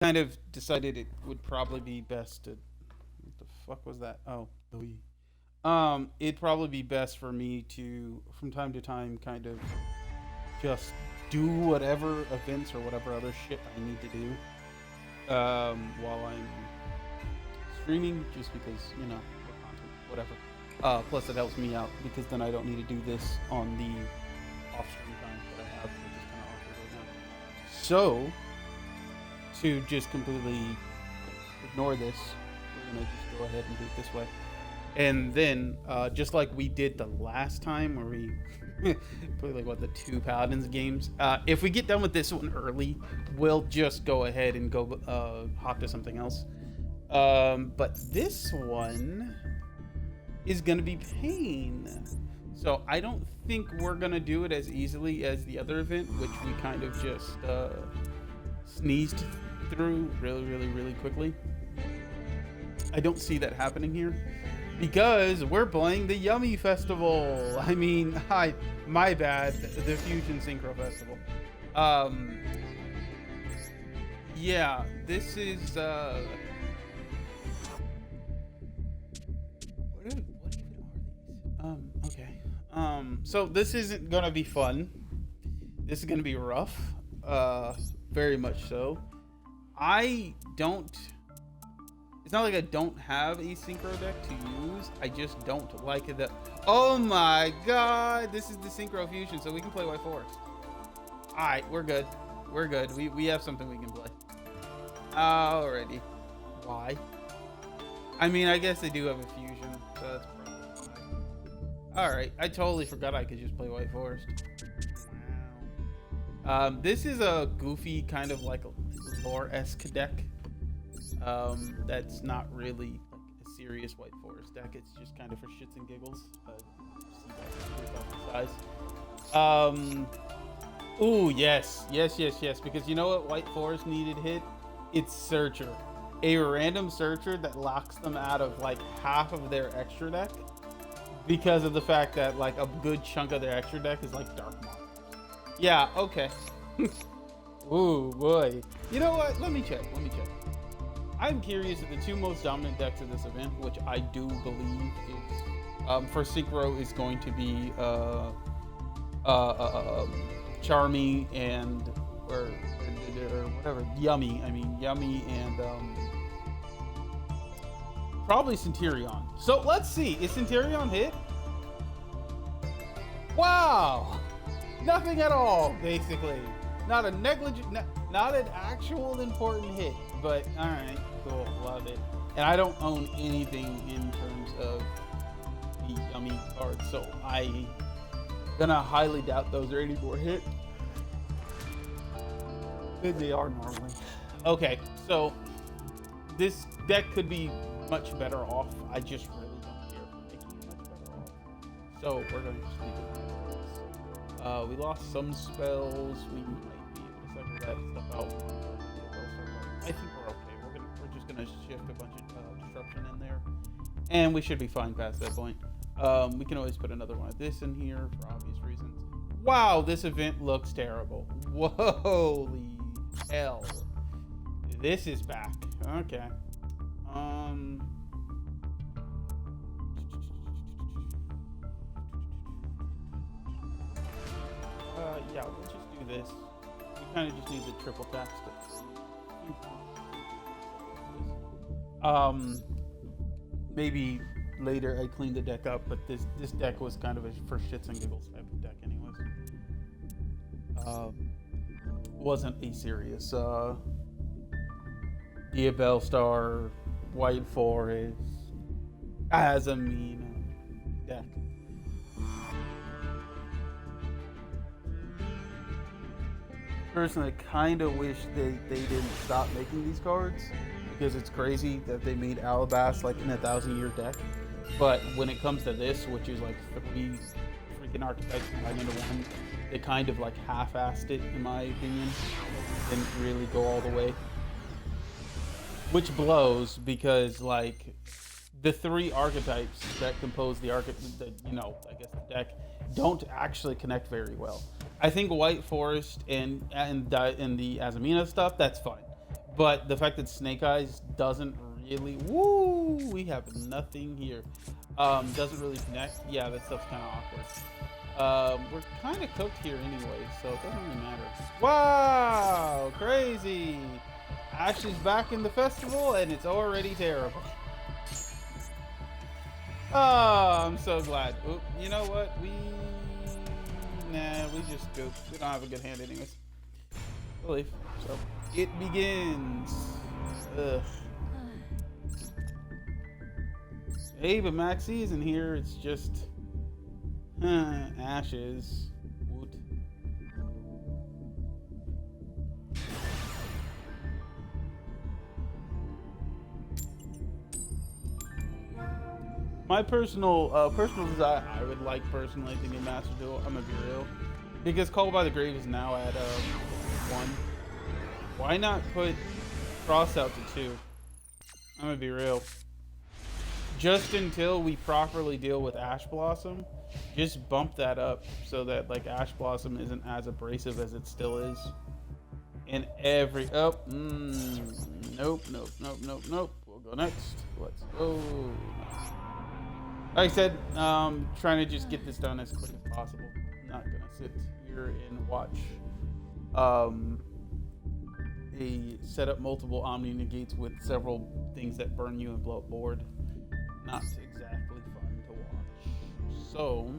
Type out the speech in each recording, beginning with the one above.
kind of decided it would probably be best to. What the fuck was that? Oh, Louis. It'd probably be best for me to, from time to time, kind of just do whatever events or whatever other shit I need to do while I'm streaming, just because for content, whatever. Plus, it helps me out because then I don't need to do this on the off-stream time that I have, which is kind of awkward right now. So, to just completely ignore this, we're gonna just go ahead and do it this way. And then, just like we did the last time, where we played like the two Paladins games. If we get done with this one early, we'll just go ahead and go hop to something else. But this one is gonna be pain. So I don't think we're gonna do it as easily as the other event, which we kind of just sneezed through really quickly. I don't see that happening here because we're playing the Yummy Festival. I mean, my bad, the Fusion Synchro Festival. Yeah, this is what even are these? Okay. So this isn't gonna be fun. This is gonna be rough. Very much so. I don't. It's not like I don't have a synchro deck to use. I just don't like it. Oh my god, this is the Synchro Fusion, so we can play White Forest. Alright, we're good. We're good. We have something we can play. Alrighty. Why? I mean, I guess they do have a fusion, so that's probably why. Alright, I totally forgot I could just play White Forest. Wow. This is a goofy, kind of like a lore-esque deck. That's not really like a serious White Forest deck. It's just kind of for shits and giggles. Ooh, yes. Because you know what White Forest needed hit? It's Searcher. A random Searcher that locks them out of like half of their extra deck. Because of the fact that like a good chunk of their extra deck is like Dark Monsters. Yeah, okay. Ooh, boy. You know what? Let me check. I'm curious if the two most dominant decks of this event, which I do believe is for Synchro, is going to be Charmy and or whatever Yummy. I mean Yummy and probably Centurion. So let's see. Is Centurion hit? Wow, nothing at all. Basically, not a negligent, not an actual important hit. But all right, cool, love it. And I don't own anything in terms of the Yummy cards, so I gonna highly doubt those are any more hit than they are normally. Okay, so this deck could be much better off. I just really don't care for making it much better off. So we're gonna just leave it like this. We lost some spells. We might be able to sever that stuff out. I think we're okay. We're just gonna shift a bunch of disruption in there, and we should be fine past that point. We can always put another one of this in here for obvious reasons. Wow, this event looks terrible. Holy hell, this is back. Okay. Yeah, we'll just do this. We kind of just need the triple tap stuff. Maybe later I clean the deck up, but this deck was kind of a for shits and giggles type of deck anyways. Wasn't a serious Diabellstar, White Forest, Azamina deck. Personally, I kind of wish they didn't stop making these cards, because it's crazy that they made Alabast like in a 1,000-year deck. But when it comes to this, which is like 3 freaking archetypes combined into one, they kind of like half-assed it, in my opinion. Didn't really go all the way. Which blows, because like the 3 archetypes that compose the I guess the deck don't actually connect very well. I think White Forest and the Azamina stuff, that's fine. But the fact that Snake Eyes doesn't really, woo, we have nothing here. Doesn't really connect. Yeah, that stuff's kind of awkward. We're kind of cooked here anyway, so it doesn't really matter. Wow, crazy. Ash is back in the festival, and it's already terrible. Oh, I'm so glad. Oop, you know what? Nah, we just goofed. We don't have a good hand anyways. Believe. So, it begins. Ugh. Hey, but Maxie isn't here. It's just Ashes. Woot. My personal desire, I would like personally to get Master Duel. I'm gonna be real, because Call by the Grave is now at 1. Why not put Frost out to 2? I'm gonna be real. Just until we properly deal with Ash Blossom, just bump that up so that like Ash Blossom isn't as abrasive as it still is. In every nope. We'll go next. Let's go. Like I said, trying to just get this done as quick as possible. I'm not gonna sit here and watch set up multiple Omni negates with several things that burn you and blow up board. Not exactly fun to watch. So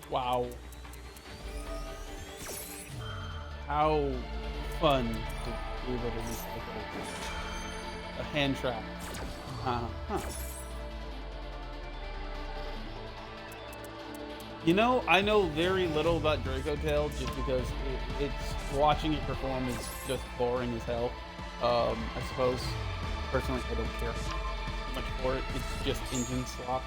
wow. How fun to be able to use a hand trap. You know, I know very little about Draco Tail just because it's watching it perform is just boring as hell. I suppose. Personally, I don't care too much for it. It's just engine slop.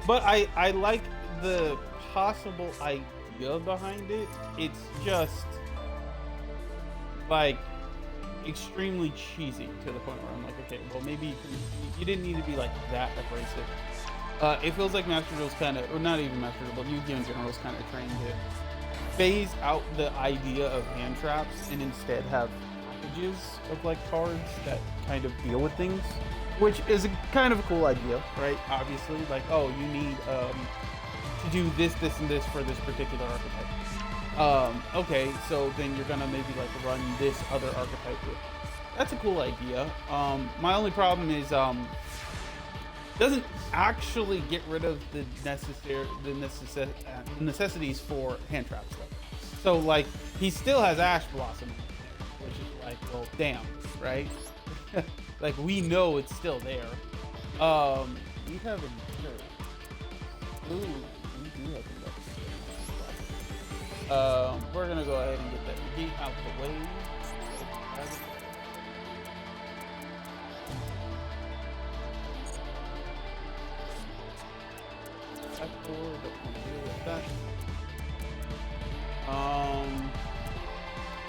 But I like the possible idea behind it. It's just like extremely cheesy to the point where I'm like, okay, well maybe you didn't need to be like that abrasive. It feels like Master Duel's kind of, or not even Master Duel, but Yu-Gi-Oh! In general is kind of trying to phase out the idea of hand traps and instead have packages of like cards that kind of deal with things. Which is kind of a cool idea, right? Obviously, like, oh, you need to do this, this, and this for this particular archetype. Okay, so then you're gonna maybe like run this other archetype with. That's a cool idea. My only problem is doesn't actually get rid of the necessities for hand traps though. So like he still has Ash Blossom, which is like, well, damn, right? Like we know it's still there. We have a ooh, we do have a we're gonna go ahead and get that gate out the way.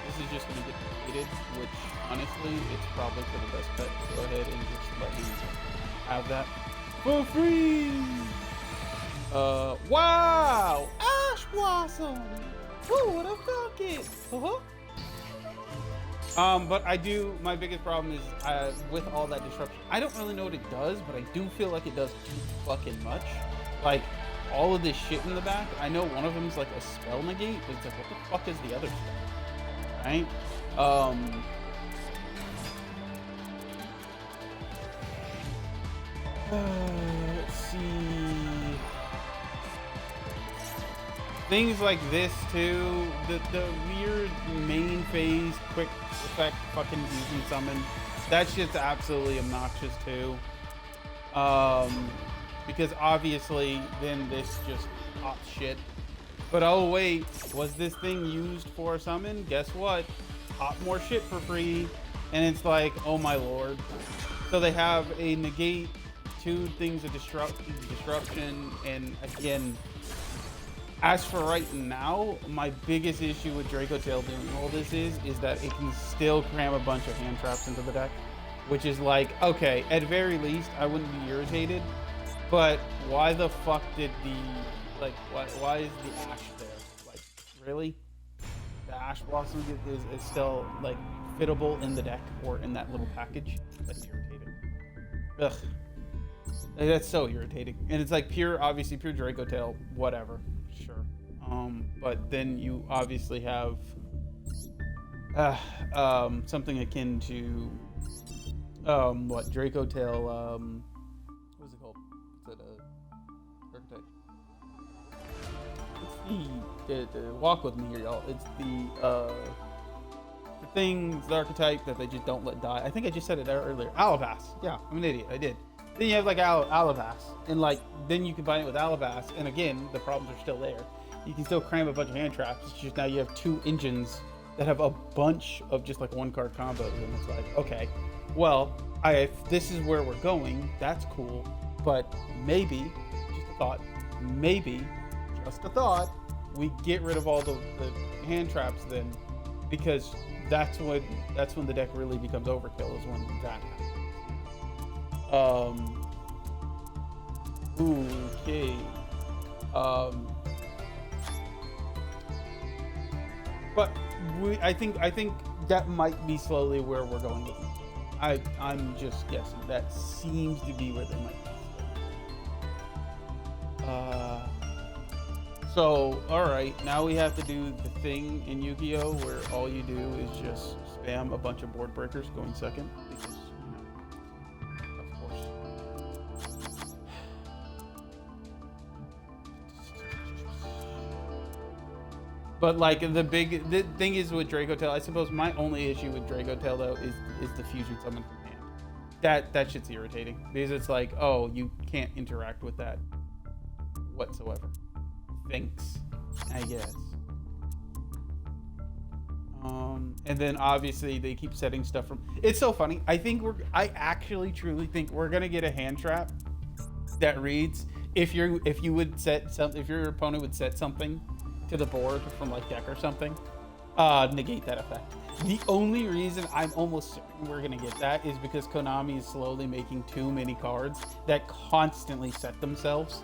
This is just gonna get defeated, which honestly, it's probably for the best bet to go ahead and just let me have that for free. Wow! Ash Blossom! Who would have thunk it? But I do, my biggest problem is with all that disruption, I don't really know what it does, but I do feel like it does too fucking much. Like, all of this shit in the back. I know one of them is like a spell negate, but it's like, what the fuck is the other stuff? Right? Let's see. Things like this too. The weird main phase quick effect fucking fusion summon. That shit's absolutely obnoxious too. Because obviously then this just pops shit. But oh wait, was this thing used for a summon? Guess what? Pop more shit for free. And it's like, oh my lord. So they have a negate, 2 things of disruption, and again, as for right now, my biggest issue with Draco Tail doing all this is that it can still cram a bunch of hand traps into the deck, which is like, okay, at very least, I wouldn't be irritated, but why the fuck did the, like, why is the Ash there? Like, really? The Ash Blossom is still, like, fittable in the deck or in that little package? That's irritating. Ugh. That's so irritating. And it's like obviously pure Draco Tail, whatever. Sure. But then you obviously have something akin to what Draco Tail, what is it called? Is it a archetype? It's the walk with me here, y'all. It's the things, the archetype that they just don't let die. I think I just said it earlier. Alabas. Yeah, I'm an idiot. I did. Then you have like Alabas, and like then you combine it with Alabas, and again the problems are still there. You can still cram a bunch of hand traps. It's just now you have 2 engines that have a bunch of just like 1-card combos, and it's like, okay, well, if this is where we're going, that's cool, but maybe, just a thought, we get rid of all the hand traps then, because that's when the deck really becomes overkill, is when that happens. Okay. But I think that might be slowly where we're going with it. I'm just guessing. That seems to be where they might be. So, alright, now we have to do the thing in Yu-Gi-Oh! Where all you do is just spam a bunch of board breakers going second. Because, of course. But like the thing is with Draco Tail, I suppose my only issue with Draco Tail though is the fusion summon from hand. That shit's irritating. Because it's like, oh, you can't interact with that whatsoever. Thanks, I guess. And then obviously they keep setting stuff from. It's so funny. I actually truly think we're gonna get a hand trap that reads if your opponent would set something to the board from like deck or something, negate that effect. The only reason I'm almost certain we're gonna get that is because Konami is slowly making too many cards that constantly set themselves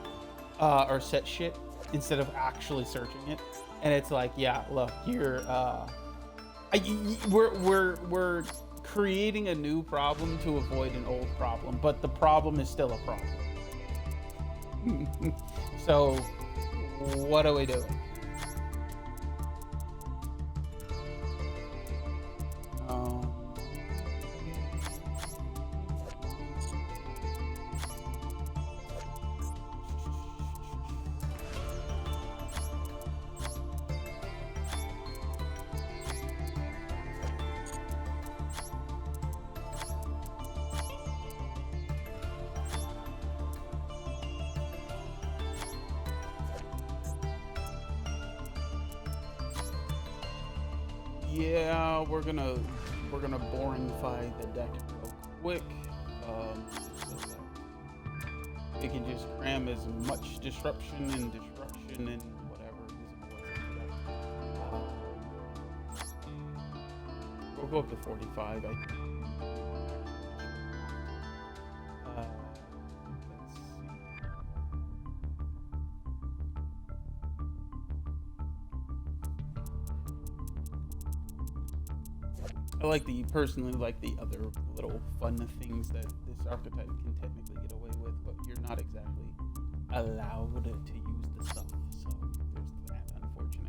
or set shit instead of actually searching it. And it's like, yeah, look, we're creating a new problem to avoid an old problem, but the problem is still a problem. So what are we doing? Yeah, we're gonna boringify the deck real quick. So that we can just cram as much disruption and whatever we'll go up to 45, I think. I personally like the other little fun things that this archetype can technically get away with, but you're not exactly allowed to use the stuff. So there's that, unfortunately.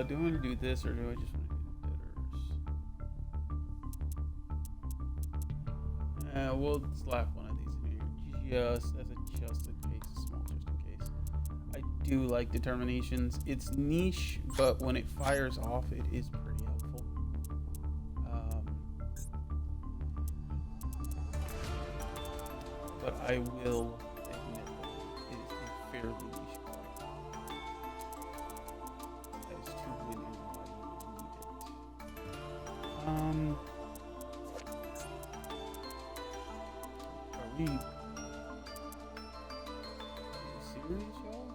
Do I want to do this or do I just want to do bitters? We'll slap one of these in here just as a just in case, a small just in case. I do like determinations. It's niche, but when it fires off, it is pretty helpful. But I will admit that it is a fairly niche card. As to when and why you need it. Are we serious, y'all?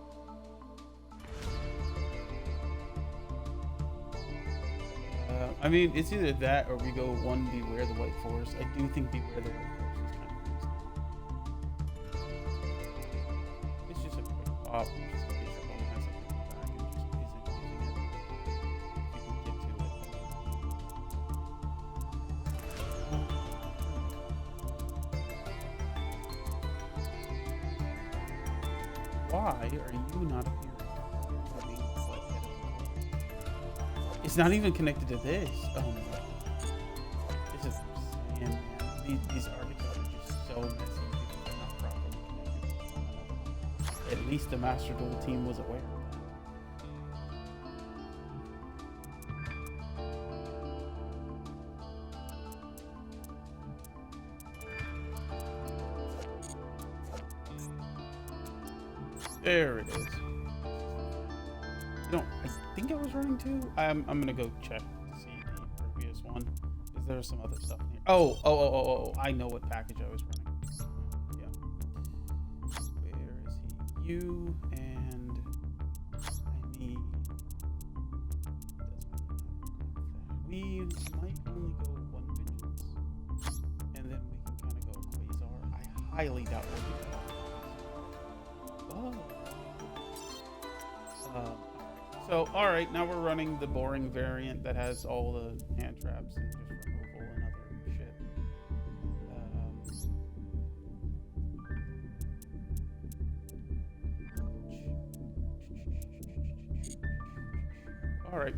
I mean, it's either that or we go one Beware the White Forest. I do think Beware the White Forest is kind of reasonable. It's just a quick pop, just in case your opponent has something in the back and just isn't using it. If you can get to it. Why are you not appearing? It's not even connected to this. Oh my god. This is insane, man. These articles are just so messy because they're not properly connected to one another. At least the Master Duel team was aware of that. There it is. You know, I think I was running two. I'm gonna go check to see the previous one. Is there some other stuff in here? Oh, I know what package I was running. Yeah. Where is he? You and I need. We might only go one vengeance, and then we can kind of go Quasar. I highly doubt we'll do that. Oh. So, alright, now we're running the boring variant that has all the hand traps and just removal and other shit. Alright.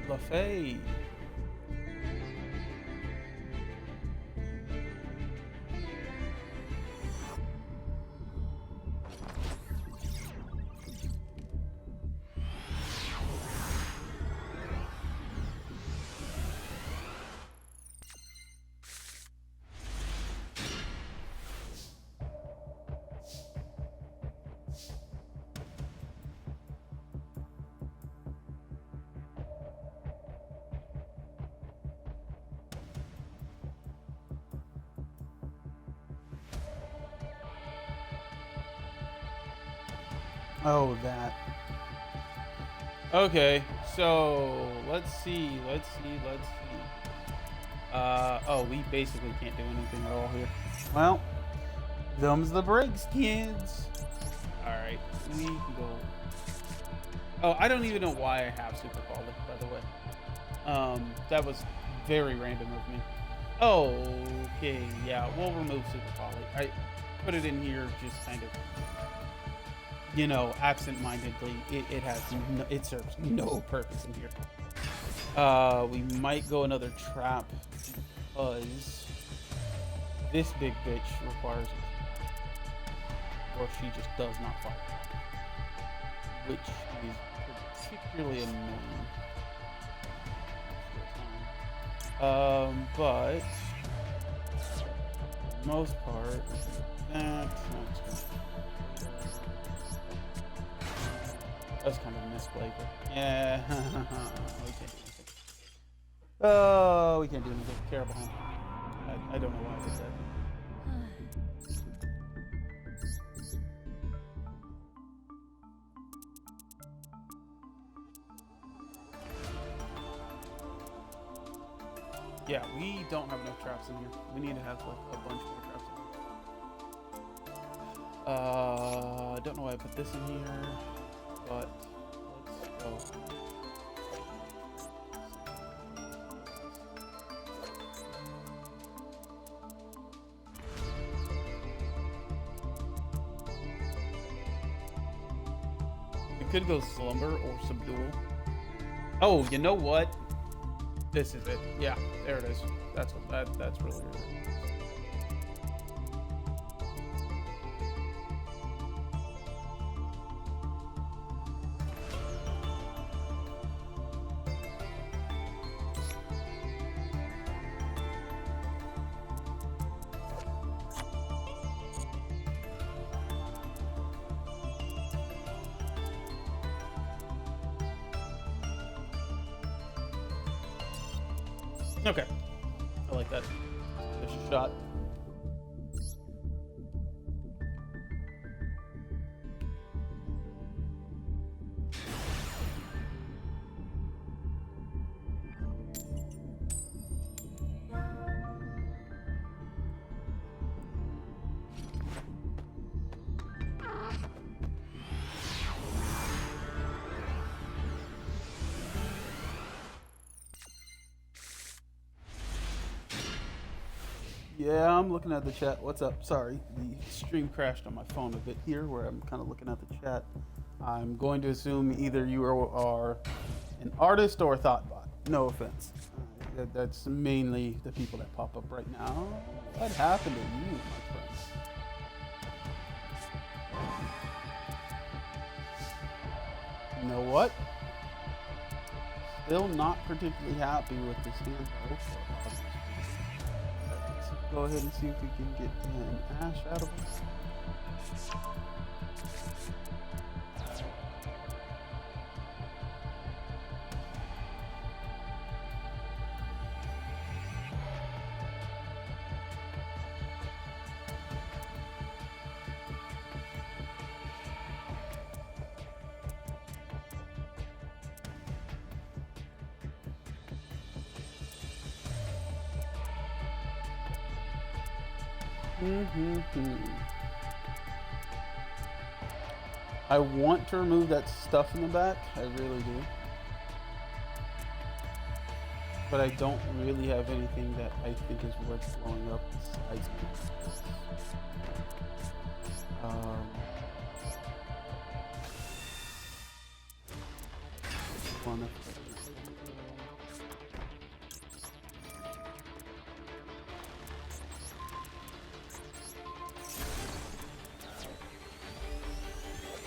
Buffet. Oh, that. Okay, so let's see. Oh, we basically can't do anything at all here. Well, them's the breaks, kids. All right, we can go. Oh, I don't even know why I have Super Volley, by the way. That was very random of me. Oh, okay, yeah, we'll remove Super Volley. I put it in here just kind of, absent-mindedly. It has it serves no purpose in here. We might go another trap because this big bitch requires it, or she just does not fire, which is particularly annoying. But for the most part, that's kind of a misplay, but yeah, we can't do anything. Oh, we can't do anything. Terrible hand. I don't know why I did that. Yeah, we don't have enough traps in here. We need to have like a bunch more traps in here. I don't know why I put this in here, but let's go. We could go slumber or subdual. Oh, you know what? This is it. Yeah, there it is. That's really it. Okay. I like that. There's a shot. Yeah, I'm looking at the chat. What's up? Sorry, the stream crashed on my phone a bit here where I'm kind of looking at the chat. I'm going to assume either you are an artist or a thoughtbot. No offense. That's mainly the people that pop up right now. What happened to you, my friend? You know what? Still not particularly happy with this hand. Go ahead and see if we can get an ash out of him. I want to remove that stuff in the back. I really do. But I don't really have anything that I think is worth blowing up besides this.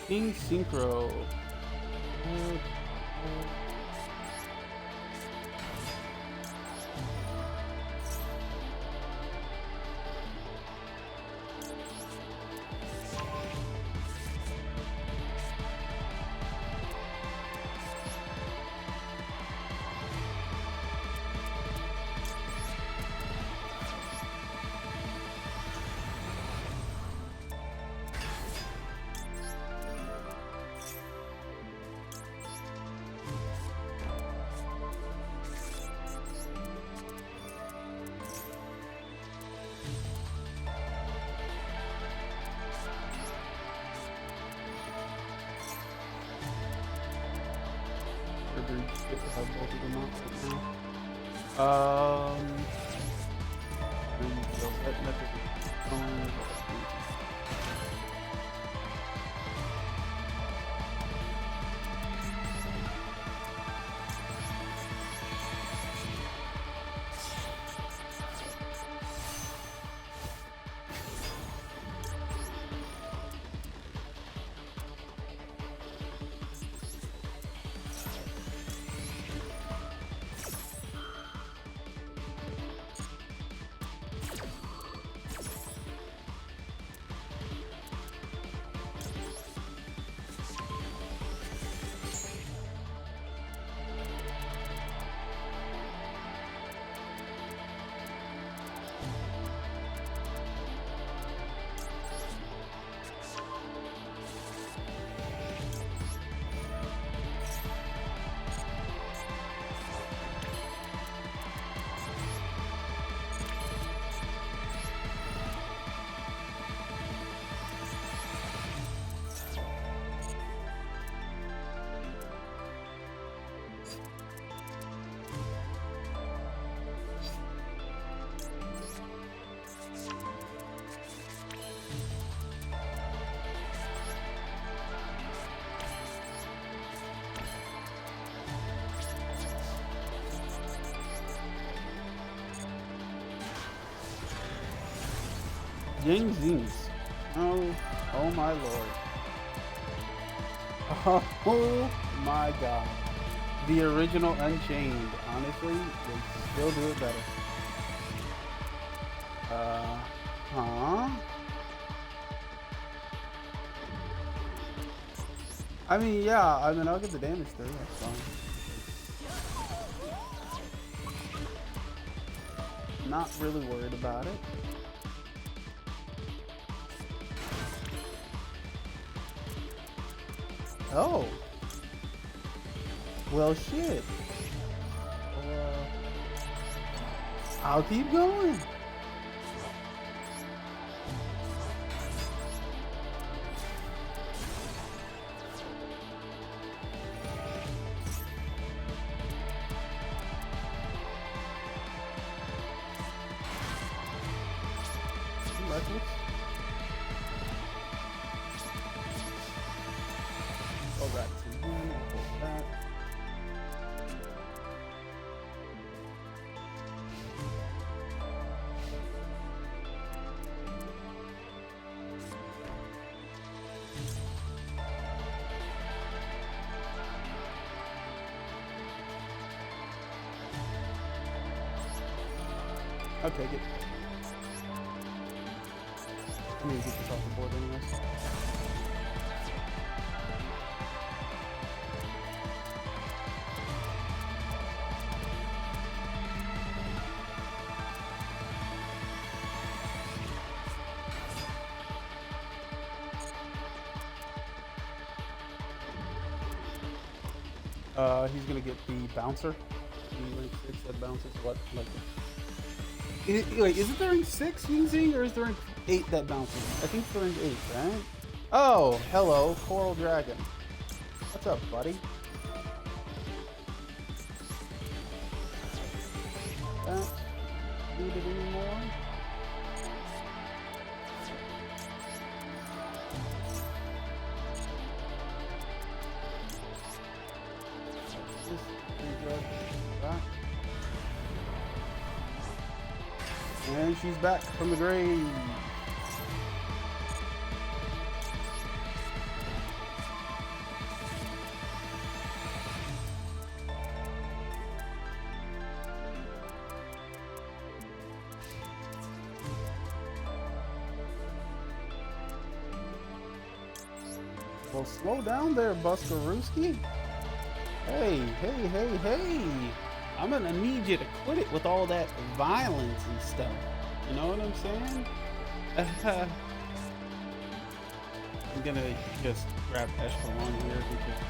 King Synchro. good to have both of them out right now. Yang Zings. Oh my lord. Oh my god. The original Unchained. Honestly, they still do it better. Huh? I mean, yeah, I'll get the damage through, that's fine. Not really worried about it. Oh. Well, shit. I'll keep going. I'll take it. I need to get this off the board anyways. He's gonna get the bouncer. That bounces what? Like, wait, is it the rank 6 using, or is the rank 8 that bounces? I think it's the rank 8, right? Oh, hello, Coral Dragon. What's up, buddy? That needed anymore? And she's back from the grave. Well, slow down there, Buskarooski. Hey. I'm gonna need you to quit it with all that violence and stuff. You know what I'm saying? I'm gonna just grab Echelon here because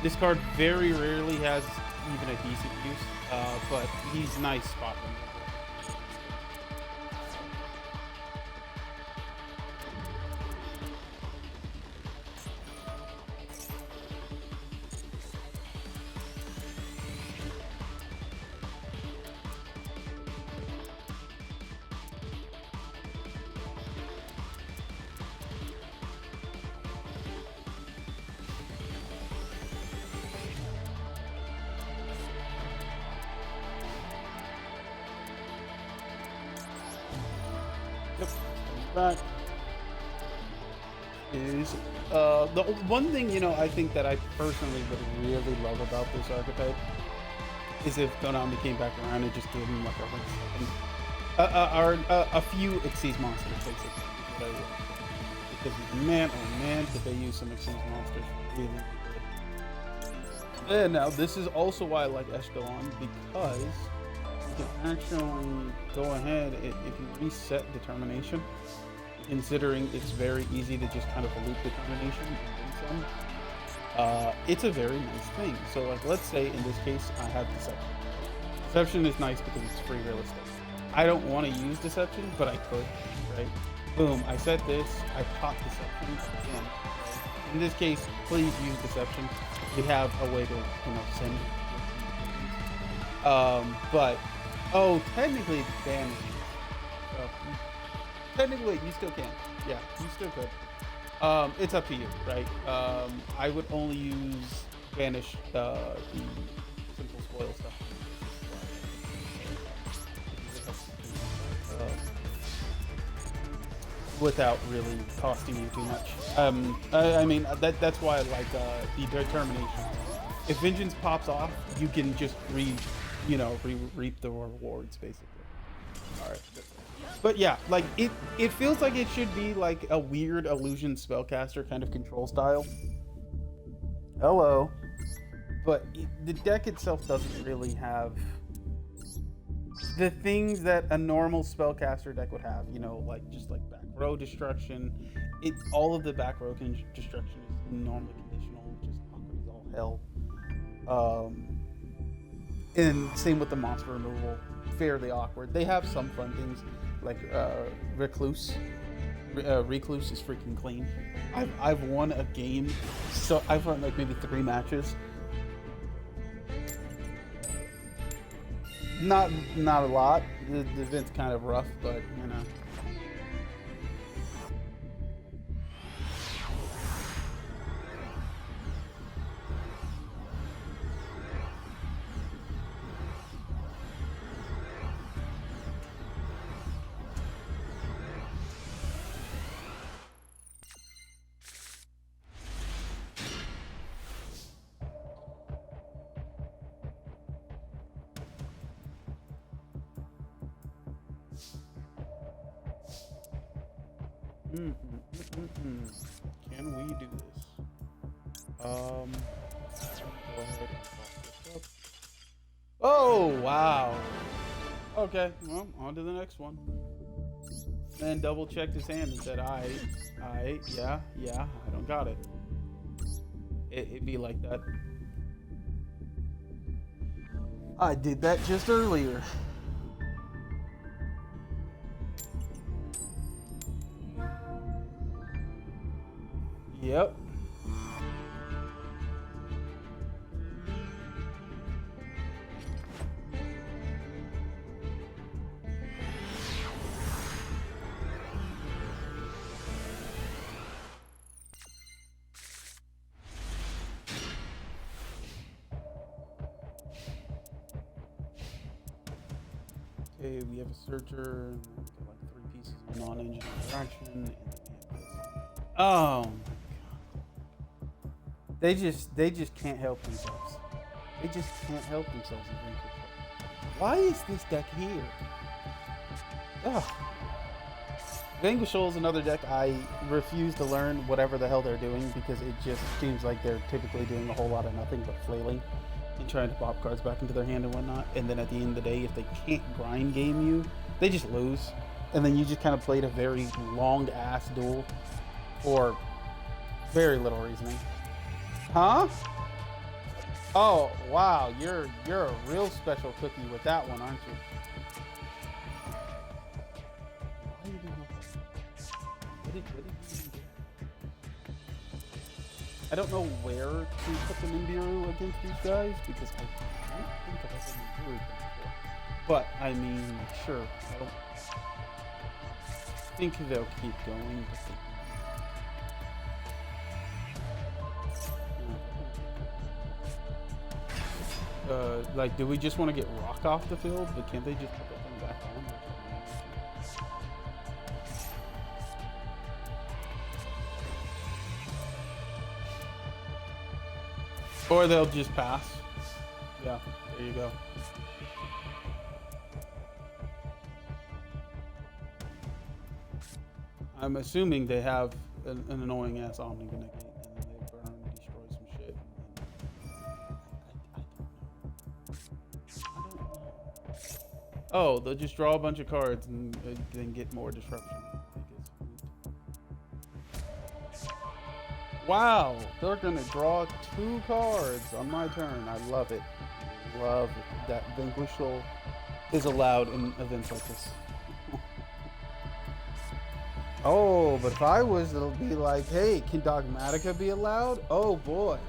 this card very rarely has even a decent use, but he's nice spot removal. back is the one thing, you know, I think that I personally would really love about this archetype is if Konami came back around and just gave him like a few Xyz monsters, basically. Is what I would. Because man, oh man, did they use some Xyz monsters really good. And now this is also why I like Eshkelon, because you can actually go ahead if you reset determination, considering it's very easy to just kind of loop determination and then some. It's a very nice thing. So like, let's say in this case I have deception. Deception is nice because it's free real estate. I don't want to use deception, but I could, right? Boom, I set this, I pop deception again. Right? In this case, please use deception. We have a way to, you know, send. But oh, technically it's banned. So, technically you still can. Yeah, you still could. It's up to you, right? I would only use banish the simple spoil stuff. Without really costing you too much. I mean that's why I like the determination. If vengeance pops off, you can just reap the rewards basically. All right. But yeah, like it feels like it should be like a weird illusion spellcaster kind of control style. Hello. But the deck itself doesn't really have the things that a normal spellcaster deck would have, you know, like just like back row destruction. All of the back row destruction is normally conditional, which is awkward as all hell. And same with the monster removal, fairly awkward. They have some fun things like Recluse. Recluse is freaking clean. I've won a game, so I've won like maybe 3 matches. Not a lot. The event's kind of rough, but you know. Can we do this? Go ahead and pop this up. Oh, wow. Okay, well, on to the next one. Then double checked his hand and said, yeah, I don't got it. It'd be like that. I did that just earlier. Yep. Okay, we have a searcher, like 3 pieces of non-engine interaction, and then we have this. Oh my god. They just can't help themselves. They just can't help themselves in Vanquish. Why is this deck here? Ugh. Vanquish Soul is another deck I refuse to learn whatever the hell they're doing, because it just seems like they're typically doing a whole lot of nothing but flailing and trying to pop cards back into their hand and whatnot. And then at the end of the day, if they can't grind game you, they just lose. And then you just kind of played a very long ass duel for very little reasoning. Huh? Oh wow, you're a real special cookie with that one, aren't you? Why are you doing that? I don't know where to put the Nibiru against these guys, because I don't think I've ever Nibiru before. But I mean, sure, I don't think they'll keep going. Like, do we just want to get Rock off the field? But can't they just put that thing back Or they'll just pass. Yeah, there you go. I'm assuming they have an annoying ass Omni negate, and then they burn, destroy some shit. I don't know. Oh, they'll just draw a bunch of cards and then get more disruption. Wow, they're gonna draw 2 cards on my turn. I love it. Love it. That Vanquishal is allowed in events like this. Oh, but if I was, it'll be like, hey, can Dogmatica be allowed? Oh boy.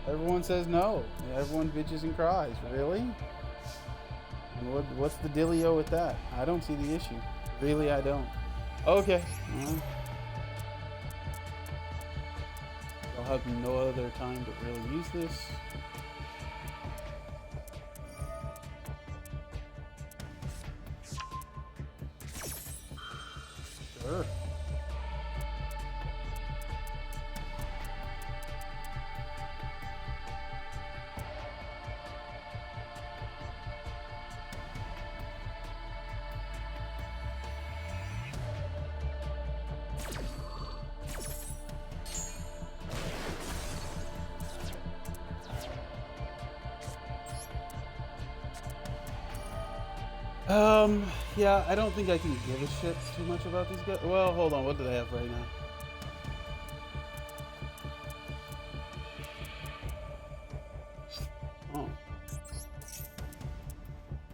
Everyone says no. Everyone bitches and cries. Really? What's the dealio with that? I don't see the issue. Really, I don't. Okay. I'll have no other time to really use this. Sure. Yeah, I don't think I can give a shit too much about these guys. Well, hold on, what do they have right now? Oh.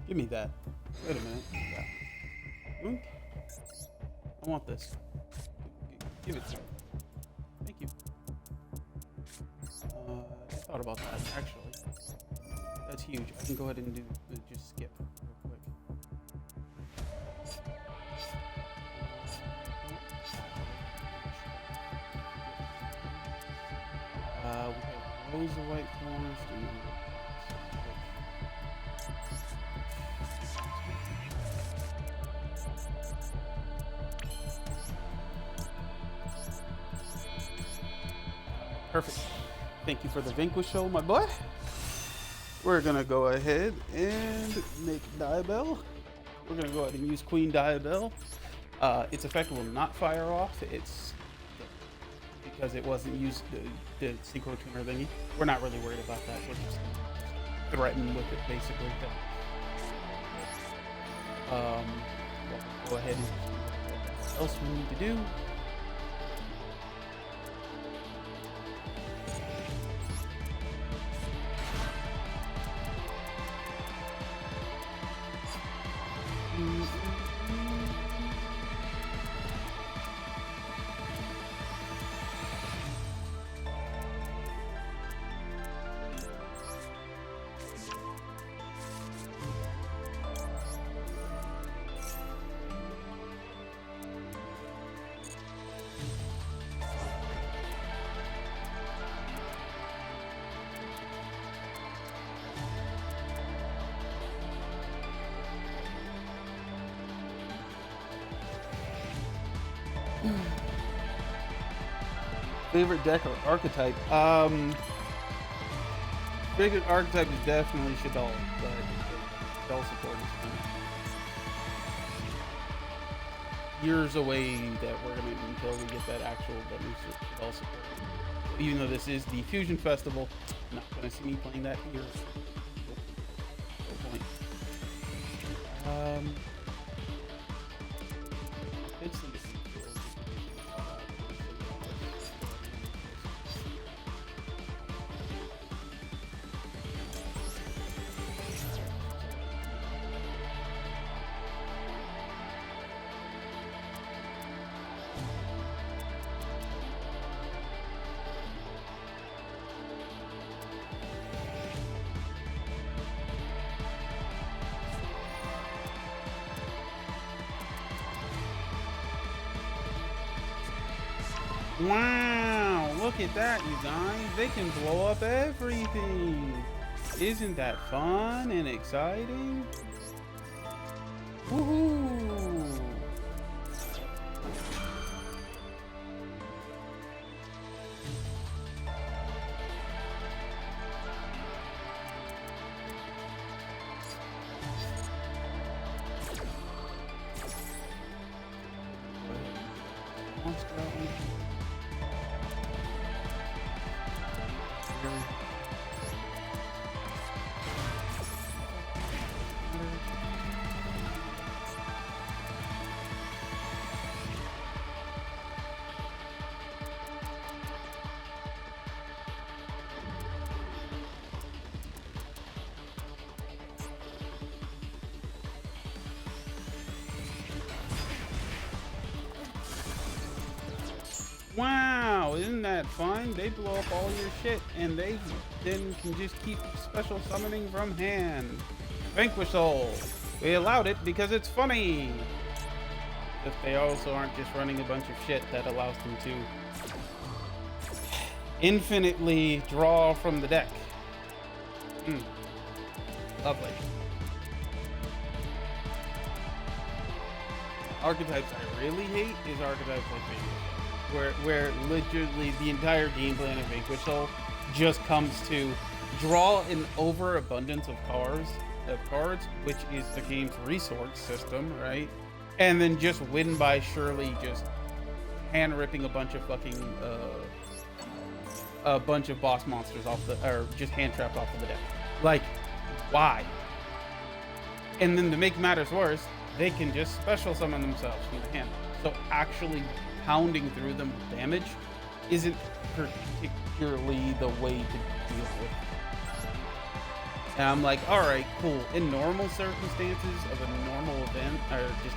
Give me that. Wait a minute. Yeah. I want this. Give it to me. Thank you. I thought about that, actually. That's huge. I can go ahead and just skip real quick. We have Rose of White Forest and perfect. Thank you for the Vanquishal, my boy. We're gonna go ahead and make Diabell. We're gonna go ahead and use Queen Diabell. Its effect will not fire off. It's because it wasn't used the synchro tuner thingy. We're not really worried about that. We're just threatened with it basically. We'll go ahead and what else we need to do. Favorite deck or archetype? Favorite archetype is definitely Shaddoll, but Shaddoll support is years away that we're gonna until we get that actual Shaddoll support. Even though this is the Fusion Festival, not gonna see me playing that here. No point. Wow, look at that, you guys. They can blow up everything. Isn't that fun and exciting? Woohoo! Wow, isn't that fun? They blow up all your shit, and they then can just keep special summoning from hand. Vanquish Soul. We allowed it because it's funny. If they also aren't just running a bunch of shit that allows them to infinitely draw from the deck. Lovely. Archetypes I really hate is archetypes like Vanquish, where literally the entire game plan of Vanquish Soul just comes to draw an overabundance of cards, which is the game's resource system, right? And then just win by surely just hand ripping a bunch of fucking a bunch of boss monsters off the, or just hand trapped off of the deck. Like, why? And then to make matters worse, they can just special summon themselves from the hand. So actually pounding through them with damage isn't particularly the way to deal with it. And I'm like, all right, cool. In normal circumstances of a normal event, or just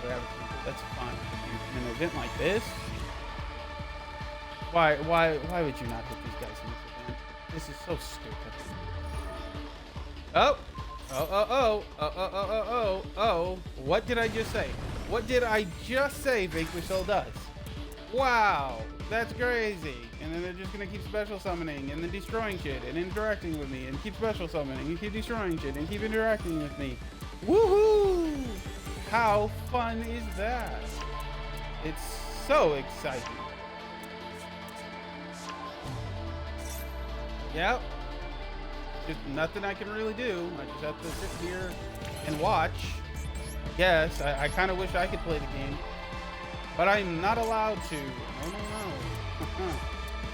whatever, that's fine. In an event like this, why would you not hit these guys in this event? This is so stupid. Oh, what did I just say? What did I just say Vanquish Soul does? Wow, that's crazy. And then they're just gonna keep special summoning and then destroying shit and interacting with me and keep special summoning and keep destroying shit and keep interacting with me. Woohoo! How fun is that? It's so exciting. Yep. Just nothing I can really do. I just have to sit here and watch. Yes, I kind of wish I could play the game, but I'm not allowed to. No.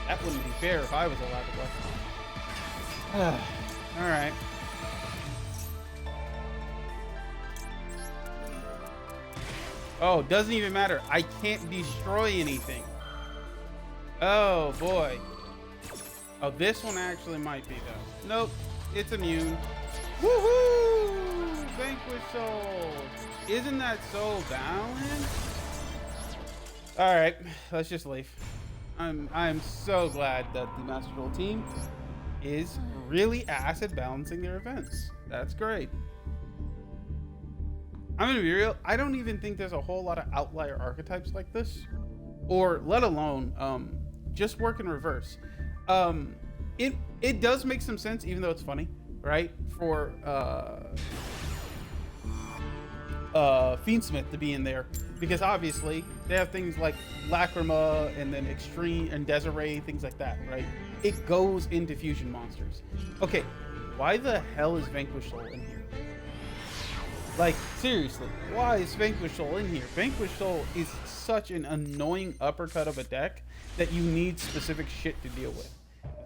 That wouldn't be fair if I was allowed to play. All right. Oh, doesn't even matter. I can't destroy anything. Oh boy. Oh, this one actually might be though. Nope, it's immune. Woohoo! Vanquish Soul. Isn't that so balanced? All right, let's just leave. I'm so glad that the Master Duel team is really ass at balancing their events. That's great. I'm gonna be real. I don't even think there's a whole lot of outlier archetypes like this, or let alone just work in reverse. It does make some sense, even though it's funny, right? For Fiendsmith to be in there, because obviously they have things like Lacrima and then Extreme and Desiree, things like that, right? It goes into fusion monsters. Okay, why the hell is Vanquish Soul in here? Like, seriously, why is Vanquish Soul in here? Vanquish Soul is such an annoying uppercut of a deck that you need specific shit to deal with.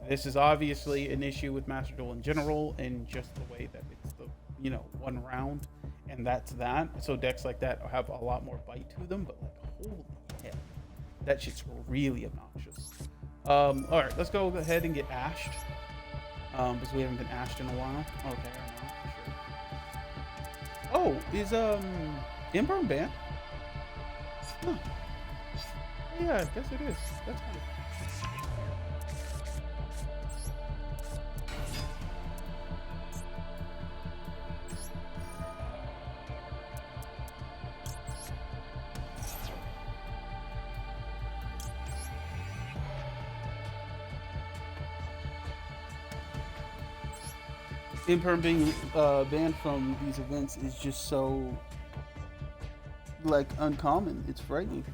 This is obviously an issue with Master Duel in general, and just the way that it's the, you know, one round, and that's that. So decks like that have a lot more bite to them, but like, holy hell, that shit's really obnoxious. All right, let's go ahead and get ashed, because we haven't been ashed in a while. Okay, I know, for sure. Oh, is Imperm banned? Huh. Yeah, I guess it is. That's funny. Imperm being banned from these events is just so, like, uncommon. It's frightening.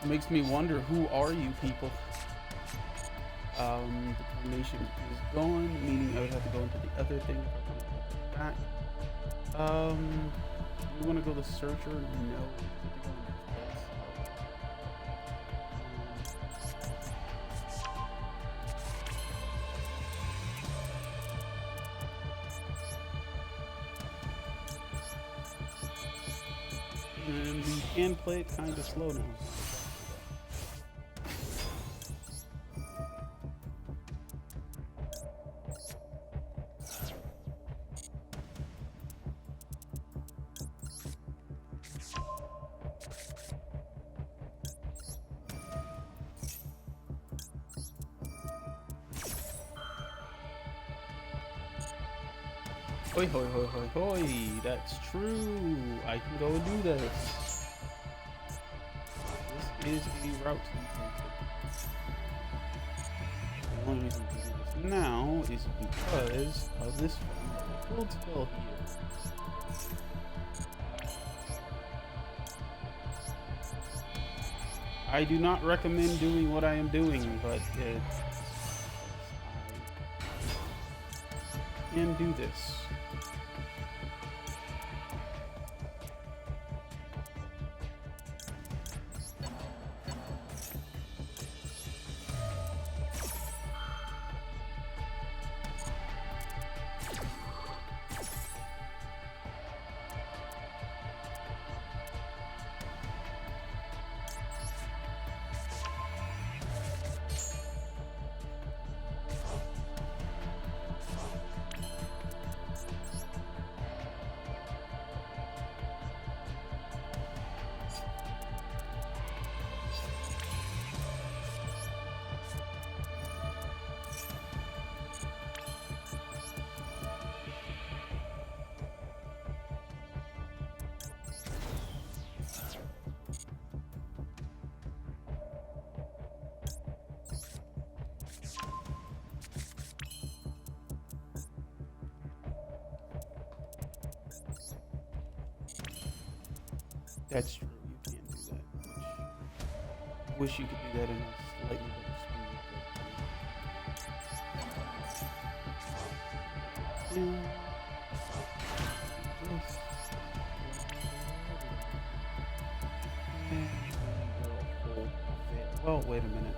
It makes me wonder, who are you people? The combination is gone, meaning I would have to go into the other thing if I want to go back. Do we want to go the searcher? No. I think and we can play it kind of slow now. Hoi hoi hoi hoi hoi, that's true. I can go and do this. This is a route to the only reason to do this now is because of this build spell here. I do not recommend doing what I am doing, but I can do this. That's true, you can't do that. Wish you could do that in a slightly better speed. Well, wait a minute.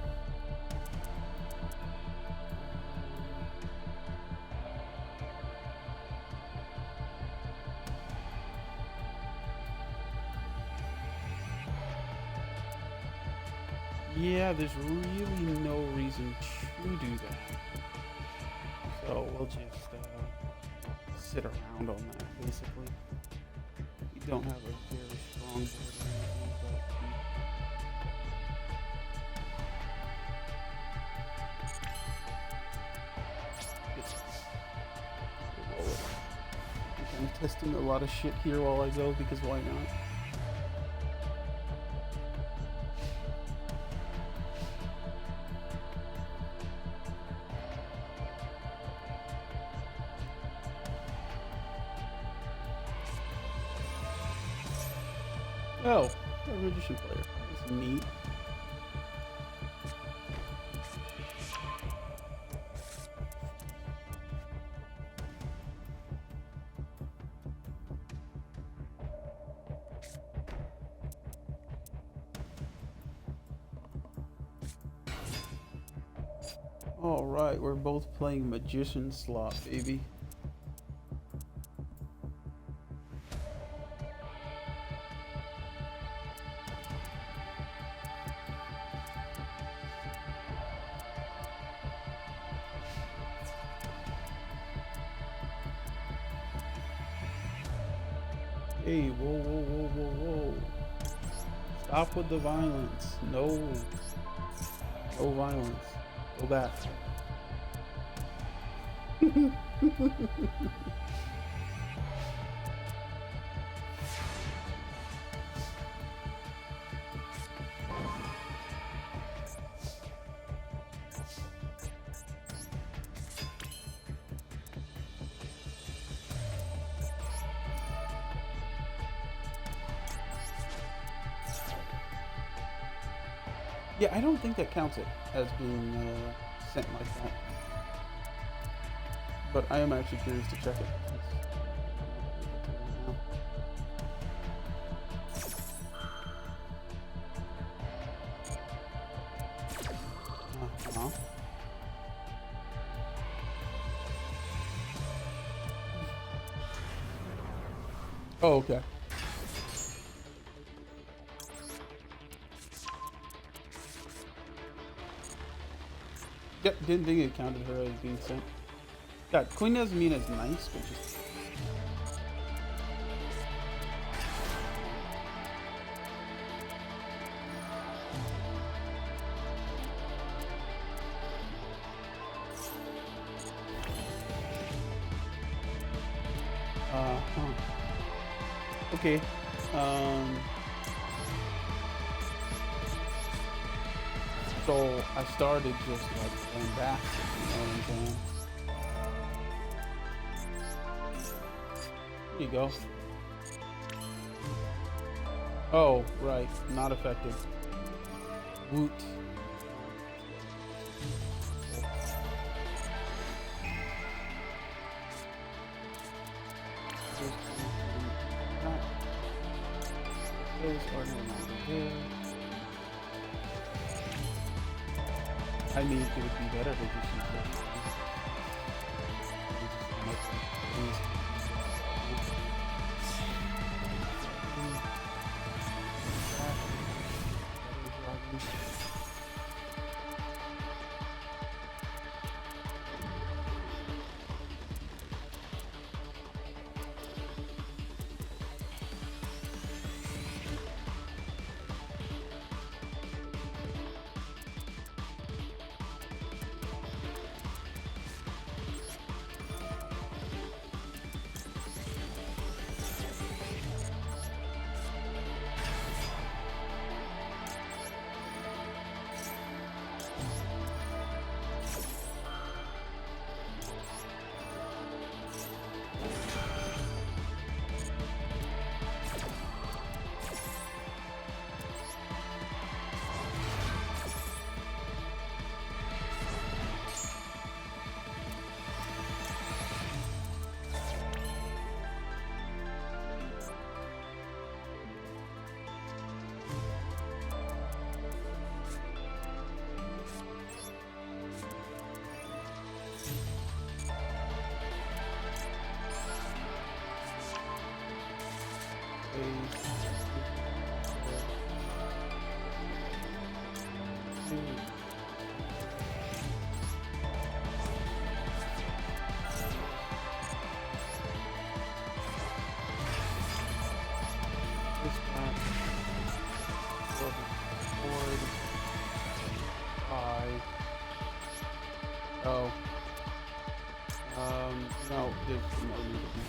Yeah, there's really no reason to do that. So we'll just sit around on that, basically. We don't have a very strong board or anything, but I'm testing a lot of shit here while I go, because why not? Oh, a magician player. That's neat. Alright, we're both playing magician slot, baby. Hey, whoa, whoa, whoa, whoa, whoa. Stop with the violence. No. No violence. Go back. Yeah, I don't think that counts it as being sent like that. But I am actually curious to check it. Oh, okay. Yep, didn't think it counted her as being sent. Yeah, queen doesn't mean as nice, but just... huh. Okay. So I started just like going back, you know what I'm saying? There you go. Oh, right. Not effective. Woot. Those are no longer there. I mean, it would be better if we just use this. Oh. No, there's no need to be.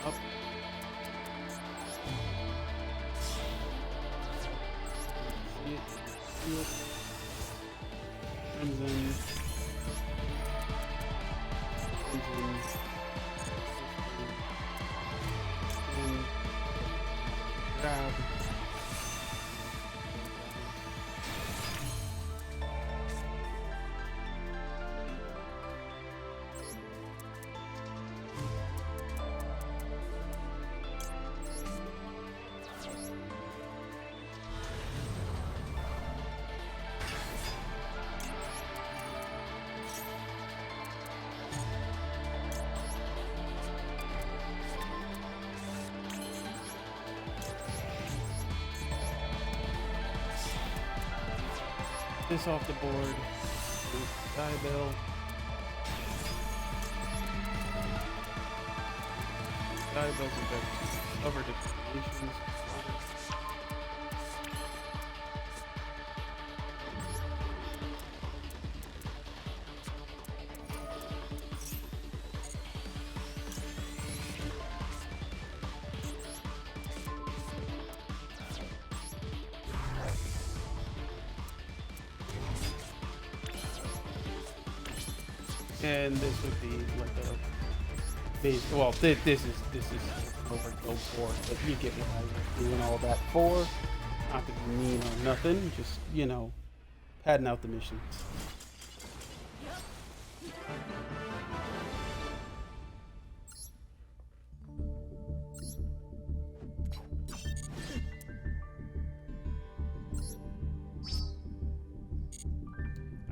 Up. See it. Crimson. Grab. This off the board. Diabell. Diabell's effect. Covered explanations. And this would be like a base. Well, this is overkill for, but you get what I was doing all that for. Not to be mean or nothing, just you know, padding out the missions.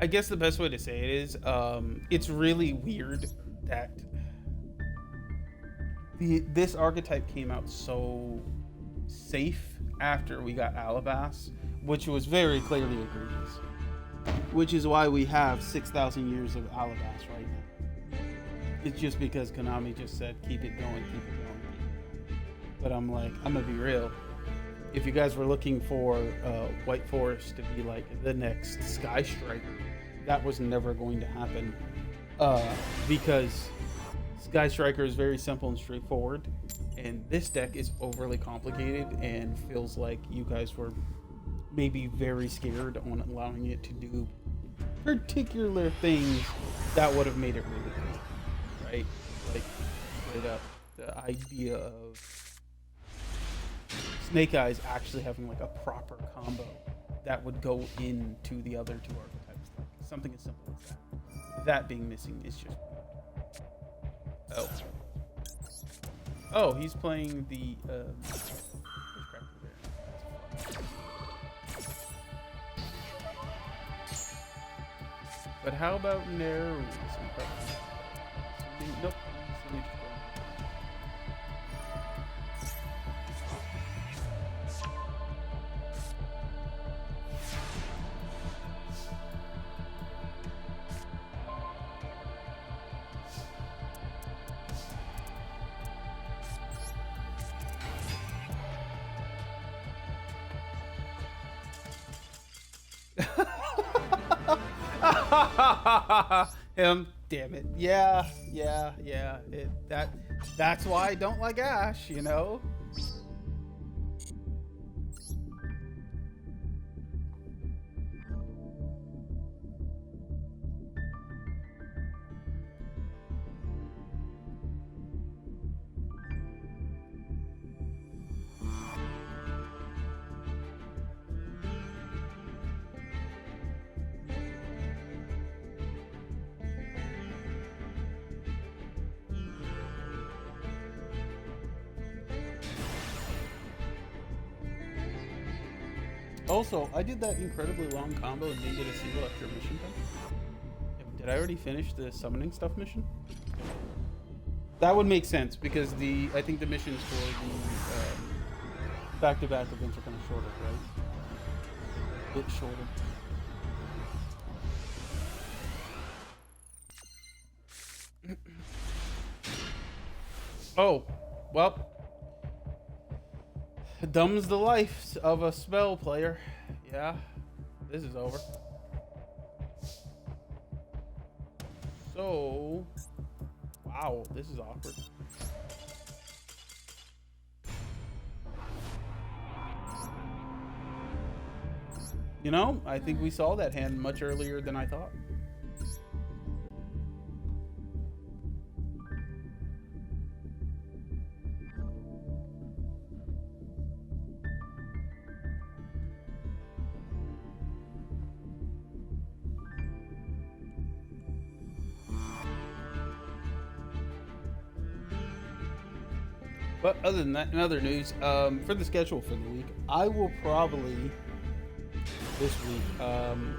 I guess the best way to say it is, it's really weird that this archetype came out so safe after we got Alabas, which was very clearly egregious. Which is why we have 6,000 years of Alabas right now. It's just because Konami just said, keep it going, keep it going. But I'm like, I'm gonna be real. If you guys were looking for White Forest to be like the next Sky Striker, that was never going to happen. Because Sky Striker is very simple and straightforward, and this deck is overly complicated and feels like you guys were maybe very scared on allowing it to do particular things that would have made it really good, right? Like, straight up, the idea of Snake Eyes actually having like a proper combo that would go into the other two archetypes. Like something as simple as that. That being missing is just... Oh. Oh, he's playing the... But how about Naru? Nope. Him, damn it. Yeah. That's why I don't like Ash, you know? Also, I did that incredibly long combo and didn't get a single extra mission done. Did I already finish the summoning stuff mission? That would make sense because I think the missions for the back-to-back events are kind of shorter, right? A bit shorter. Oh, well. Dumb's the life of a spell player. Yeah, this is over. So, wow, this is awkward. You know, I think we saw that hand much earlier than I thought. But other than that, in other news, for the schedule for the week, I will probably this week.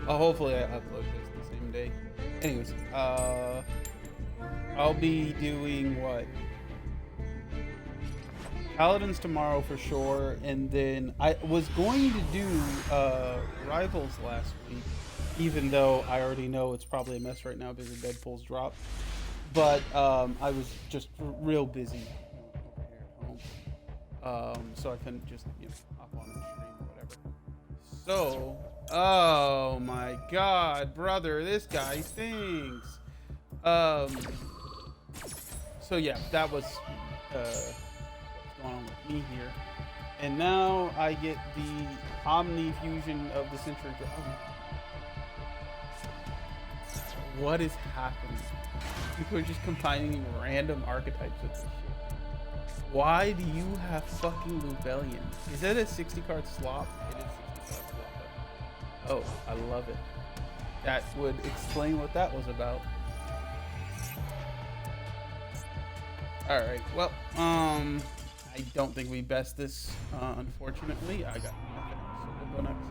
Hopefully I upload this the same day. Anyways, I'll be doing what? Paladins tomorrow for sure, and then I was going to do Rivals last week, even though I already know it's probably a mess right now because of Deadpool's drop. But I was just real busy over here at home, so I couldn't just hop on the stream or whatever. So, oh my God, brother, this guy stinks. So yeah, that was what's going on with me here, and now I get the Omni fusion of the Century. What is happening? People are just combining random archetypes with this shit. Why do you have fucking Lubellion? Is that a 60 card slop? It is 60 card Oh, I love it. That would explain what that was about. All right. Well, I don't think we best this. Unfortunately, I got nothing. So we'll go next.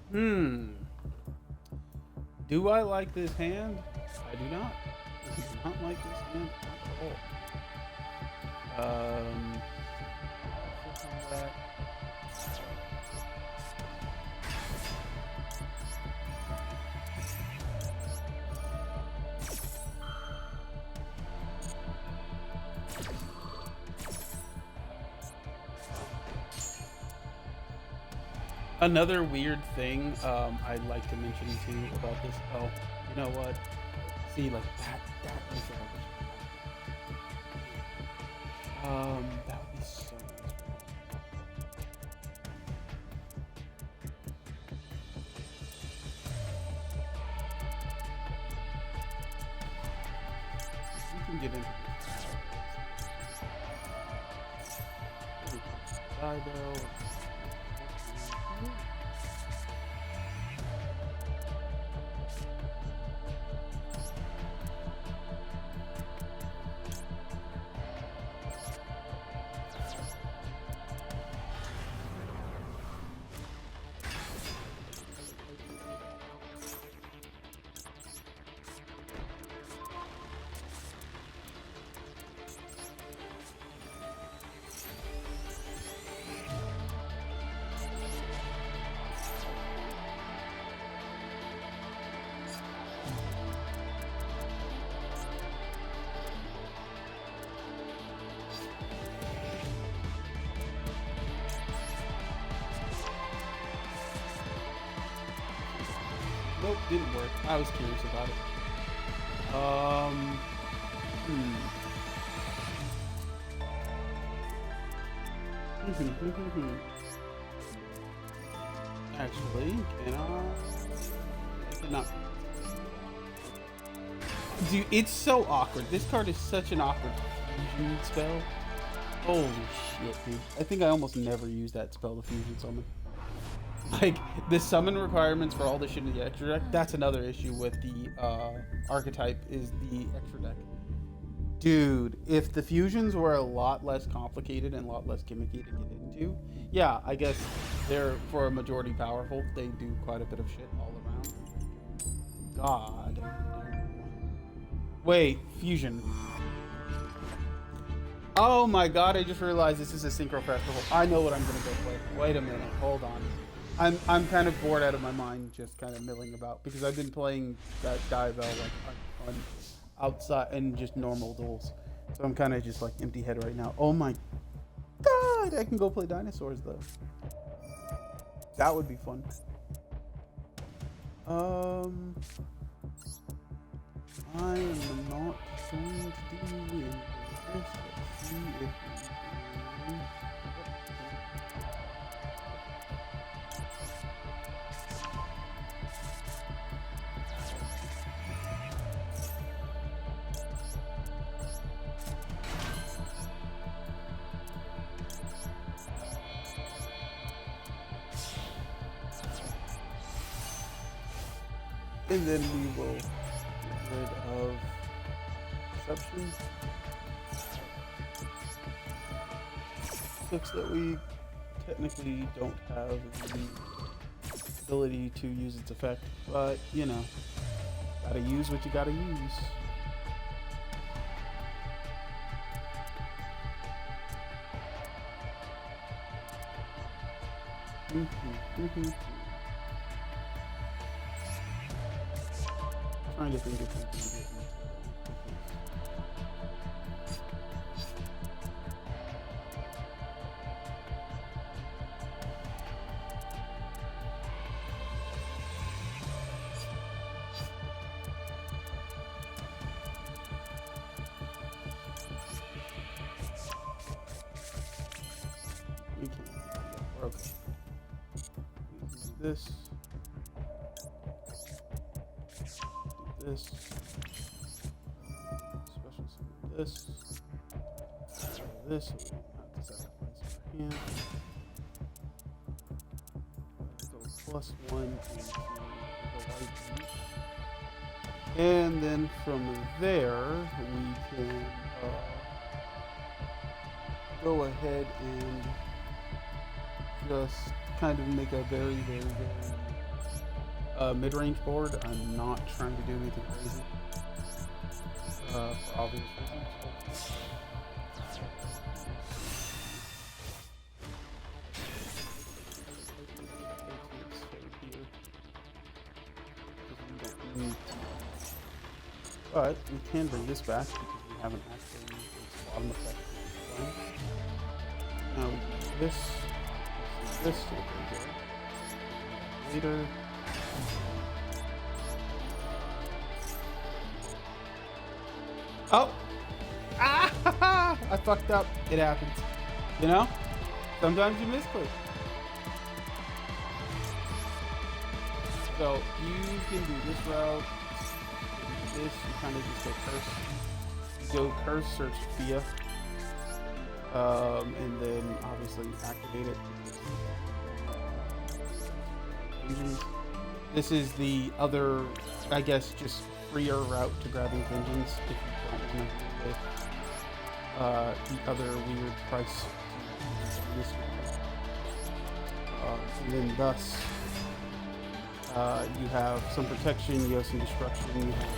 Hmm. Do I like this hand? I do not. I do not like this hand at all. That. Another weird thing I'd like to mention too about this. Oh, you know what? See, like that is that would be so nice. You can get into this. Though. Nope, didn't work. I was curious about it. Actually, can I cannot. Dude, it's so awkward. This card is such an awkward fusion spell. Holy shit, dude. I think I almost never use that spell to fusion summon. Like, the summon requirements for all the shit in the extra deck, that's another issue with the archetype, is the extra deck. Dude, if the fusions were a lot less complicated and a lot less gimmicky to get into, yeah, I guess they're, for a majority powerful, they do quite a bit of shit all around. God. Wait, fusion. Oh my god, I just realized this is a Synchro Festival. I know what I'm gonna go play. Wait a minute, hold on. I'm kind of bored out of my mind, just kind of milling about, because I've been playing that Duel like on outside and just normal duels, so I'm kind of just like empty head right now. Oh my god, I can go play dinosaurs though. That would be fun. I am not going to do it. Let's see if and then we will get rid of perception. Sucks that we technically don't have the ability to use its effect, but you know, gotta use what you gotta use. trying to think if we can get into we can't. We're okay. We can do this. Do this. Special summon this. This, so we don't have to sacrifice our hand. Go +1 into the white beat. And then from there, we can go ahead and just kind of make a very mid-range board. I'm not trying to do anything crazy for obvious reasons. But we can bring this back because we haven't actually used its bottom effect. Now we do this. This will go later. Oh! Ah! I fucked up. It happens. You know? Sometimes you misclick. So you can do this route. This, you kind of just go curse. You go curse, search Fia. And then obviously activate it. This is the other, I guess, just freer route to grabbing vengeance if you don't want to do with the other weird price. And then thus, you have some protection, you have some destruction, you have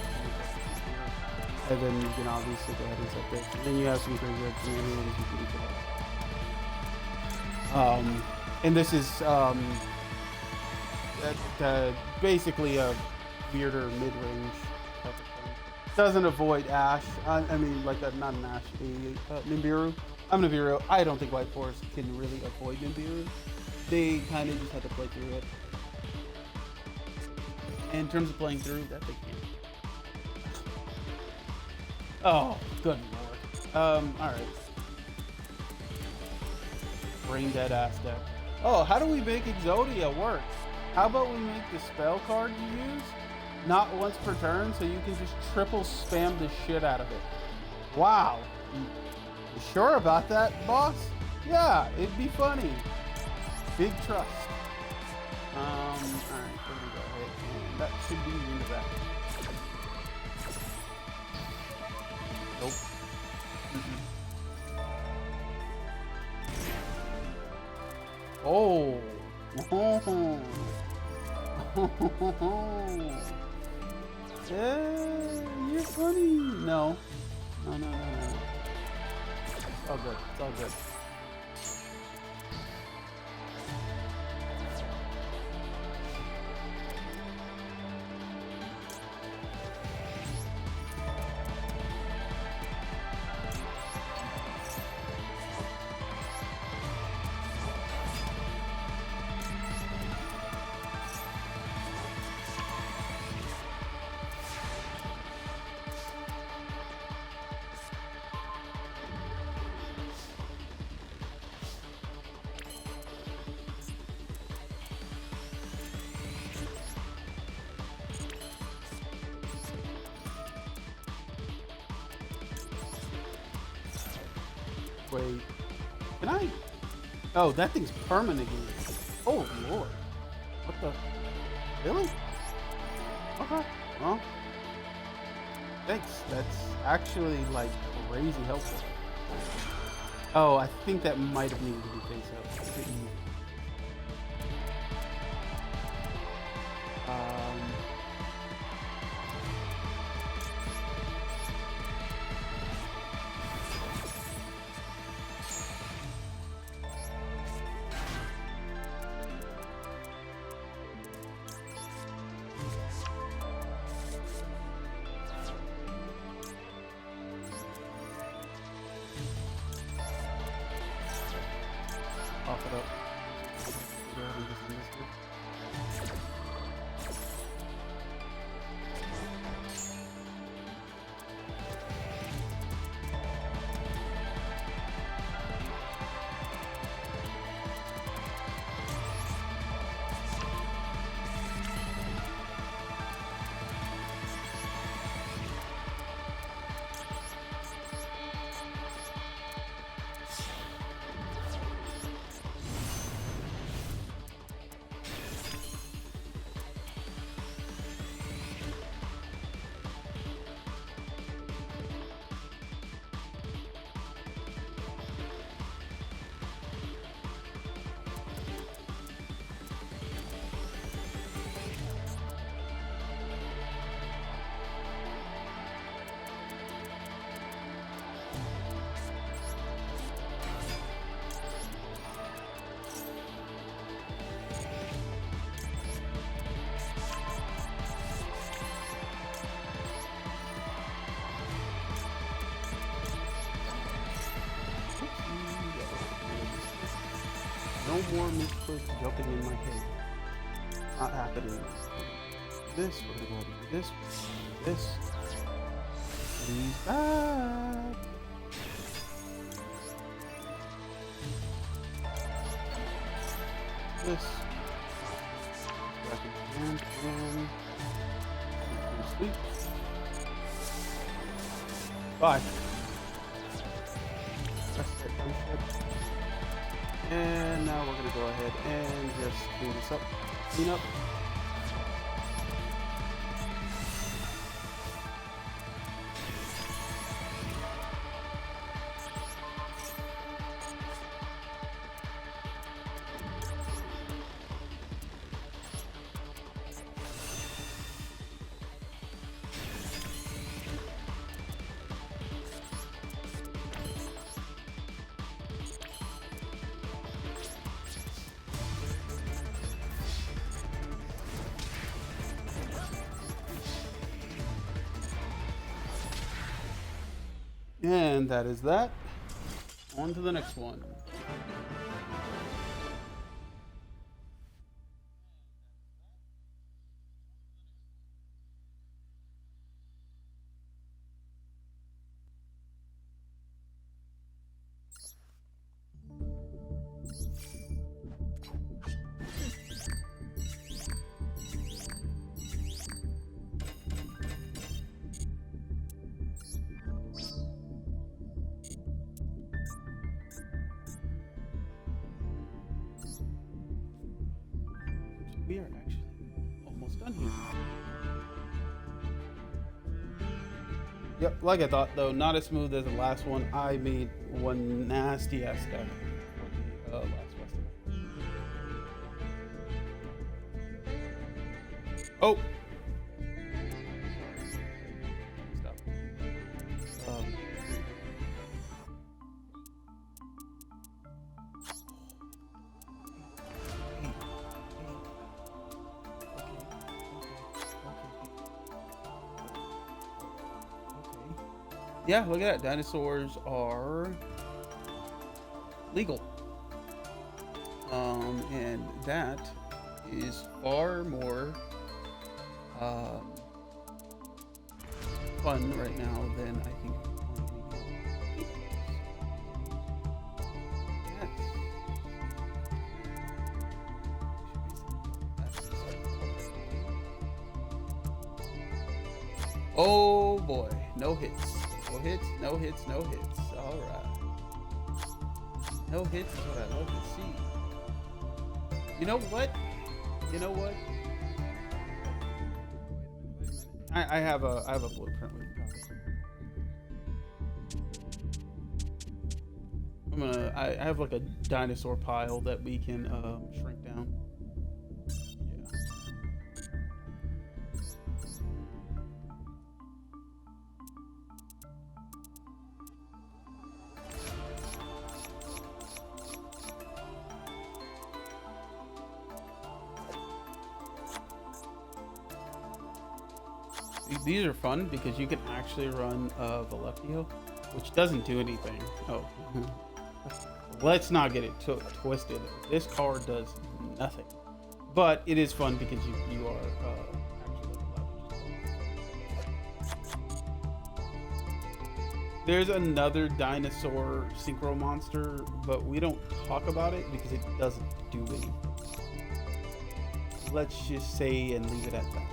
and then you can obviously go ahead and set this. And then you have some graveyard shenanigans you can do. And this is basically a weirder mid-range type of thing. Doesn't avoid Ash. I mean, like not an Ash, a Nibiru. I'm Nibiru. I don't think White Forest can really avoid Nibiru. They kind of just have to play through it. And in terms of playing through, that they can't. Oh, good lord. Alright. Brain dead ass deck. Oh, how do we make Exodia work? How about we make the spell card you use not once per turn, so you can just triple spam the shit out of it? Wow. You sure about that, boss? Yeah, it'd be funny. Big trust. Alright, there we go. Hey, that should be the end of that. Nope. Oh. Yeah, you're funny. No. No. It's all good. It's all good. Wait, can I? Oh, that thing's permanent again. Oh lord, what the? Really? Okay, well, thanks. That's actually like crazy helpful. Oh, I think that might have needed to be face up. chop it up. Go ahead and just do this here. No more misclick jumping in my head. Not happening. This, we're gonna go ahead and do this. This. Please back. This. Back again and sleep. Bye. That's it. And now we're gonna go ahead and just clean this up. Clean up. And that is that. On to the next one. We are actually almost done here. Yep, like I thought though, not as smooth as the last one. I made one nasty ass deck for the last festival. Oh! Stop. Yeah, look at that. Dinosaurs are legal. And that is far more fun right now than I think. Oh boy, no hits. No hits, no hits, no hits. Alright. No hits is what I love to see. You know what? You know what? I have a blueprint we can copy. I have like a dinosaur pile that we can shrink down. These are fun because you can actually run Veleptio, which doesn't do anything. Oh. let's not get it twisted. This card does nothing, but it is fun because you are actually leveraged. There's another dinosaur synchro monster, but we don't talk about it because it doesn't do anything. Let's just say and leave it at that.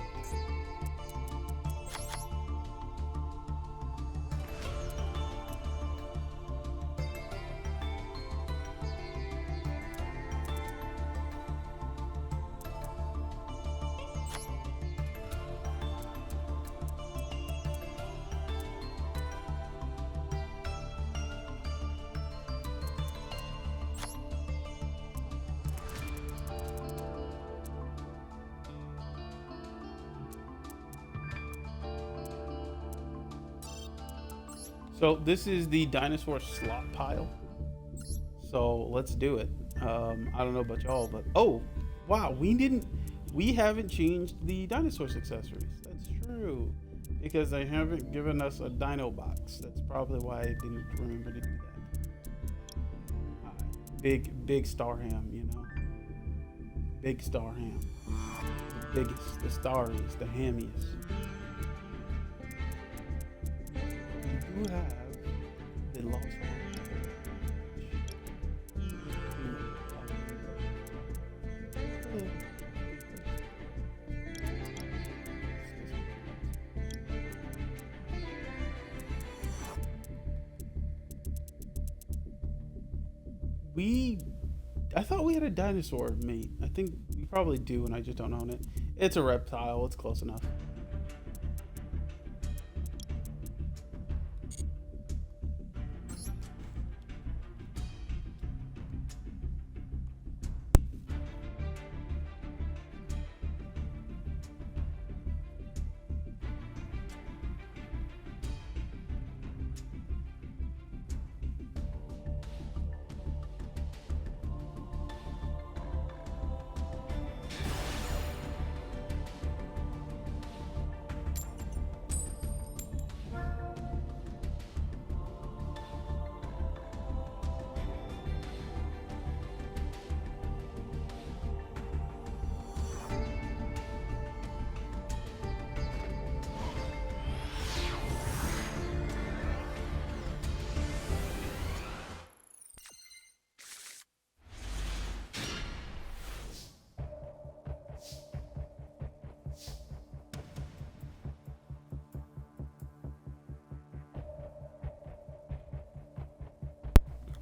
So this is the dinosaur slot pile. So let's do it. I don't know about y'all, but oh wow, we haven't changed the dinosaurs accessories. That's true, because they haven't given us a dino box. That's probably why I didn't remember to do that. Big star ham, you know. Big star ham. The biggest, the starriest, the hammiest. We do have the lost I thought we had a dinosaur mate. I think we probably do, and I just don't own it. It's a reptile. It's close enough.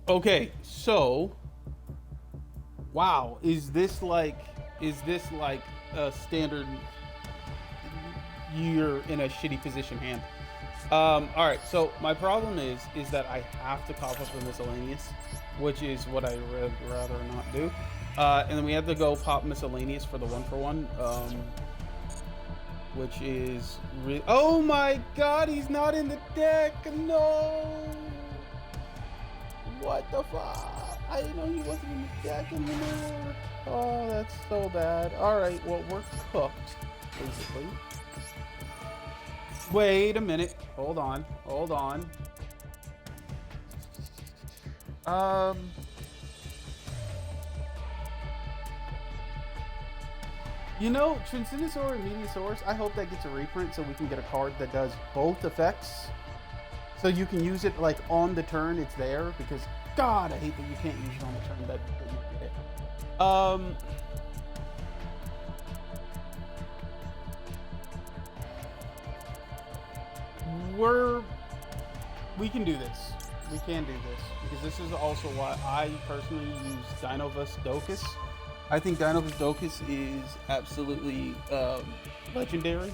Okay, so wow, is this like a standard you're in a shitty position hand? All right, so my problem is that I have to cough up the miscellaneous, which is what I would rather not do. And then we have to go pop miscellaneous for the 1-for-1, which is oh my god, he's not in the deck. No. What the fuck? I didn't know he wasn't in the deck anymore. Oh, that's so bad. Alright, well, we're cooked, basically. Wait a minute. Hold on. You know, Transcendentasaur and Mediasaurus, I hope that gets a reprint so we can get a card that does both effects. So you can use it like on the turn, it's there, because God, I hate that you can't use it on the turn that you get it. We can do this. We can do this, because this is also why I personally use Dinovus Docus. I think Dinovus Docus is absolutely legendary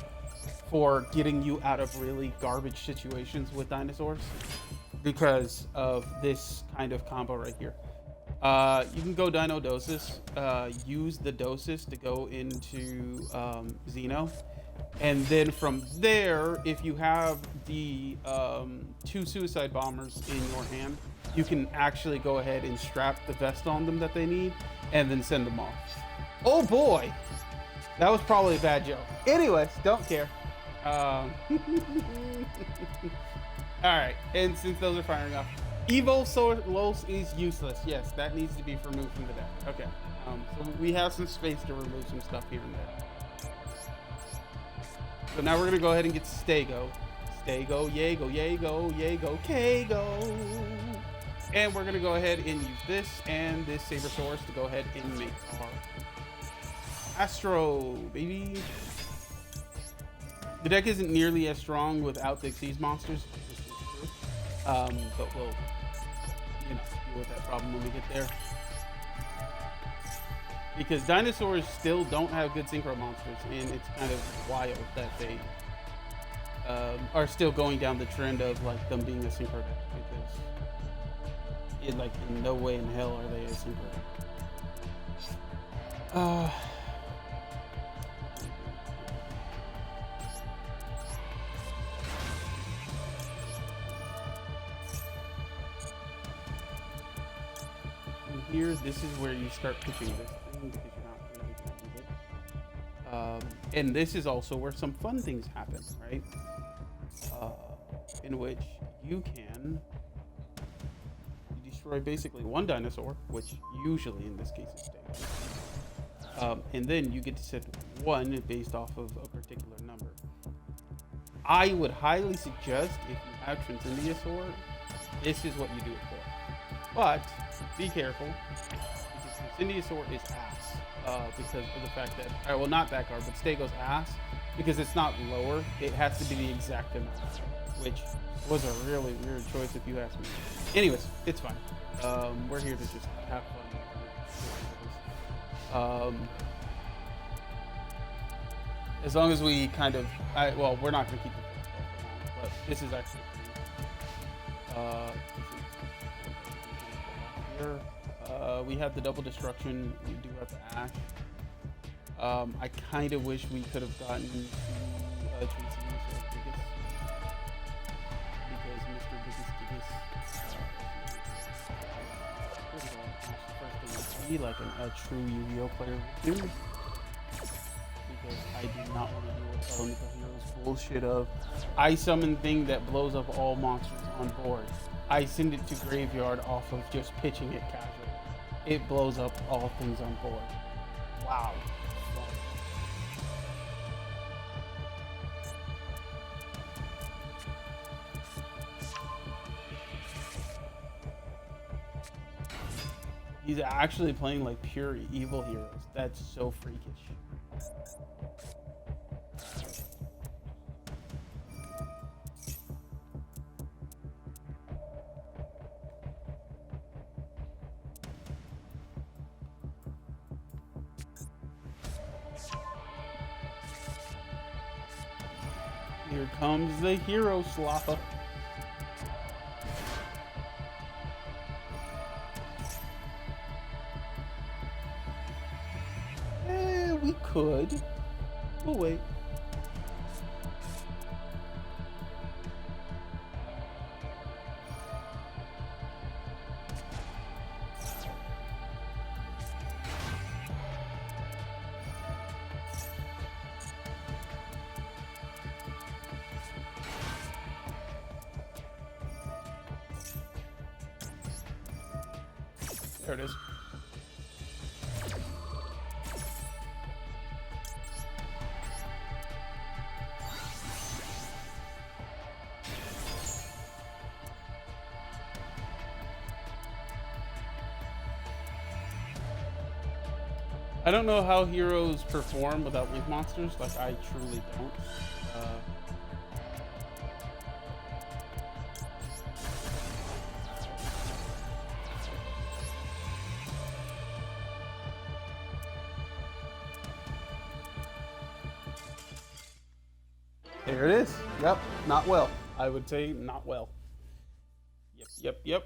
for getting you out of really garbage situations with dinosaurs because of this kind of combo right here. You can go Dino Dosis, use the Dosis to go into Xeno, and then from there, if you have the 2 Suicide Bombers in your hand, you can actually go ahead and strap the vest on them that they need, and then send them off. Oh boy! That was probably a bad joke. Anyways, don't care. All right, and since those are firing off, Evo Solos is useless. Yes, that needs to be removed from the deck. Okay. So we have some space to remove some stuff here and there. So now we're gonna go ahead and get Stego. Stego, Yago, Yago, Yago, Kago. And we're gonna go ahead and use this and this Sabersaurus to go ahead and make our Astro, baby. The deck isn't nearly as strong without the Xyz monsters. But we'll, deal with that problem when we get there. Because dinosaurs still don't have good synchro monsters, and it's kind of wild that they are still going down the trend of like them being a synchro deck, because in no way in hell are they a synchro deck. Here, this is where you start pitching this thing because you're not really going to use it. And this is also where some fun things happen, right? In which you can destroy basically one dinosaur, which usually in this case is Stego. And then you get to set one based off of a particular number. I would highly suggest if you have Transcendiasaur, this is what you do it for. But be careful, because Transcendiasaur is ass, because of the fact that, well, not that card, but Stego's ass, because it's not lower, it has to be the exact amount, which was a really weird choice if you ask me. Anyways, it's fine. We're here to just have fun. As long as we kind of, well, we're not going to keep the full stuff for now, but this is actually we have the double destruction. We do have the ash. I kind of wish we could have gotten to Transcendiasaur Biggest, because Mr. Biggest first be like a true Yu-Gi-Oh player would do, because I do not want to do what Elemental Heroes bullshit of I summon thing that blows up all monsters on board. I send it to graveyard off of just pitching it casually. It blows up all things on board. Wow. He's actually playing like pure evil heroes. That's so freakish. Here comes the hero slapper. We could. Oh wait. There it is. I don't know how heroes perform without link monsters. Like, I truly don't. There it is. Yep, not well. I would say not well. Yep.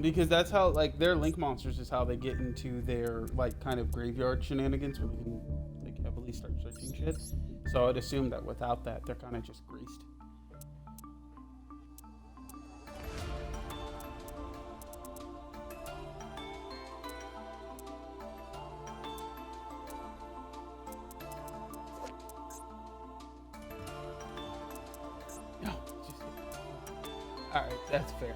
Because that's how, like, their link monsters is how they get into their, like, kind of graveyard shenanigans where they can, like, heavily start searching shit. So I'd assume that without that, they're kind of just greased. Alright, that's fair.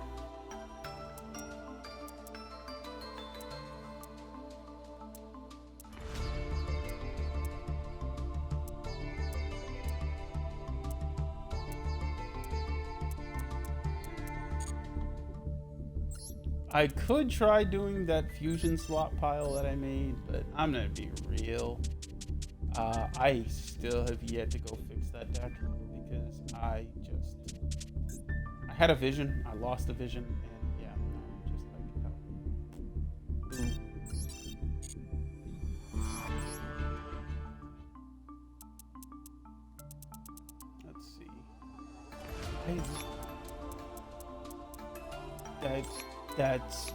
I could try doing that fusion slot pile that I made, but I'm gonna be real. I still have yet to go fix that deck because I had a vision, I lost the vision, and yeah, I'm just like, oh. Boom. Let's see. That's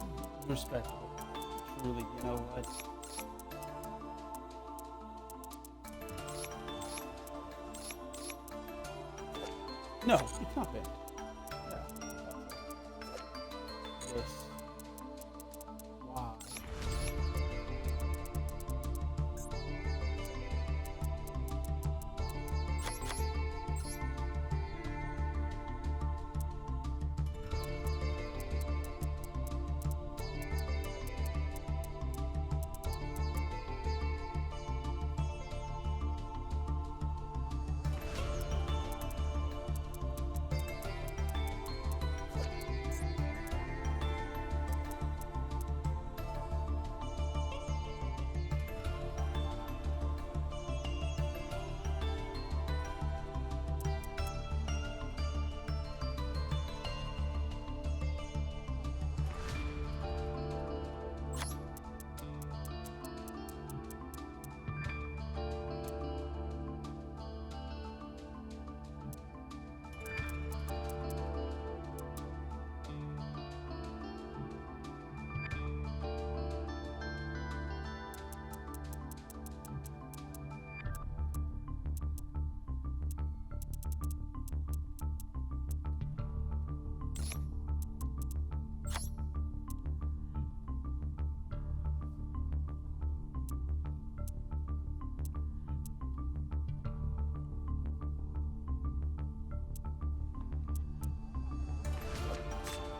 respectable. Truly, you know what? No, it's not bad. Yeah, yes. Wow.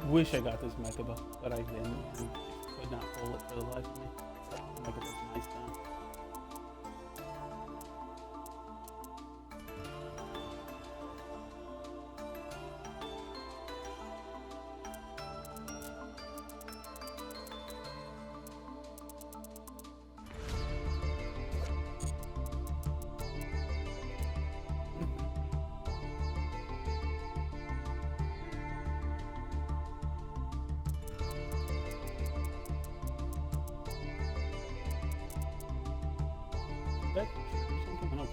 Wish I got this Mechaba, but I didn't. And could not pull it for the life of me. Mechaba's nice though. That something else.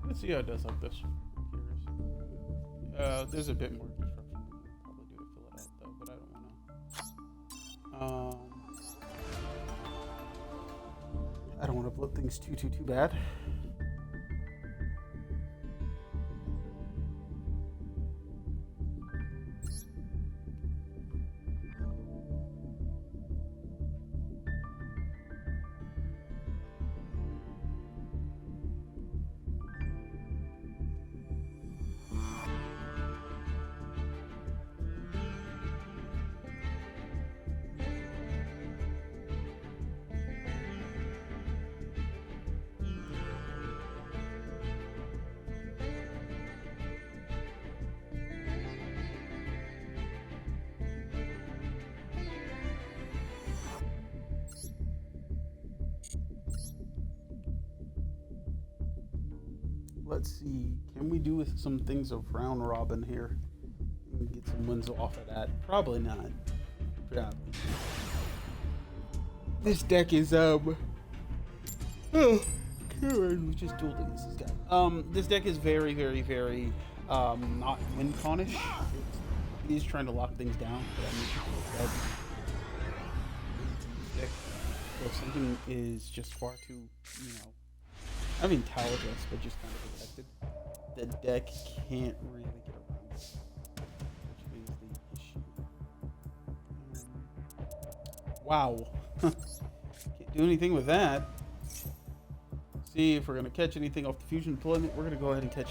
Let's see how it does like this. There's a bit more construction we can probably do to fill it out though, but I don't want to. I don't want to blow things too bad. Let's see. Can we do some things of round robin here? some wins off of that. Probably not. Yeah. This deck is oh, we just dueled against this guy. This deck is very, very, very not win conish. He's trying to lock things down, but I mean, this deck, well, something is just far too, I mean, talentless, but just kind of protected. The deck can't really get around it, which is the issue. Wow. Can't do anything with that. See if we're going to catch anything off the fusion deployment. We're going to go ahead and catch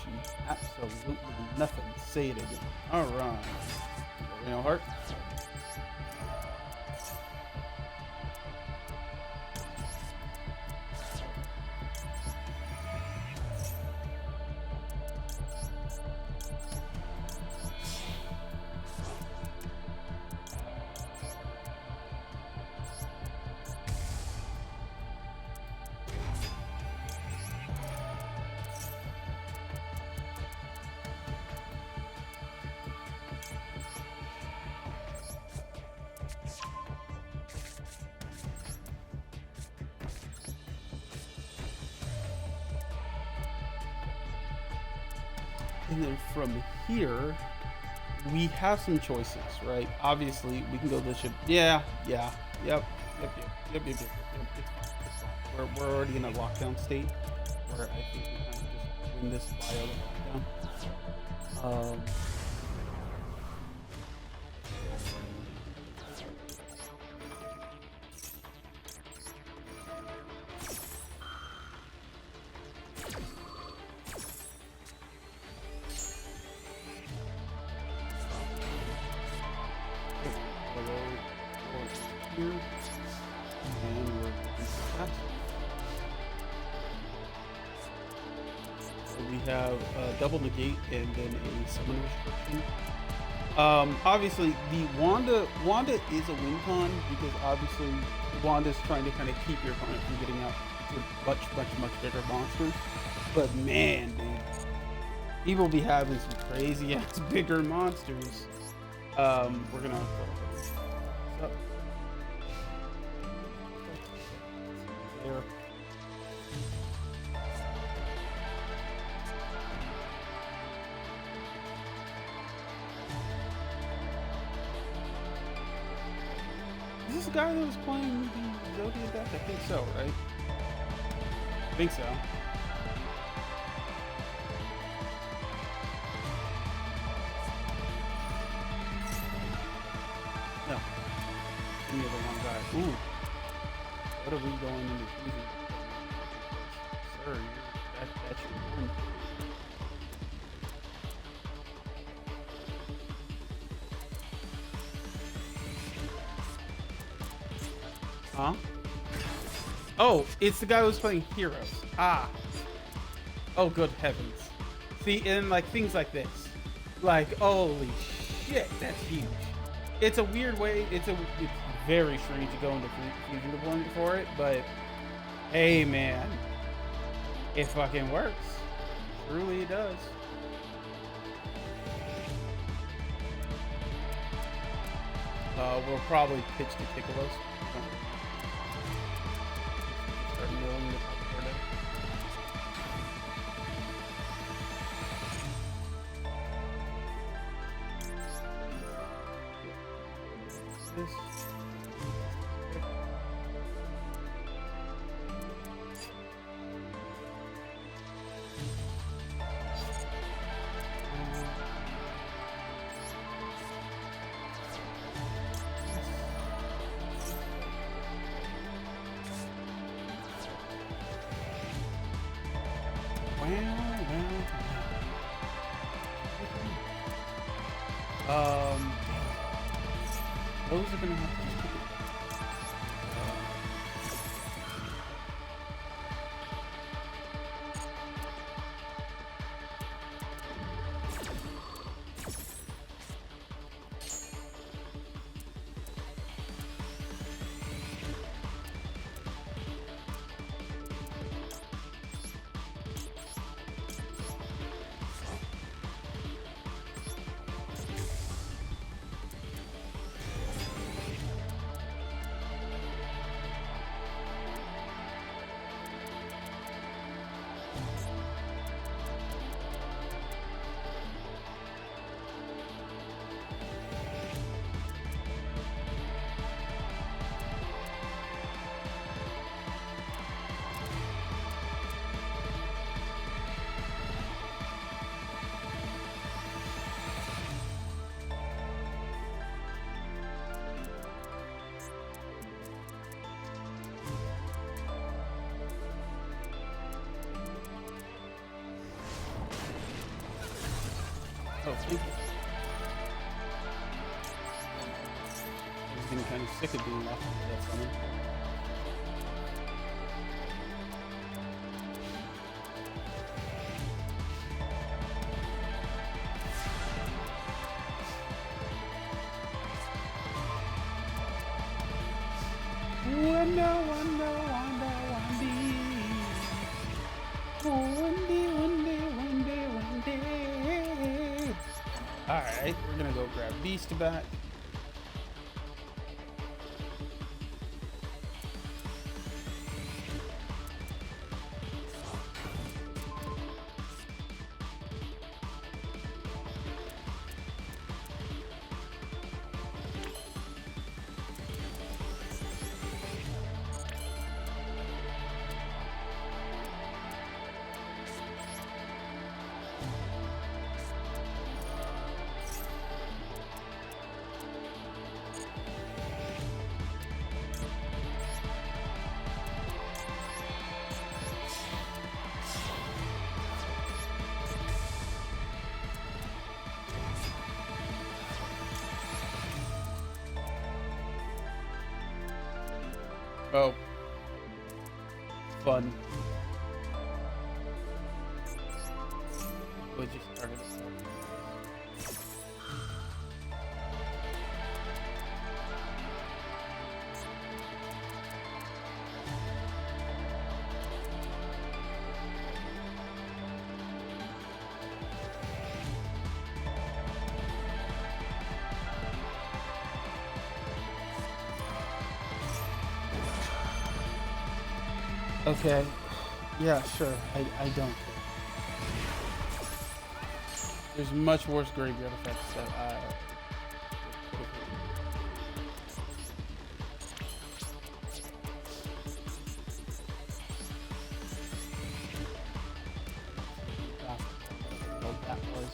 absolutely nothing. Say it again. All right. No heart. And then from here, we have some choices, right? Obviously, we can go this ship. Yep. It's fine. We're already in a lockdown state where I think we kind of just win this via the lockdown. Here, and we're that. So we have a double negate and then a summon restriction. Obviously, the Wanda is a win con because obviously Wanda's trying to kind of keep your opponent from getting out to much bigger monsters. But man, dude, people be having some crazy ass bigger monsters. We're gonna. Up. There. Is this the guy that was playing the Zodiac deck? I think so, right? I think so. No. Any other one guy. Ooh. What are we going into choosing? Sir, that's your one. Huh? Oh, it's the guy who was playing Heroes. Ah. Oh, good heavens. See, and like things like this. Like, holy shit, that's huge. It's a weird way. It's very strange to go into fusion deployment for it, but hey, man, it fucking works. Truly, it does. We'll probably pitch to Piccolos. Start milling the Piccolos. This. Those are gonna have to just pick it. Oh, thank you. I was getting kind of sick of being locked into that summon. Alright, we're gonna go grab Beast back. Oh. Fun. We just started. Okay. Yeah, sure. I don't care. There's much worse graveyard effects that I... What that was.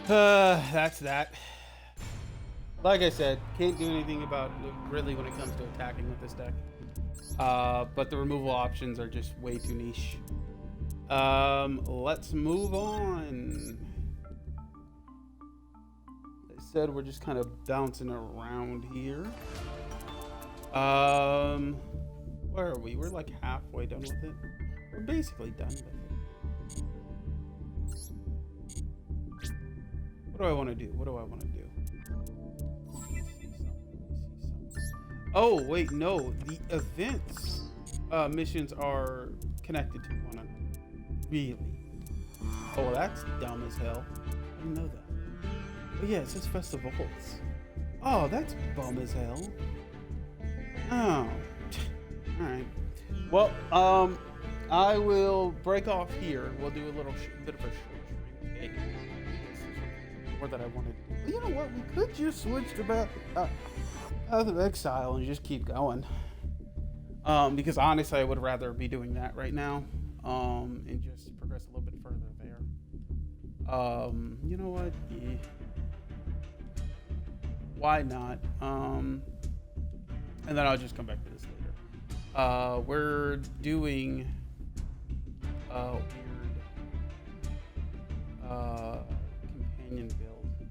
That's that. Like I said, can't do anything about it really when it comes to attacking with this deck. But the removal options are just way too niche. Let's move on. Like I said, we're just kind of bouncing around here. Where are we? We're like halfway done with it. We're basically done with it. What do I want to do? What do I want to do? Oh, wait, no. The events missions are connected to one another. Really? Oh, that's dumb as hell. I didn't know that. But yeah, it says festivals. Oh, that's bum as hell. Oh. Alright. Well, I will break off here. We'll do a little bit of a short stream. Okay. More that I wanted to do. You know what? We could just switch to Path of Exile and just keep going. Because honestly, I would rather be doing that right now. And just progress a little bit further there. You know what? Yeah. Why not? And then I'll just come back to this later. We're doing weird companion build here.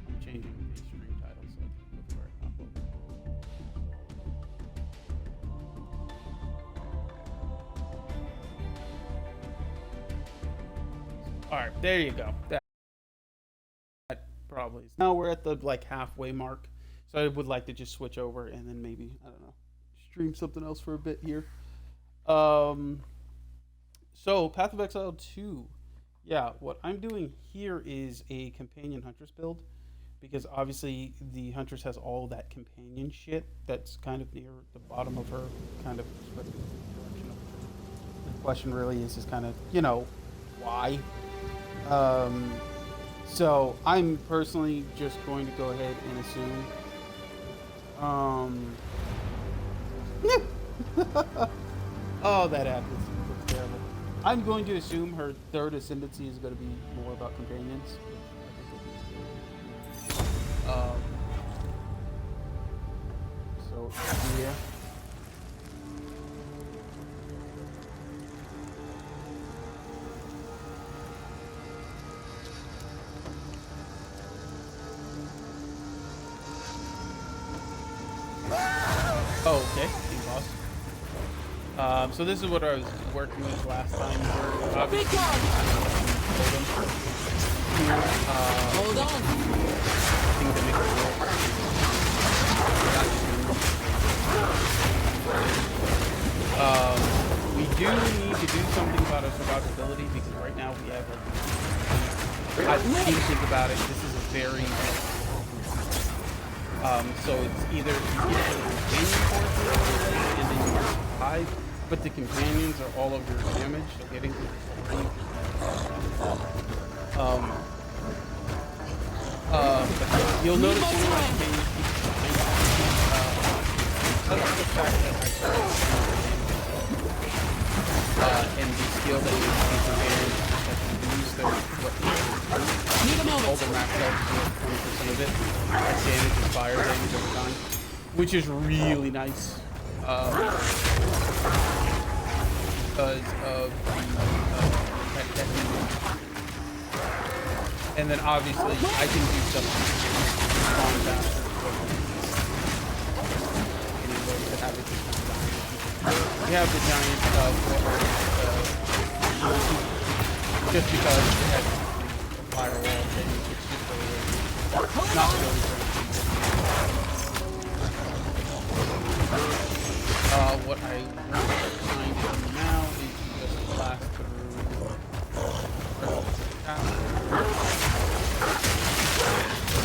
I'm changing the stream title so before I pop over. All right, there you go. That probably is. Now we're at the like halfway mark, so I would like to just switch over and then maybe I don't know, stream something else for a bit here. Um, so Path of Exile 2. Yeah, what I'm doing here is a companion huntress build because obviously the huntress has all that companion shit that's kind of near the bottom of her kind of direction of the tree. The question really is kind of why. Um, so I'm personally just going to go ahead and assume. Oh, that happens. That's terrible. I'm going to assume her third ascendancy is going to be more about companions. Um, so yeah. Oh, okay. Team boss. So this is what I was working with last time. Where obviously Hold on. Things that make it work. We do need to do something about our survivability because right now we have I think about it. This is a very so it's either you get to the companion portion of the race and then you survive, but the companions are all of your damage, so getting to the story. But you'll notice one of my companions keeps behind you. Because of the fact that and the skill that you can command that you use their all the max health is 20% of it. That damage is fire damage over time, which is really nice because of that technique. And then obviously I can do stuff to spawn faster. Anyway, to have it just come down. We have the giant just because it has firewall thing, it's just really not really great. What I want trying to do now is just blast through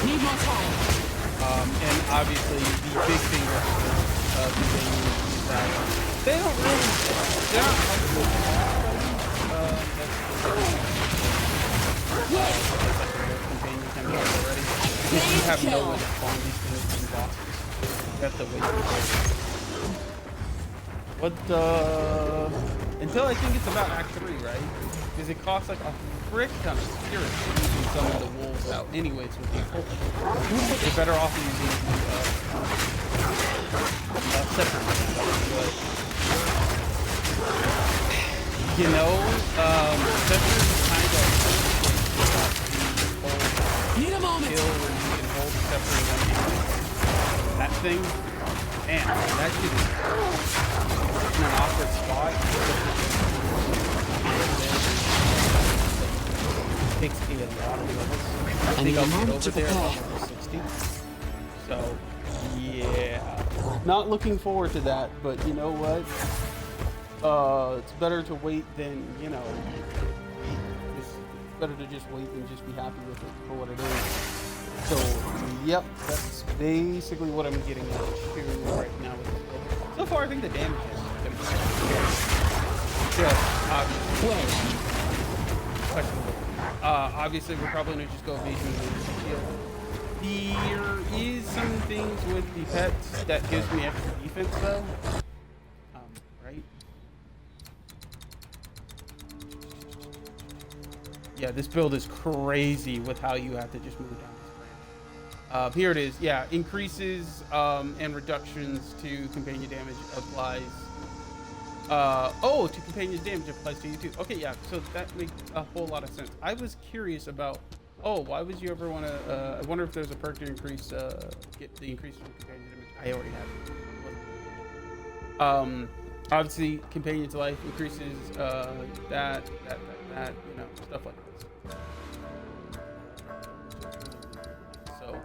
Need more time. And obviously the big thing with the game is that they're not helpful. Companion chemicals already. Because you have no way to spawn these things in bosses. You have to wait for it. But until I think it's about Act 3, right? Because it costs like a frick ton of spirit using some of the wolves out anyways with people. You're better off using Scepter. Scepter is kind of Need a moment. skill where you can hold the scepter in one hand. That thing, man, that shit is in an awkward spot. It takes a lot of levels. I think I'll get over there at level 60. So, yeah. Not looking forward to that, but you know what? It's better to wait than, it's better to just wait than just be happy with it for what it is. So, yep, that's basically what I'm getting at right now with this build. So far, I think the damage is going to be just obviously questionable. Obviously, we're probably going to just go evasion and shield. There is some things with the pets that gives me extra defense, though. Right? Yeah, this build is crazy with how you have to just move down this branch. Here it is. Yeah, increases and reductions to companion damage applies. To companion damage applies to you too. Okay, yeah, so that makes a whole lot of sense. I was curious about, why would you ever want to, I wonder if there's a perk to increase, get the increase from companion damage. I already have it. Obviously, companion to life increases, that. that, you know, stuff like this. So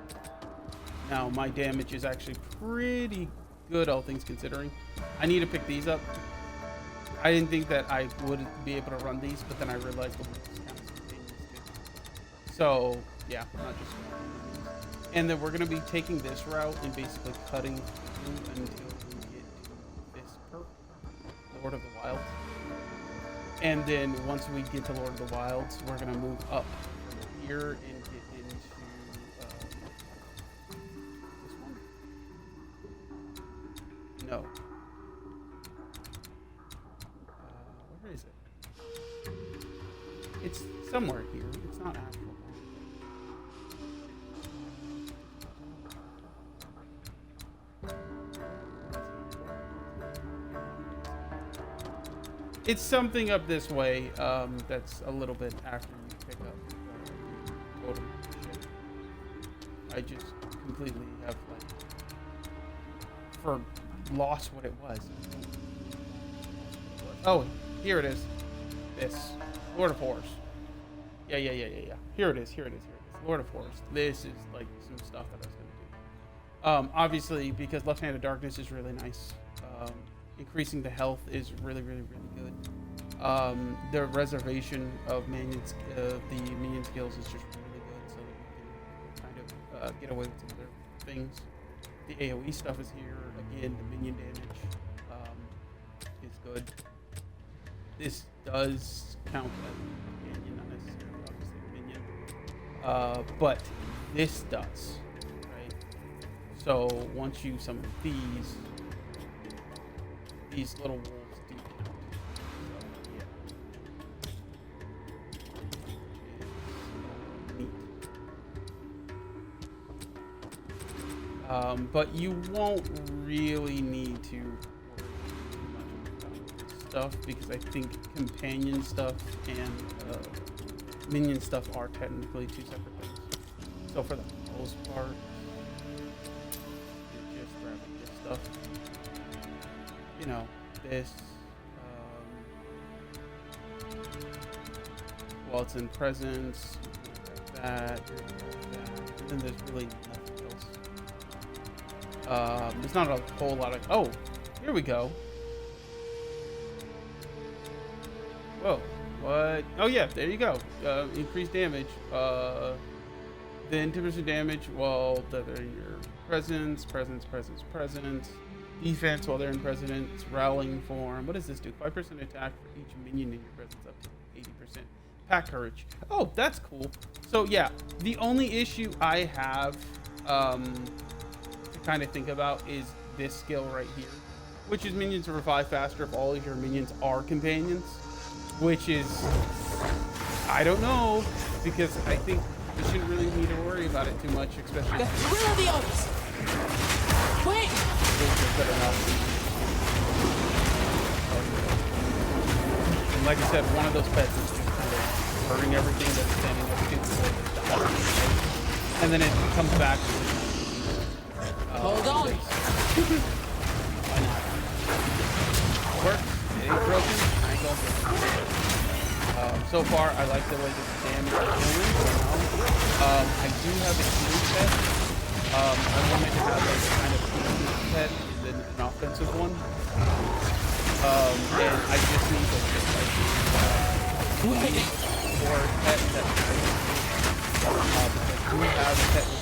now my damage is actually pretty good, all things considering. I need to pick these up. I didn't think that I would be able to run these, but then I realized the ones kind of spontaneous too. So yeah, not just one. And then we're gonna be taking this route and basically cutting through until we get to this perk, Lord of the Wilds. And then once we get to Lord of the Wilds, we're gonna move up from here and get into this one. No. Where is it? It's somewhere here. It's not actual. It's something up this way. That's a little bit after you pick up totem shit. I just completely have lost what it was. Oh, here it is. This Lord of Horrors. Yeah. Here it is. Lord of Horrors. This is like some stuff that I was gonna do. Obviously, because Left-Handed Darkness is really nice. Increasing the health is really good. The reservation of minions, the minion skills is just really good, so that we can kind of get away with some other things. The AoE stuff is here again. The minion damage is good. This does count as a minion, not necessarily obviously a minion, but this does, right? So once you summon these little wolves do count. So, yeah. Neat. But you won't really need to worry too much about stuff because I think companion stuff and minion stuff are technically two separate things. So for the most part, you're just grabbing this stuff. You know, this, while it's in presence, that, and then there's really nothing else. There's not a whole lot of, oh, here we go. Whoa, what? Oh yeah, there you go. Increased damage. Then 10% damage while they're in your presence. Defense while they're in presence, rallying form. What does this do? 5% attack for each minion in your presence, up to 80%. Pack courage. Oh, that's cool. So yeah, the only issue I have to kind of think about is this skill right here, which is minions to revive faster if all of your minions are companions, which is, I don't know, because I think you shouldn't really need to worry about it too much, especially. Where are the others? Wait! And like I said, one of those pets is just kind of hurting everything that's standing up to the and then it comes back to hold on. Works. It ain't broken. I ain't gonna fix it. So far, I like the way that the damage is doing. I do have a healing pet. I wanted to have like a kind of defensive pet and then an offensive one. And I just need to get like or a pet that I do have a pet with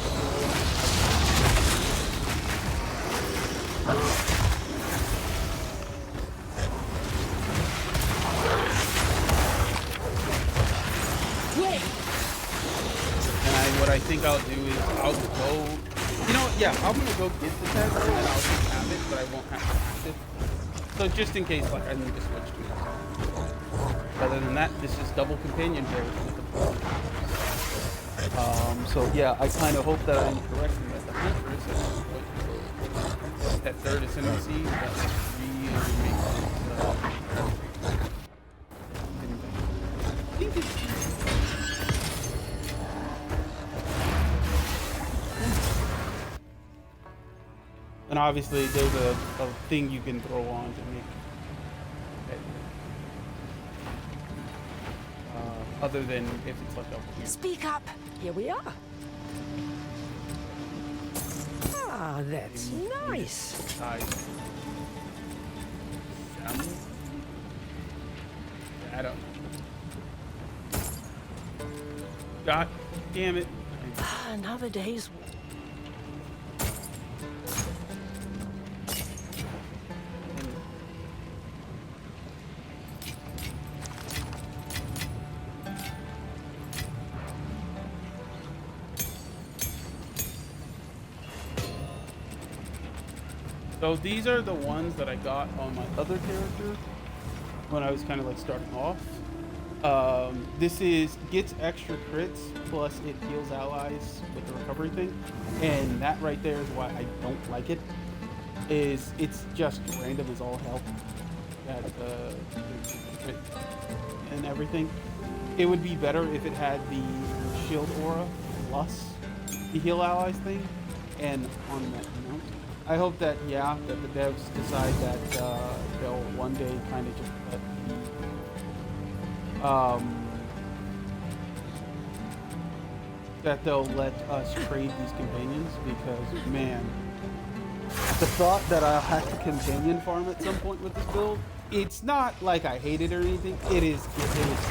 Wait. And what I think I'll do is I'll go. You know, yeah, I'm gonna go get the pet and then I'll just have it, but I won't have to act it. So just in case, like, I need to switch to it. Other than that, this is double companion build with the so yeah, I kind of hope that I'm correct in that the Huntress is that third ascendancy that really makes and obviously there's a thing you can throw on to make other than if it's like over here. Speak up. Here we are. Ah, that's nice. Size. I don't know. God damn it. Another day's work. So these are the ones that I got on my other character when I was kind of like starting off. This is gets extra crits plus it heals allies with the recovery thing, and that right there is why I don't like it. Is it's just random as all hell that crit and everything. It would be better if it had the shield aura plus the heal allies thing, and on that note. I hope that, yeah, that the devs decide that they'll one day kind of just let that they'll let us trade these companions, because, man, the thought that I'll have to companion farm at some point with this build, it's not like I hate it or anything. It is serious.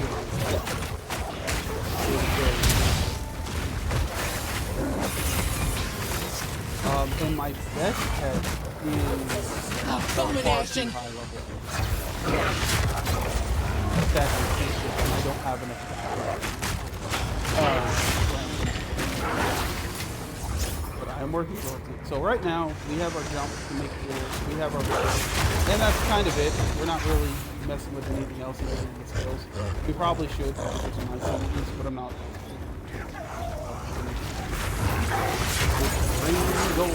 And my best pet is Domination. high level. That I can't get, and I don't have enough battle. But I am working towards it. So right now we have our jump to make sure we have our build, and that's kind of it. We're not really messing with anything else in the skills. We probably should for some nice enemies, but I'm not. Let's go.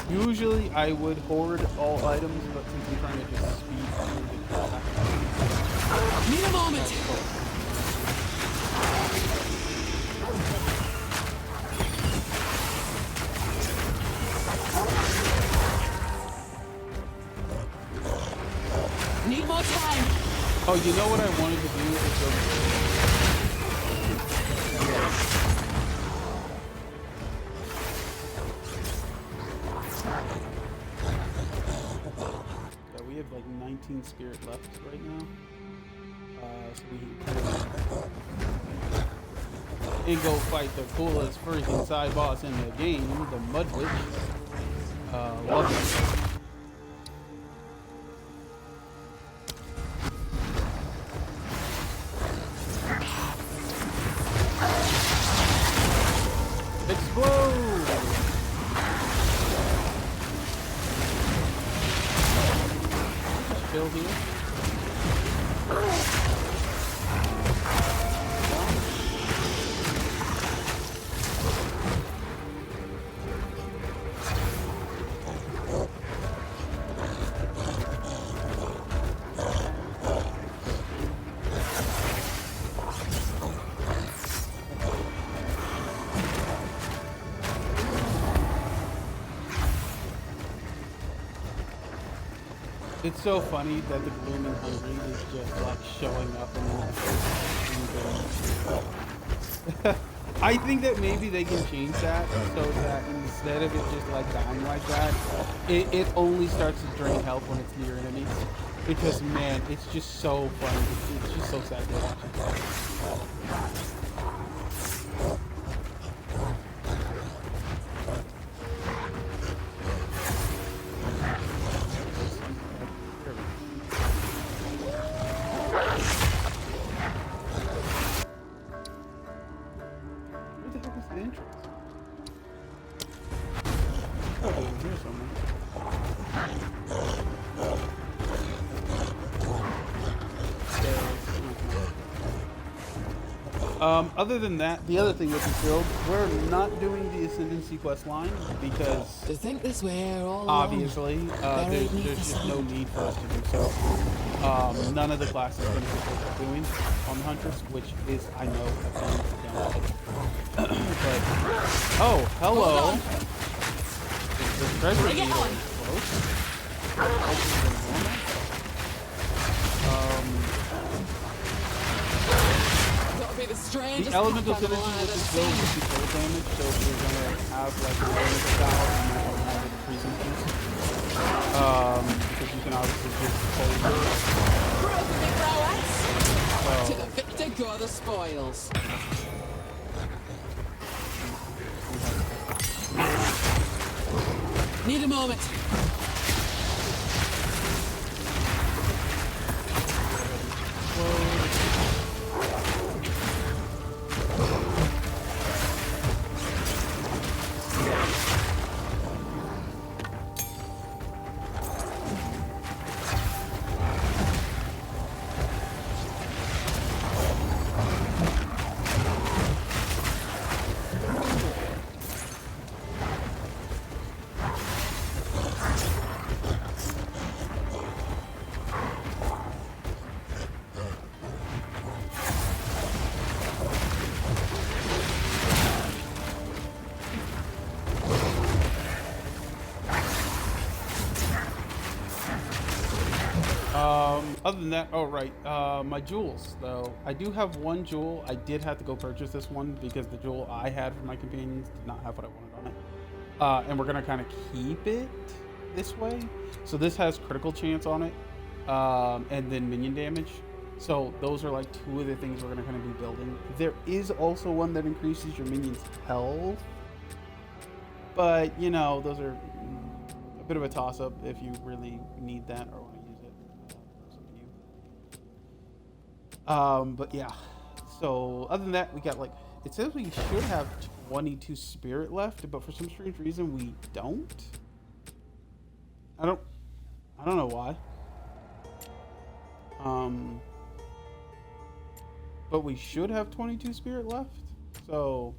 Usually I would hoard all items, but since I'm trying to just speed through Need a moment. Need more time. Oh, you know what I wanted to do is go. Yeah, we have like 19 spirit left right now. So we can go fight the coolest freaking side boss in the game, the Mud Witch. Love it. Explode! Still here? It's so funny that the Blooming Hungry is just like showing up in I think that maybe they can change that so that instead of it just like dying like that, it only starts to drain health when it's near enemies. Because man, it's just so funny. It's just so sad to watch. Other than that, the other thing with this build, we're not doing the Ascendancy quest line because To think this way all along. obviously there's just no need for us to do so. None of the classes finish what they're doing on the Huntress, which is, I know, a pain to download. But, oh, hello. The treasure Bring it needle on. is close. Gotta be the strangest The elemental pack animal synergy I've with this ever build seen. is the cold damage, so if you're gonna have like a elemental style, you might want to have it freezing piece. Because you can obviously just hold it. Broken me prowess. To So, the victor go the spoils. Need a moment. Other than that, oh right, my jewels though. I do have one jewel. I did have to go purchase this one because the jewel I had for my companions did not have what I wanted on it. And we're gonna kind of keep it this way. So this has critical chance on it, and then minion damage. So those are like two of the things we're gonna kind of be building. There is also one that increases your minions' health, but you know those are a bit of a toss-up if you really need that or want to use it. But yeah. So other than that, we got like it says we should have 22 spirit left, but for some strange reason we don't. I don't know why. But we should have 22 spirit left. So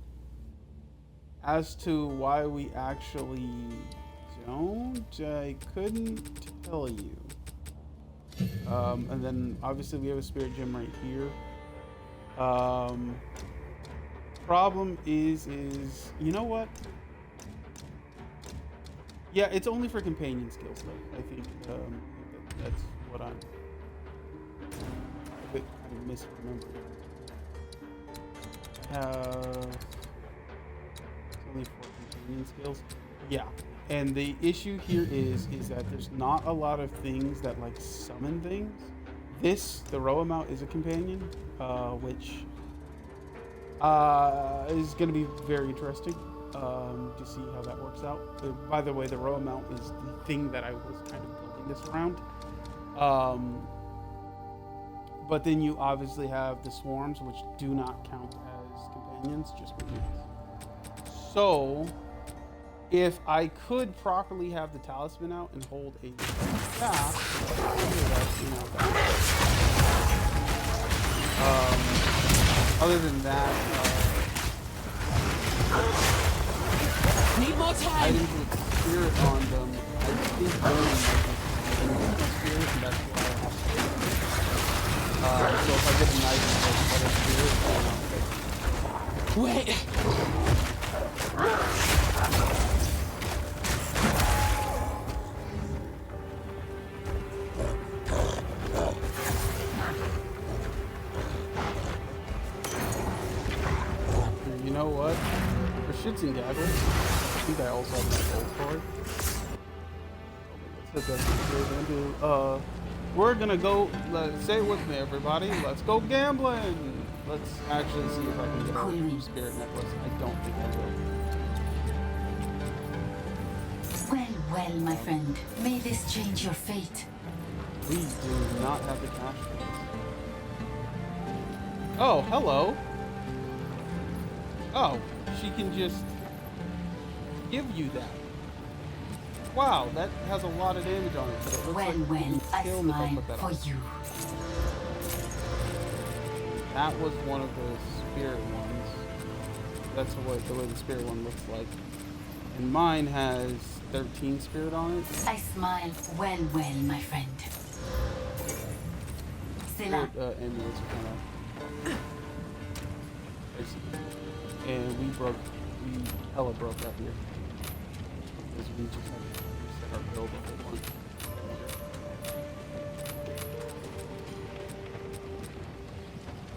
as to why we actually don't, I couldn't tell you. And then obviously we have a spirit gem right here. Problem is you know what? Yeah, it's only for companion skills though. I think that's what I'm a bit kind of misremembering. It's only for companion skills. Yeah. And the issue here is that there's not a lot of things that like summon things. The row amount is a companion, which is going to be very interesting to see how that works out. By the way, the row amount is the thing that I was kind of building this around. But then you obviously have the swarms, which do not count as companions, just minions. So if I could properly have the talisman out and hold a staff, other than that, Need more time. items with spirit on them, I think only spirit, and that's why I have spirit. So if I get an item with spirit, Wait. you know what? For shits and giggles, I think I also have my gold card. Let's hit that into, we're gonna go, say it with me everybody, let's go gambling! Let's actually see if I can get a new spirit necklace. I don't think I will. Well, well, my friend, may this change your fate. We do not have the cash for this. Oh, hello! Oh, she can just give you that. Wow, that has a lot of damage on it. But it looks Well, like you well, can I kill me if I smile put that for on. you. That was one of the spirit ones. That's the way the spirit one looks like. And mine has 13 spirit on it. I smile well, well, my friend. C'est là. Amulets are kind of pricey. And we hella broke up here. Because we just had to reset our build a whole bunch.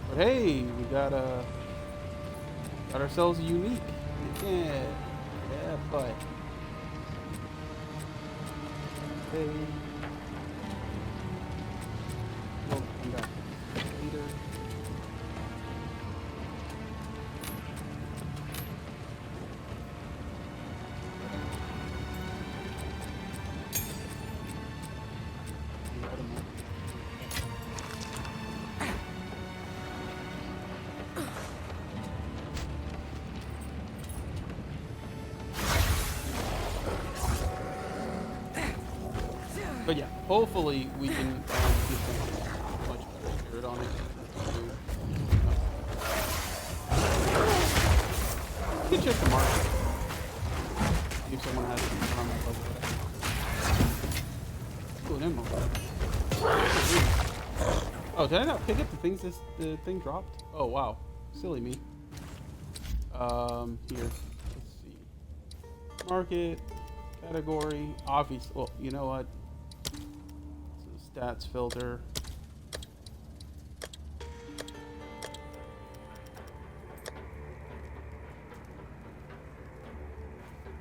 But hey, we got ourselves a unique. Yeah, but hey, well, come back later. But yeah, hopefully we can get some much better spirit on it. You can check the market. See if someone has something on that level. Ooh, an emerald. Oh, did I not pick up the things the thing dropped? Oh wow, silly me. Here, let's see. Market, category, obvious. Well, you know what? Stats filter.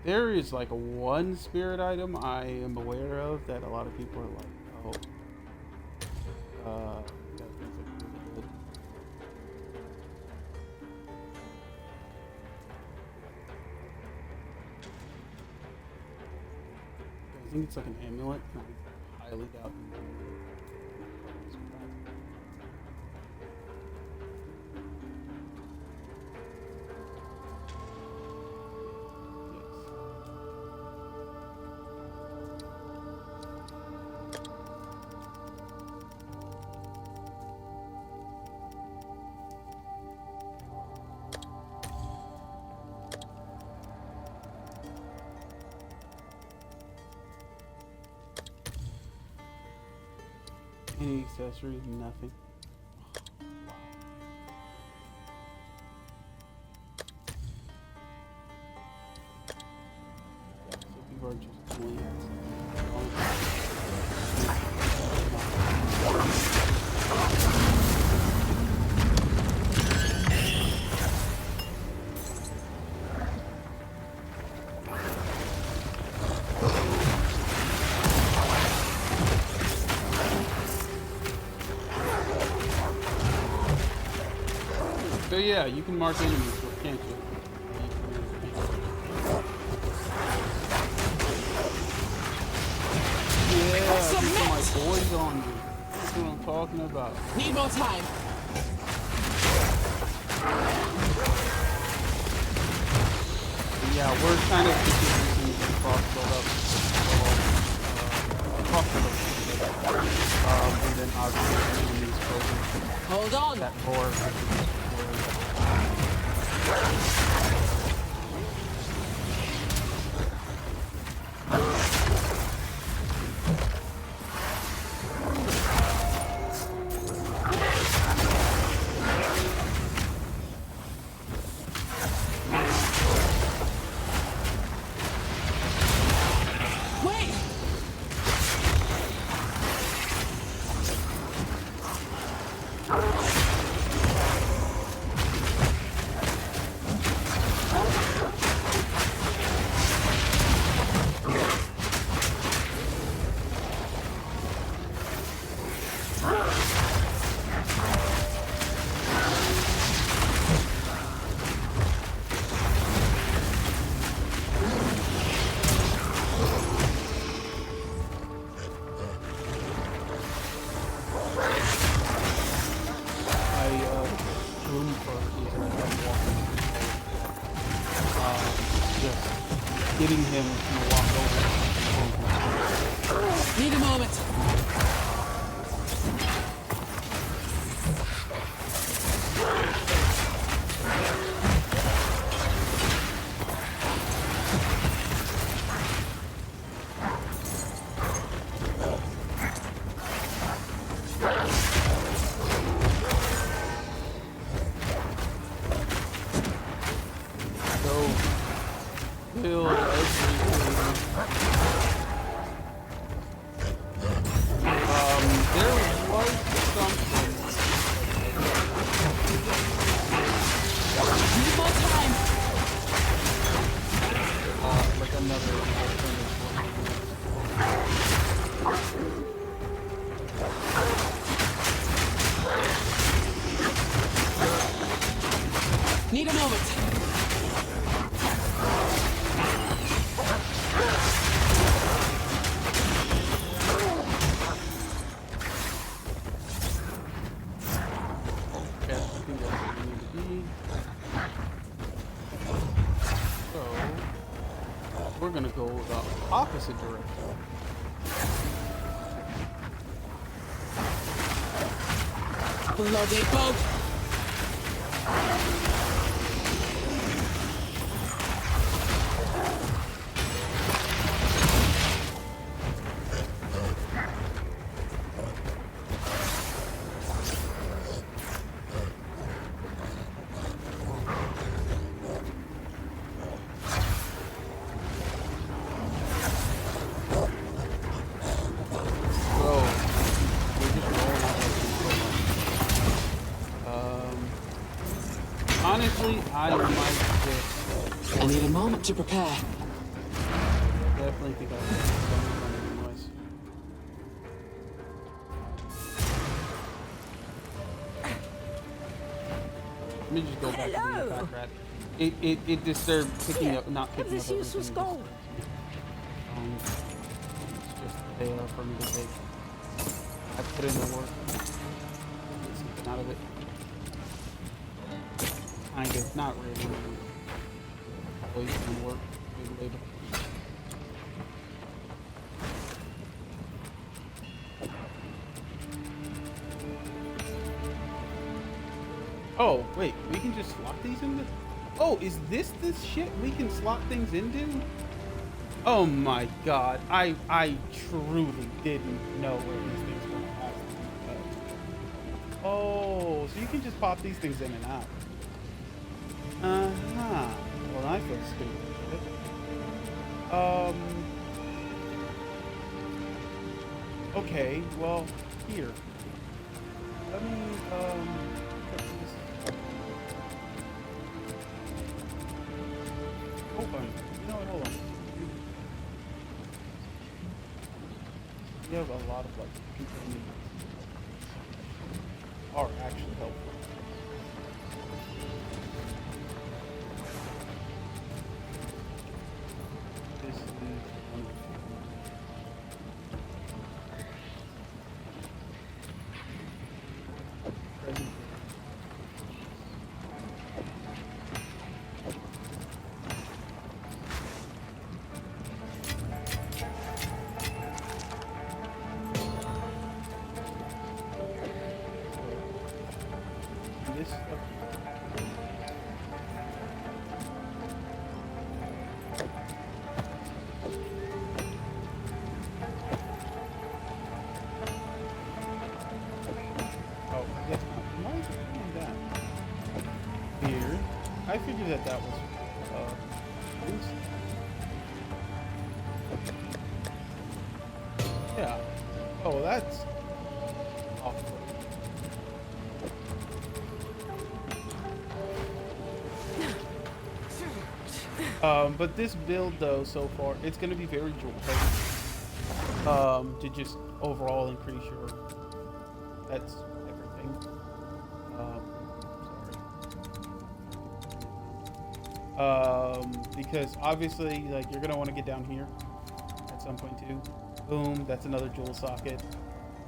There is like one spirit item I am aware of that a lot of people are like, oh, that thing's like really good. I think it's like an amulet. I highly doubt. Any accessories? Nothing. So people are just doing So yeah, you can mark enemies, can't you? Yeah, these are my boys on you. That's what I'm talking about. Need more time. Yeah, we're kind of using the cross build up. And then obviously enemies frozen. Hold on. That core. Getting him to walk over. Need a moment. was something. Need more time. Like another alternative. Need a moment. Okay, I think that's where we need to be. So, we're gonna go the opposite direction. Bloody bug. Bro, we're just rolling out like honestly, I might just I need a moment to prepare. definitely think I'll run anyways. Let me just go back to the Hello. attack rat. It disturbed picking up, not Have picking this up useless everything. gold. It's just there for me to take. I put in the work. Get something out of it. Kind of, not really. Always gonna work. Maybe later. Oh, wait, we can just slot these into? Oh, is this the shit we can slot things into? Oh my god, I truly didn't know where these things were at. Oh, so you can just pop these things in and out. Uh-huh. Well, I feel stupid. Okay, well, here. Let me, cut this. Hold on. No, hold on. You have a lot of, like, containment are actually helpful. This is one of the present. This stuff. Oh, I guess not. Why is it doing that? Here. I figured that was, things. Yeah. Oh, that's awful. But this build though, so far, it's gonna be very jewel heavy. To just overall increase your, that's everything. Because obviously, like, you're gonna want to get down here at some point too. Boom, that's another jewel socket.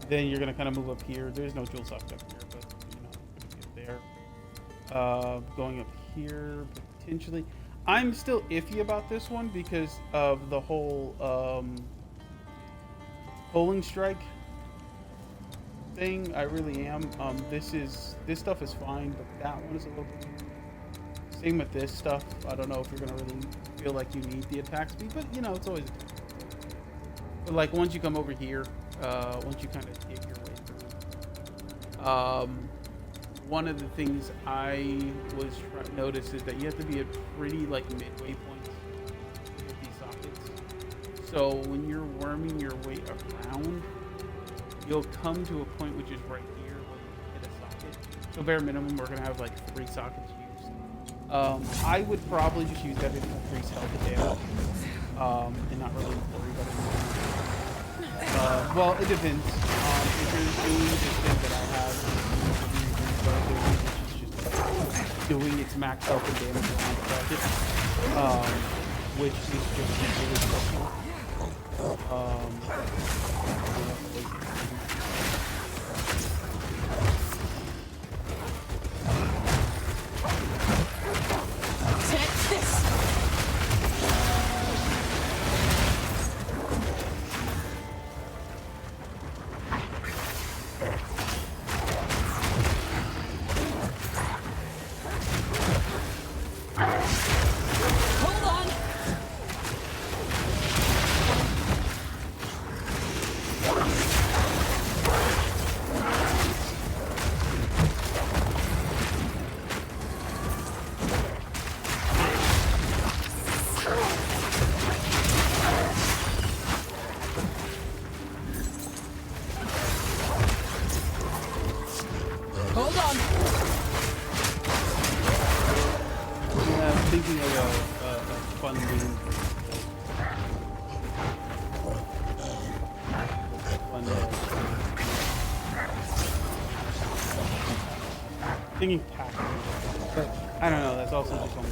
Then you're gonna kind of move up here. There's no jewel socket up here, but you know, get there. Going up here potentially. I'm still iffy about this one because of the whole polling strike thing. I really am. This stuff is fine, but that one is a little bit. Same with this stuff. I don't know if you're gonna really feel like you need the attack speed, but you know, it's always. But like once you come over here, once you kind of dig your way through, one of the things I was trying to notice is that you have to be at pretty like midway points with these sockets. So when you're worming your way around, you'll come to a point which is right here where you hit a socket. So bare minimum, we're gonna have like 3 sockets used. I would probably just use that to increase health and damage, and not really worry about anything. Well, it depends. If you're doing this thing that I have, which is just doing its max health and damage around the target, which is just really helpful. Take this. Hold on. Hold on. Yeah, I'm thinking of a fun game. Fun, thinking pack. But I don't know, that's also just one.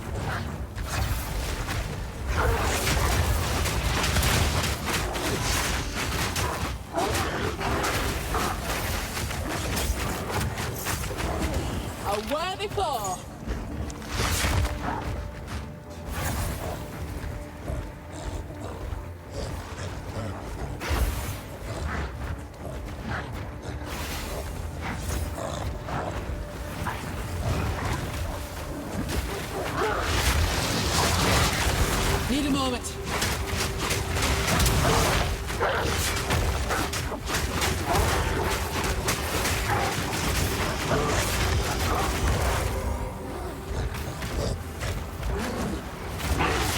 A worthy foe. Need a moment.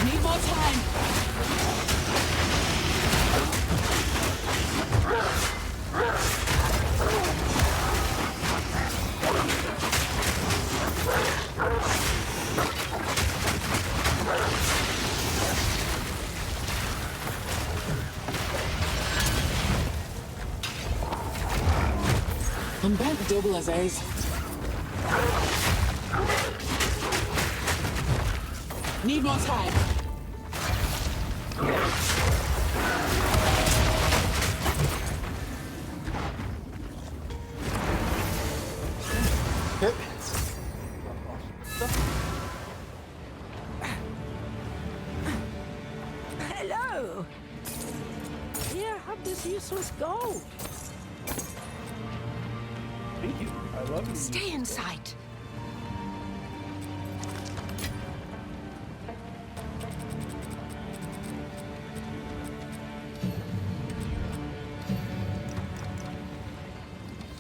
Need more time. I'm back double as ace. Need more time. Okay. Hello. Here, have this useless gold. Thank you. I love you. Stay in sight.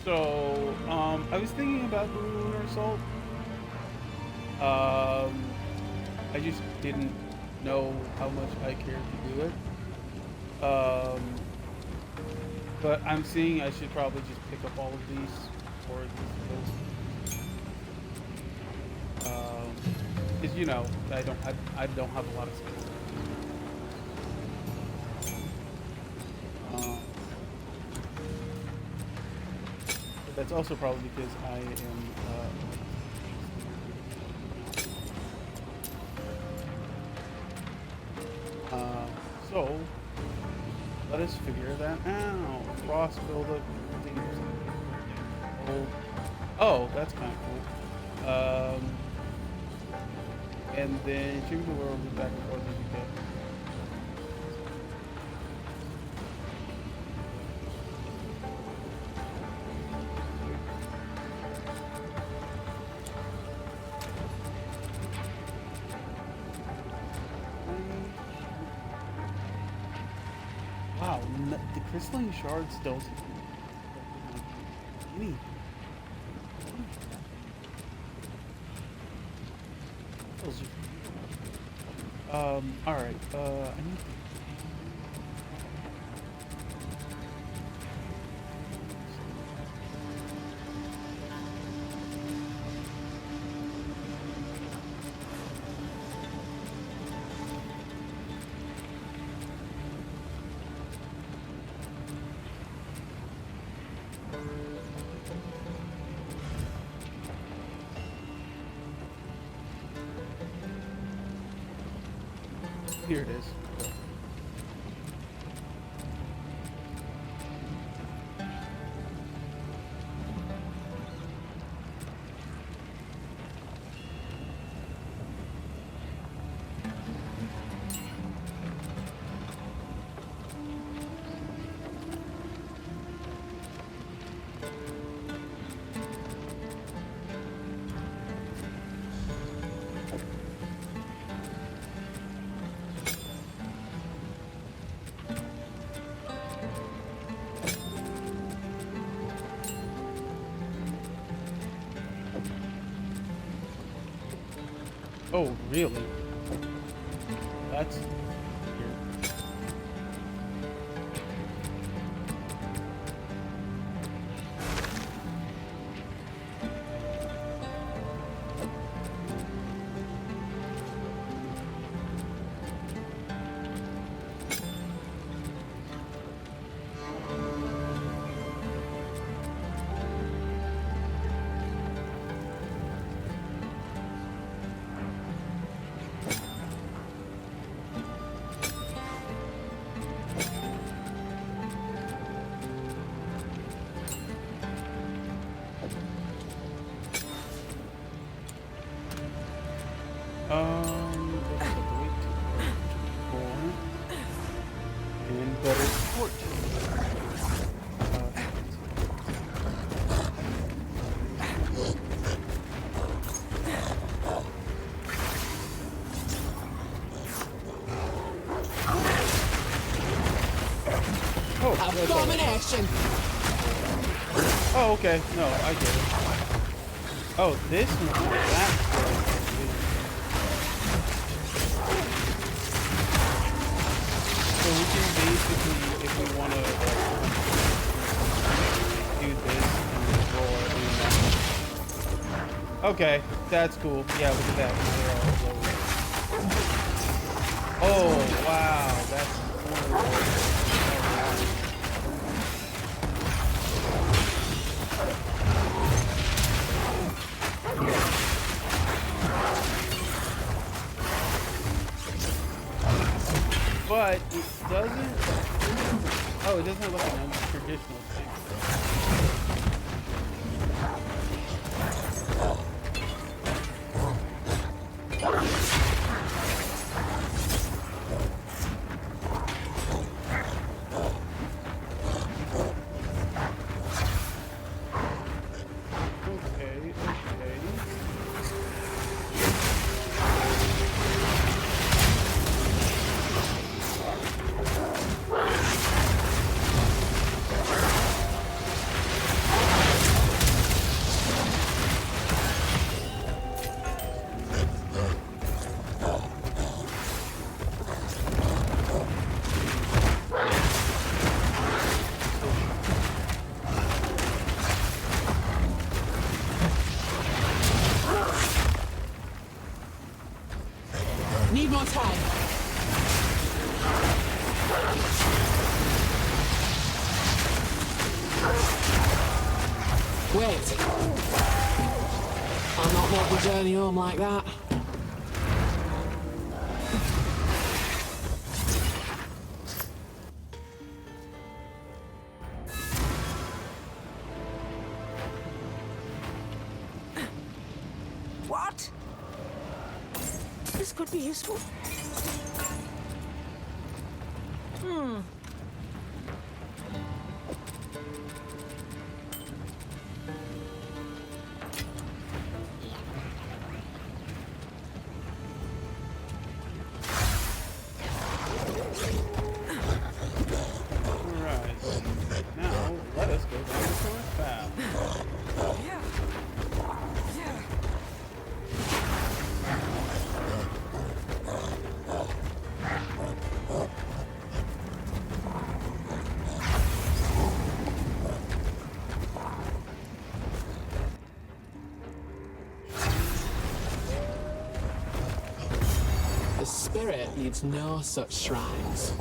So, I was thinking about the lunar assault. I just didn't know how much I cared to do it. But I'm seeing I should probably just pick up all of these for these skills. Because you know, I don't have a lot of skills. But that's also probably because I am. So let us figure that out. Frost buildup. Oh, that's kind of cool. And then change the world back and forth as you go. Wow, the crystalline shards don't any. Alright, I need Here it is. Oh, really? That's weird. Let's set the weight to 4 and better support. Abomination! Oh, okay. No, I get it. Oh, this one's not that good. So we can basically, if we want to do this and roll our. Okay, that's cool. Yeah, look at that. Oh, wow. That's but it doesn't. Oh, it doesn't look like a traditional thing. Need more time. Wait. I'll not make the journey home like that. What? This could be useful. Alright. Now, let us go down the forest path. The spirit needs no such shrines.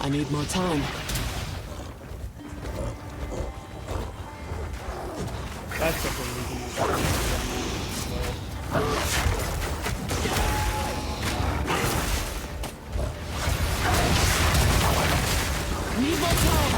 I need more time. That's something we can use. Need more time.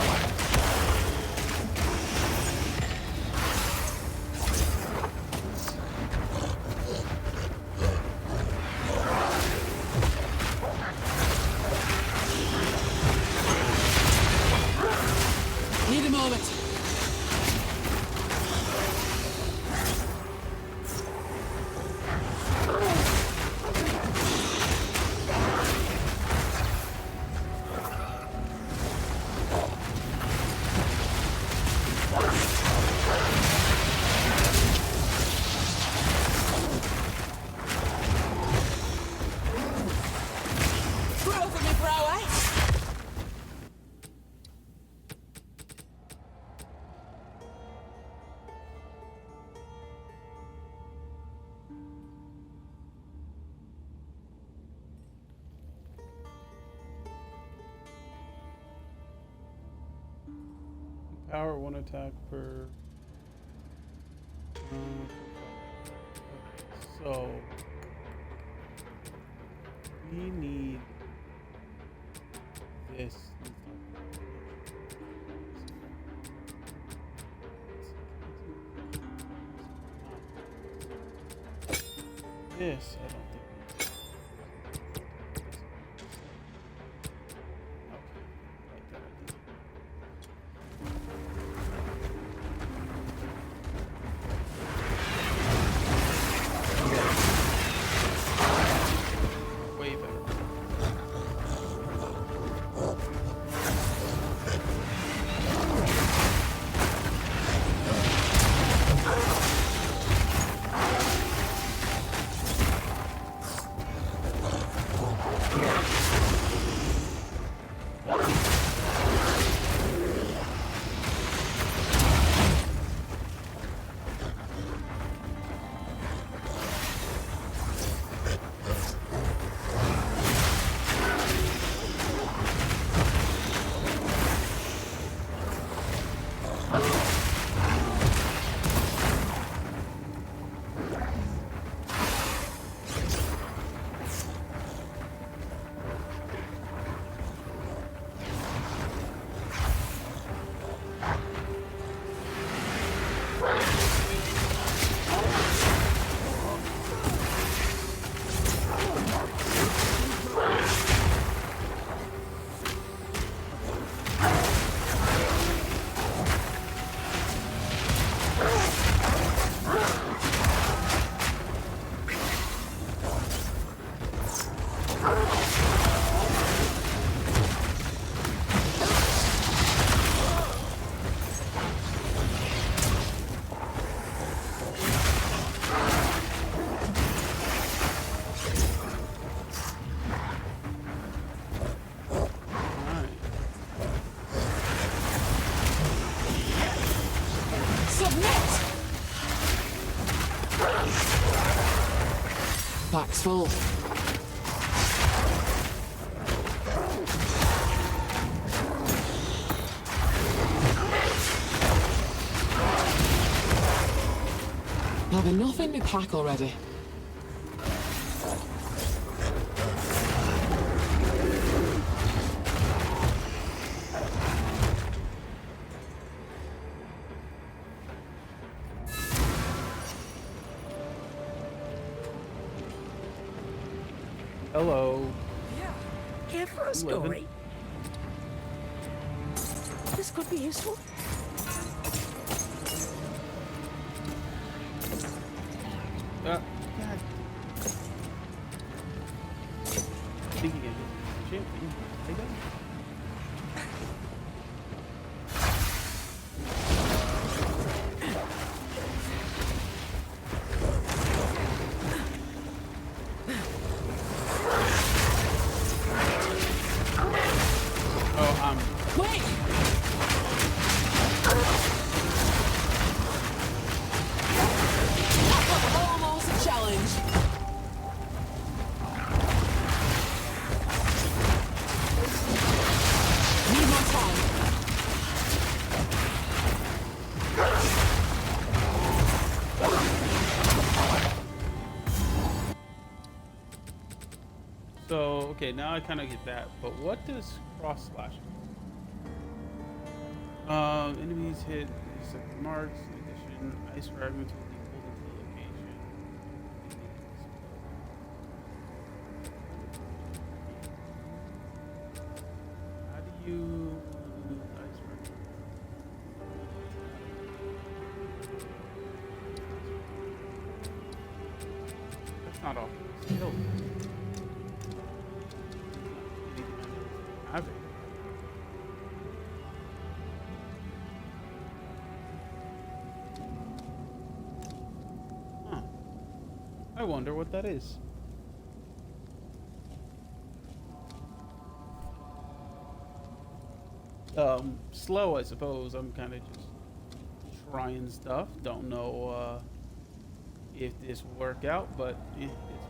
Need a moment. Throw for me, prowess. Power one attack per. So we need this. This I don't think. Way better. Pack's full. Have enough in my pack already. Hello. Care for a story? This could be useful. God. Think again. Champion. They go. Wait! Almost a challenge. So, okay, now I kind of get that. But what does cross slash do? Enemies hit second marks. In addition, ice fragments will be pulled into the location. How do you move ice fragments? That's not all. Still. Have it. Huh. I wonder what that is. Slow, I suppose. I'm kind of just trying stuff. Don't know if this will work out, but it's whatever.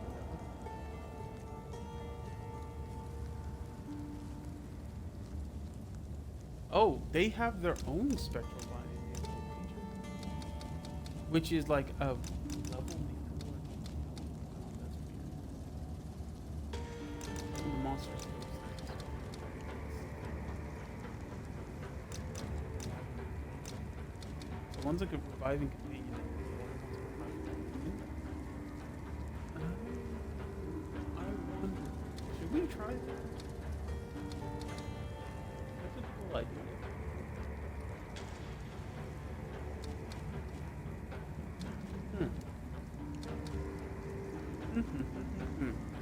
Oh, they have their own spectral line in the feature, which is like a level before. Oh, that's weird. The monsters. So one's like a reviving companion. I wonder, should we try that? That's a cool idea.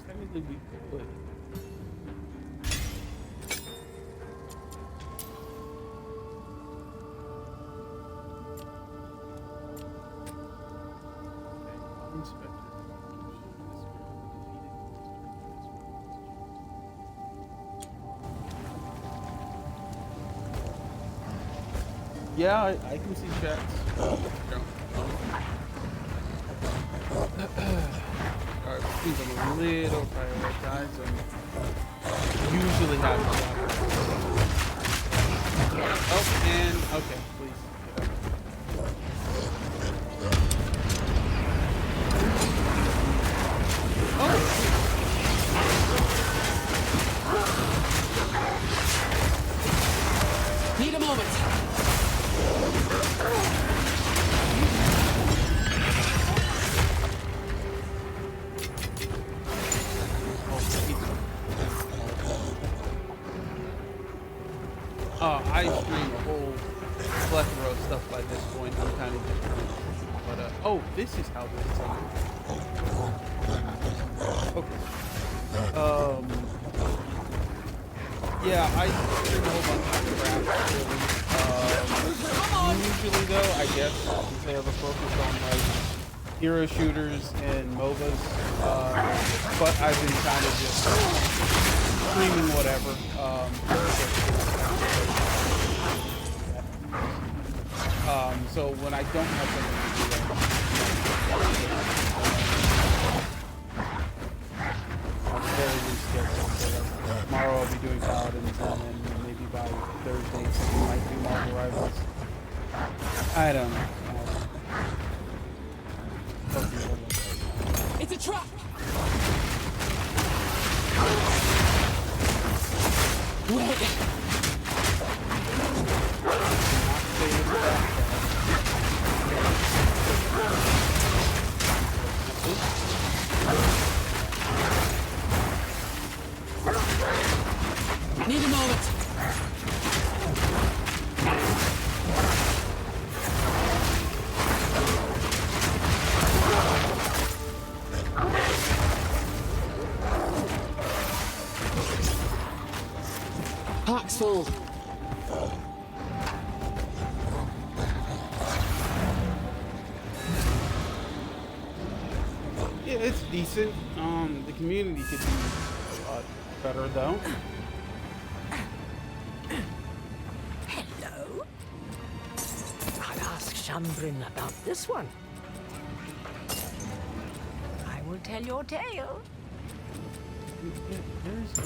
Technically we could. Yeah, I can see chats. Alright, please, I'm a little prioritized. Usually have Oh, and okay, please. Need a moment. I stream a whole plethora of stuff by this point. I'm kind of different. But, oh, this is how this is on. Okay. Yeah, I stream a whole bunch of crap. Usually, though, I guess, since I have a focus on, like, hero shooters and MOBAs. But I've been kind of just streaming whatever. So when I don't have something to do, I'm very loose schedule. So tomorrow I'll be doing Paladins, and then maybe by Thursday we might do Marvel Rivals. I don't know. It's a trap. Wait. Need a moment. Pack's full. Yeah, it's decent. The community could be a lot better though. Hello? I'll ask Shambrin about this one. I will tell your tale. There's no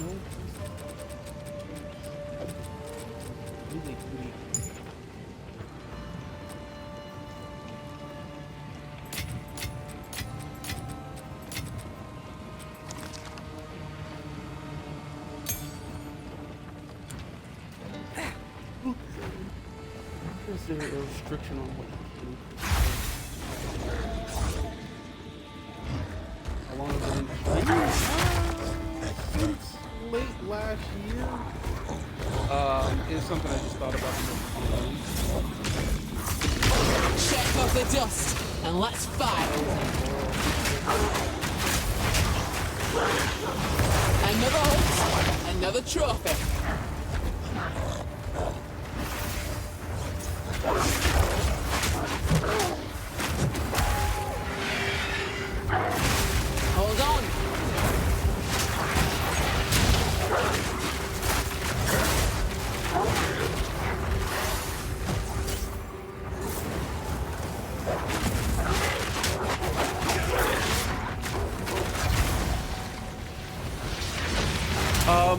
really pretty. is there a restriction on what you can? How long have they been streaming? Since late last year. It's something I just thought about. Shake off the dust and let's fight. Another hunt, another trophy. Hold on.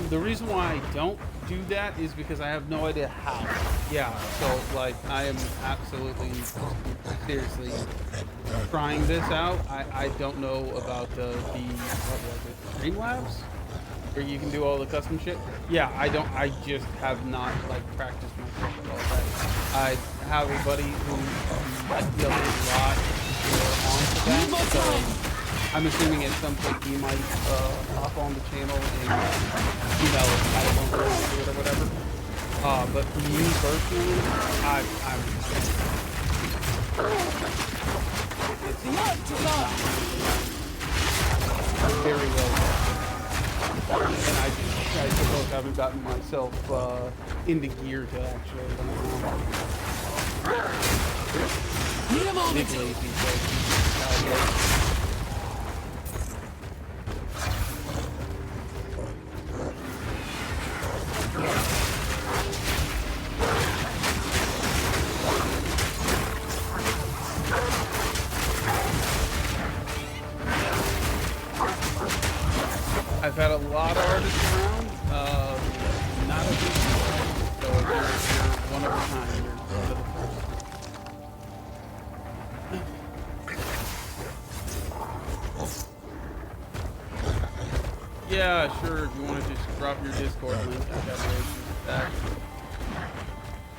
The reason why I don't do that is because I have no idea how. Yeah, so like I am absolutely seriously trying this out. I don't know about the what was it, Streamlabs, where you can do all the custom shit. Yeah, I just have not like practiced myself at all. I have a buddy who deals a lot onto that. So I'm assuming at some point he might hop on the channel and I don't know, do it or whatever. But for me personally, I'm it's very well done. And I suppose I haven't gotten myself into gear to actually Need a moment. big lazy, so I've had a lot of artists around, not a big deal. So you're one of a kind. You're one of the first. Yeah, sure. If you want to just drop your Discord link, I got no issues with that.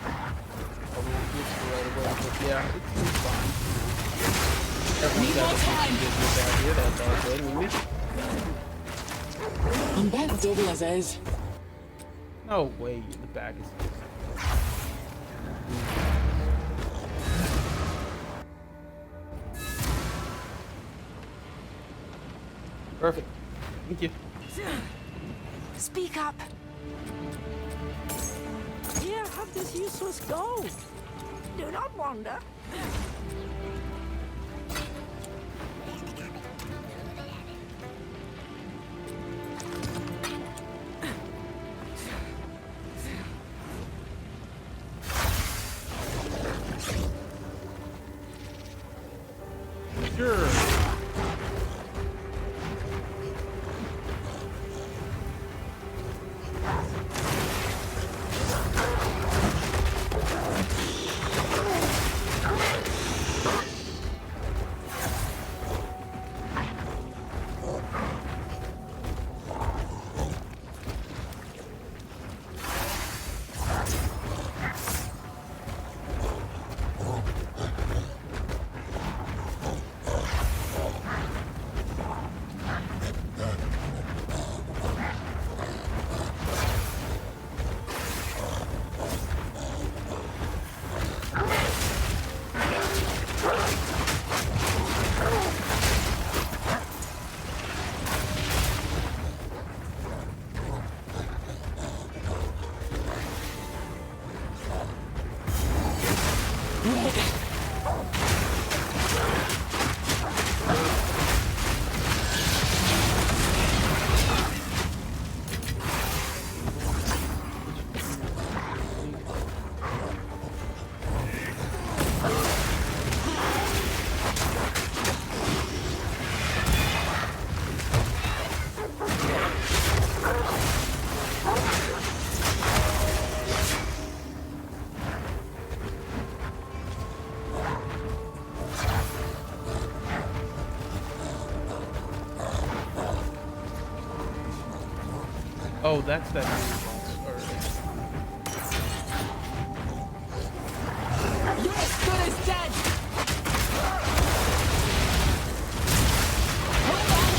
I won't fix it right away, but yeah, it's fine. Everyone's got a business idea. That's all good, isn't it? I'm bent double as is. No way, the bag is. Perfect. Thank you. Speak up. Here, have this useless gold. Do not wander. Sure. Oh, that's that. You're as good as dead! Hold on!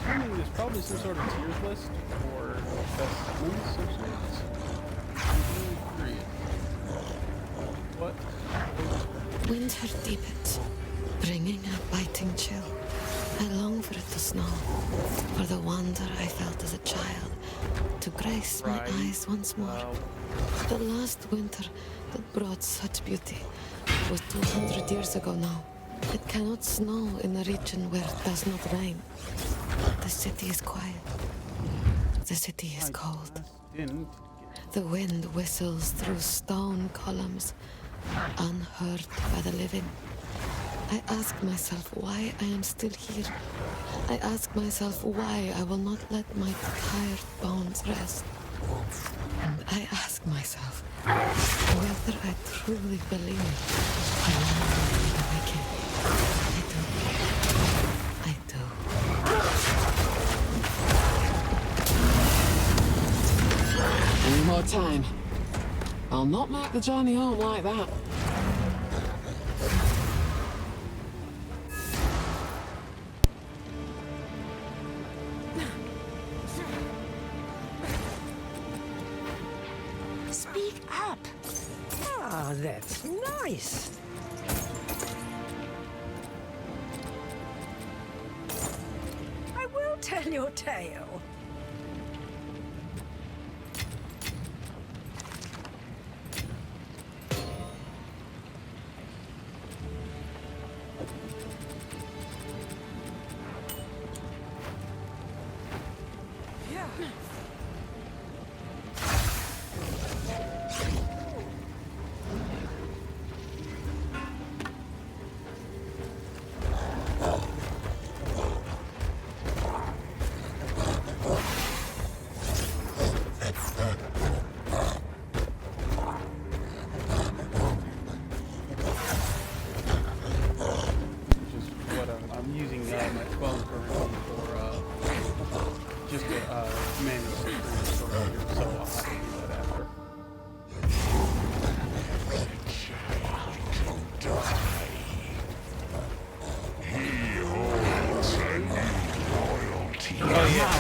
I mean, there's probably some sort of tiers list for best wins or sorts. What? Winter deepens, bringing a biting chill. I long for it to snow, for the wonder I felt as a child, to grace my Right. eyes once more. Wow. The last winter that brought such beauty was 200 years ago now. It cannot snow in a region where it does not rain. The city is quiet. The city is cold. Didn't. The wind whistles through stone columns, unheard by the living. I ask myself why I am still here. I ask myself why I will not let my tired bones rest. And I ask myself whether I truly believe I will never be again. I do. Any more time? I'll not make the journey home like that. Speak up. Ah, that's nice. I will tell your tale. Just whatever. I'm using my phone currently for just to manage security storage here, so I'll have to do that after. Oh yeah.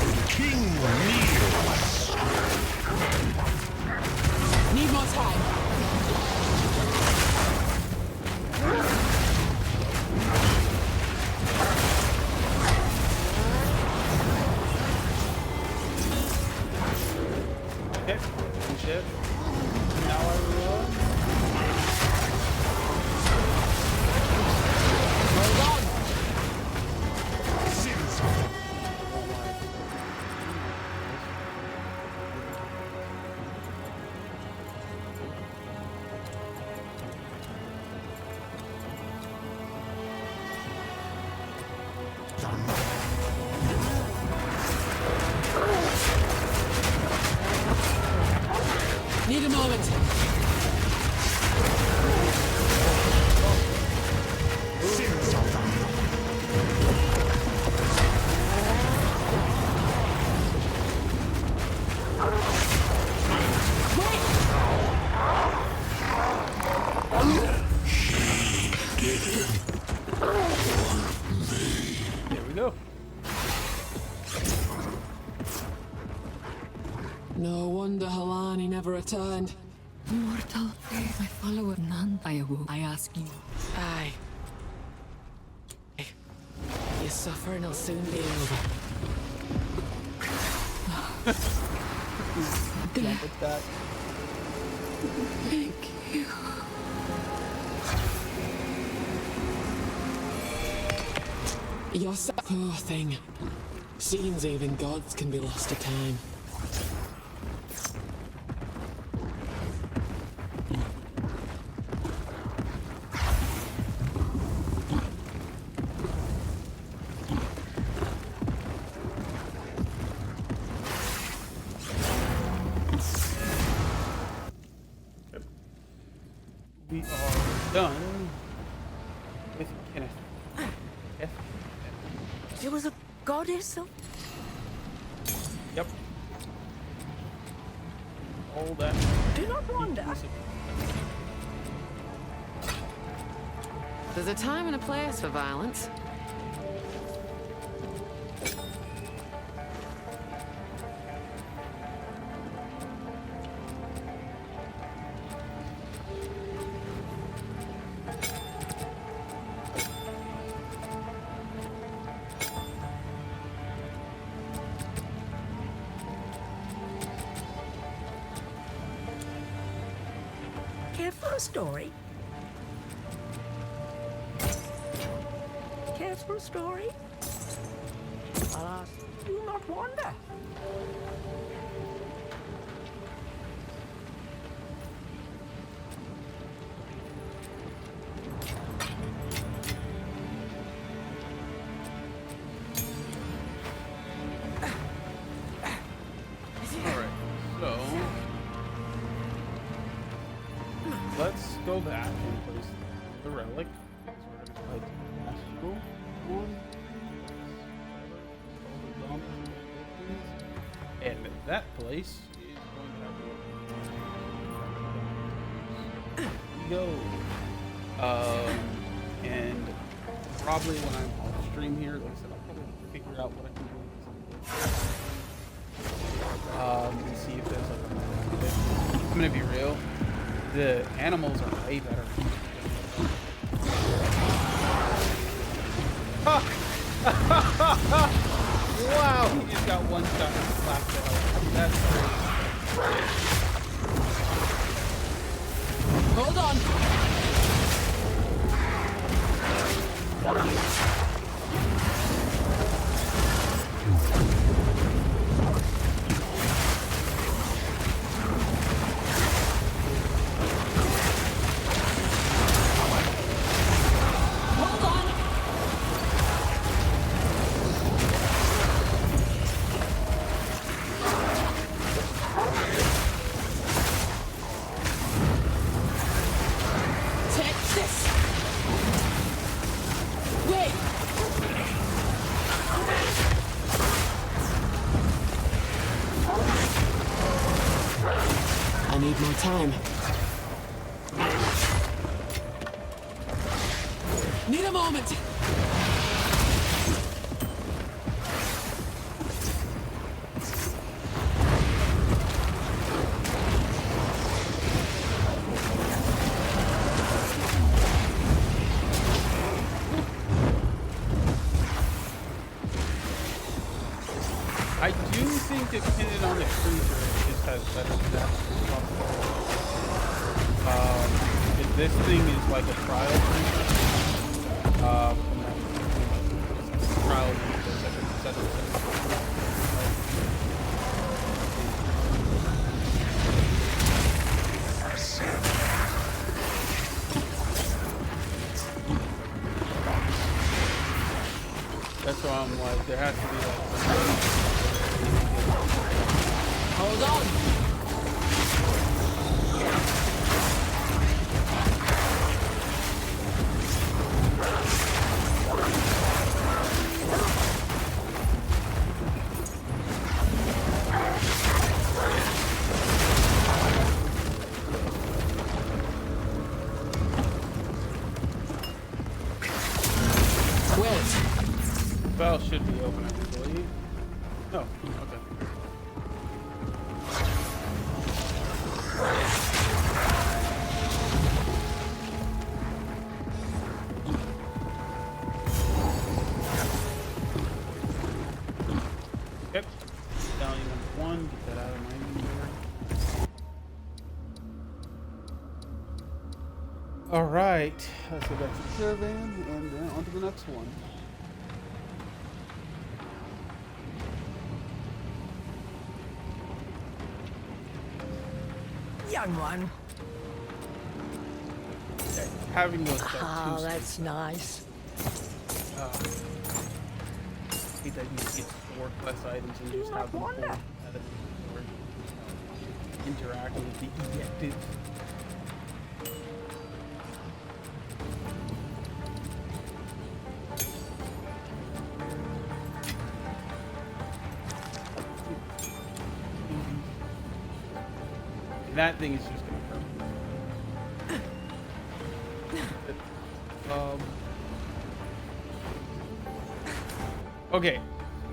Need more time. Okay. Shit. Now I run. Hold on. Need a moment. There we go. No wonder Halani never returned. Mortal, my follower, none. I awoke. I ask you. Aye. Your suffering will soon be over. Jump with that. Thank you. You're so poor thing. Seems even gods can be lost to time. done with Kenneth. There was a goddess of... Yep. All that. Do not wonder. There's a time and a place for violence. Care for a story? Care for a story? Alas, do not wander. Alright, so let's go back and place the relic. So we're gonna put Astral on. And that place is going to have to go. And probably when I'm off stream here, like I said, I'll probably figure out what I can do. And see if there's like a... I'm gonna be real. The animals are way better. Wow, he just got one shot and slapped the hell. That's crazy. Hold on. I need more time. Need a moment. I do think depending on the creature, it just has better stats. If this thing is like a trial creature, trial that's why I'm like, there has to be like Hold on. Bell should be open, I believe. Oh, okay. Yep. Stallion number 1, get that out of my inventory. Alright, let's go back to the caravan and then on to the next one. Young one. Okay, having those Oh, that's nice. hate that you get 4 quest items and you just have them pulled out of the inventory. Interact with the ejected. That thing is just gonna hurt. Okay,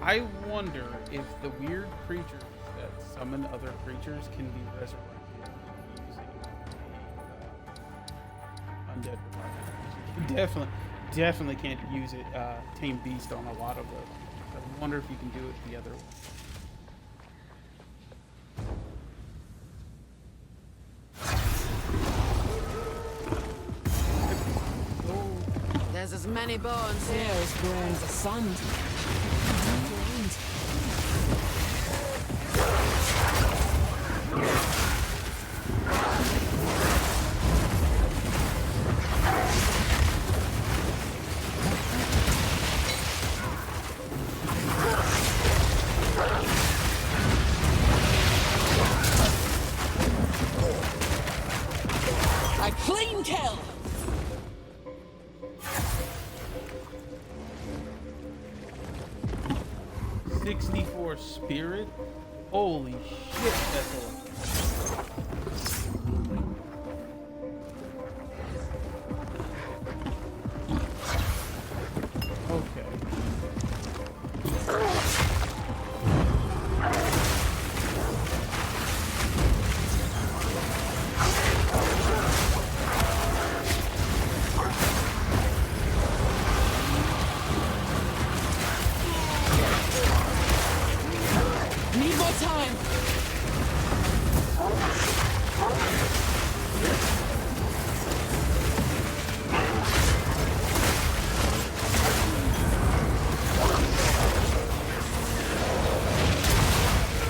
I wonder if the weird creatures that summon other creatures can be resurrected using undead revival. Definitely can't use it tame beast on a lot of those. I wonder if you can do it the other way. There's as many bones here. Here as grains of sand. A clean kill. 64 spirit? Holy shit, that's a lot. Okay. Need more time.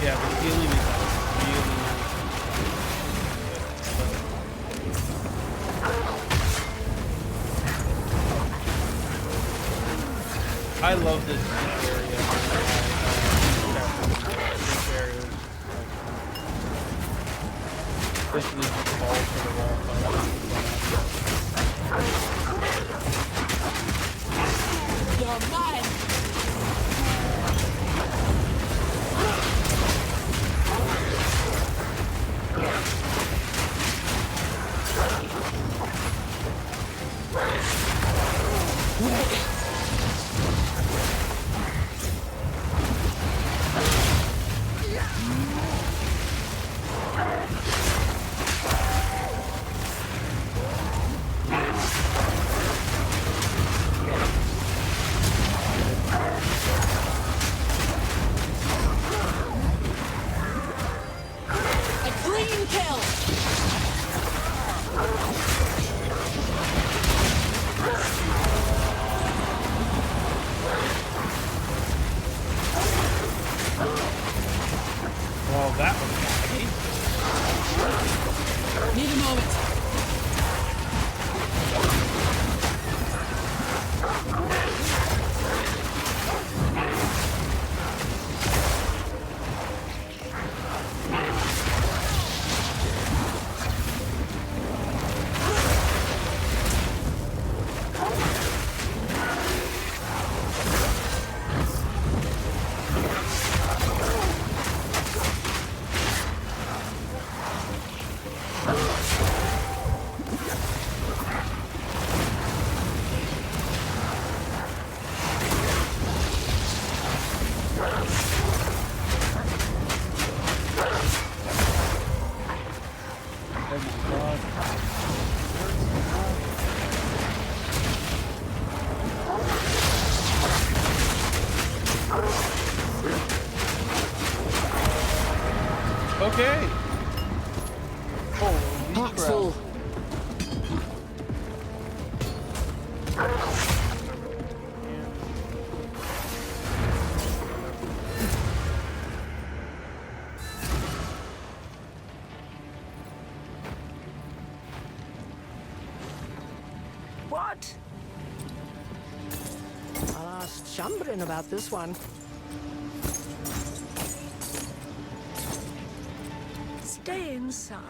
Yeah, the healing is really nice. I love this area. This area is basically just balls to the wall fight. You're mine. A clean kill. Well, that was laggy. Need a moment. Oh my god. Okay. Holy Pack's crap. full. What? I'll ask Chambrin about this one. Stay inside.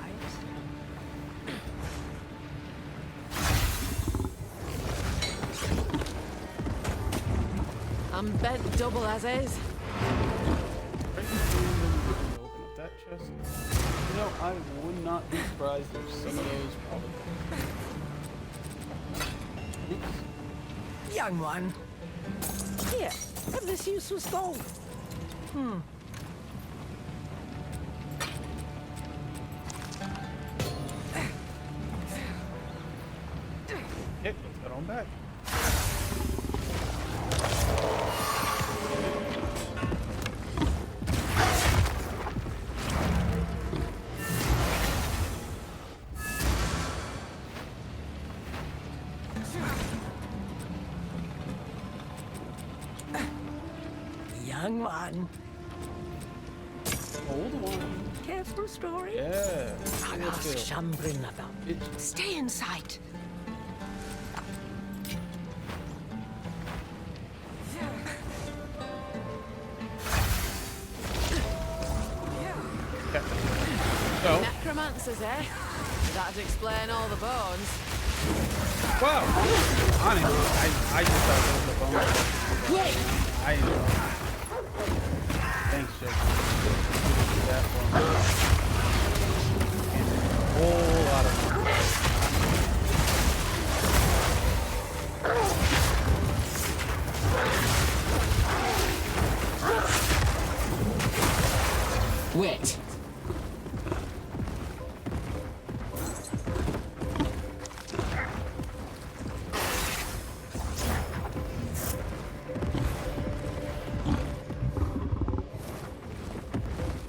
I'm bent double as is. Open up that chest. You know, I would not be surprised if some of those probably. Oops. Young one. Here, have this useless gold. Yep, let's head on back. Young one. Old one. Care for a story? Yeah. I'll Let's ask go. Shambrin about It, Stay in sight. so, Necromancers, eh? That'd explain all the bones. wow. Honestly, I just thought it was a bone. Wait! I didn't know. Thanks, Jake. You did that for me. And a whole lot of fun. Wait.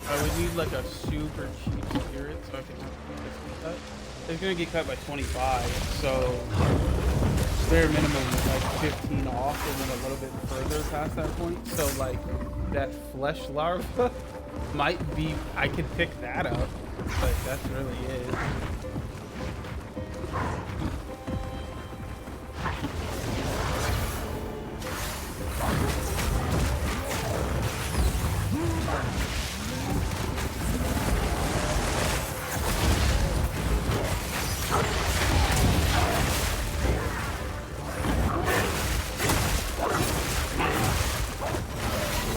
I would need like a super cheap spirit so I can have this cut. It's gonna get cut by 25, so bare minimum is like 15 off and then a little bit further past that point. So like that flesh larva might be, I could pick that up, but that's really it.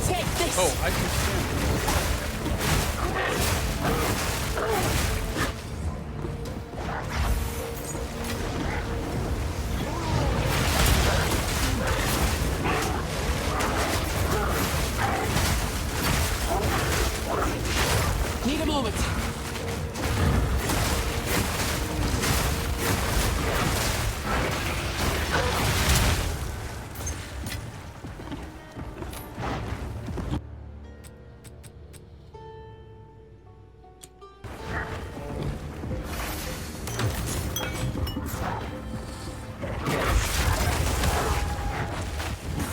Take this! Oh, I can stand. Need a moment.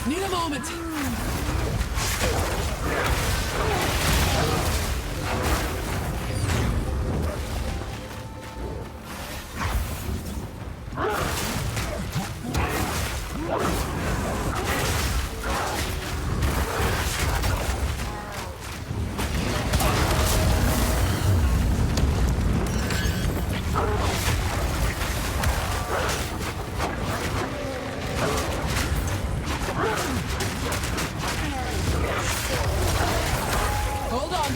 Need a moment. Hold on.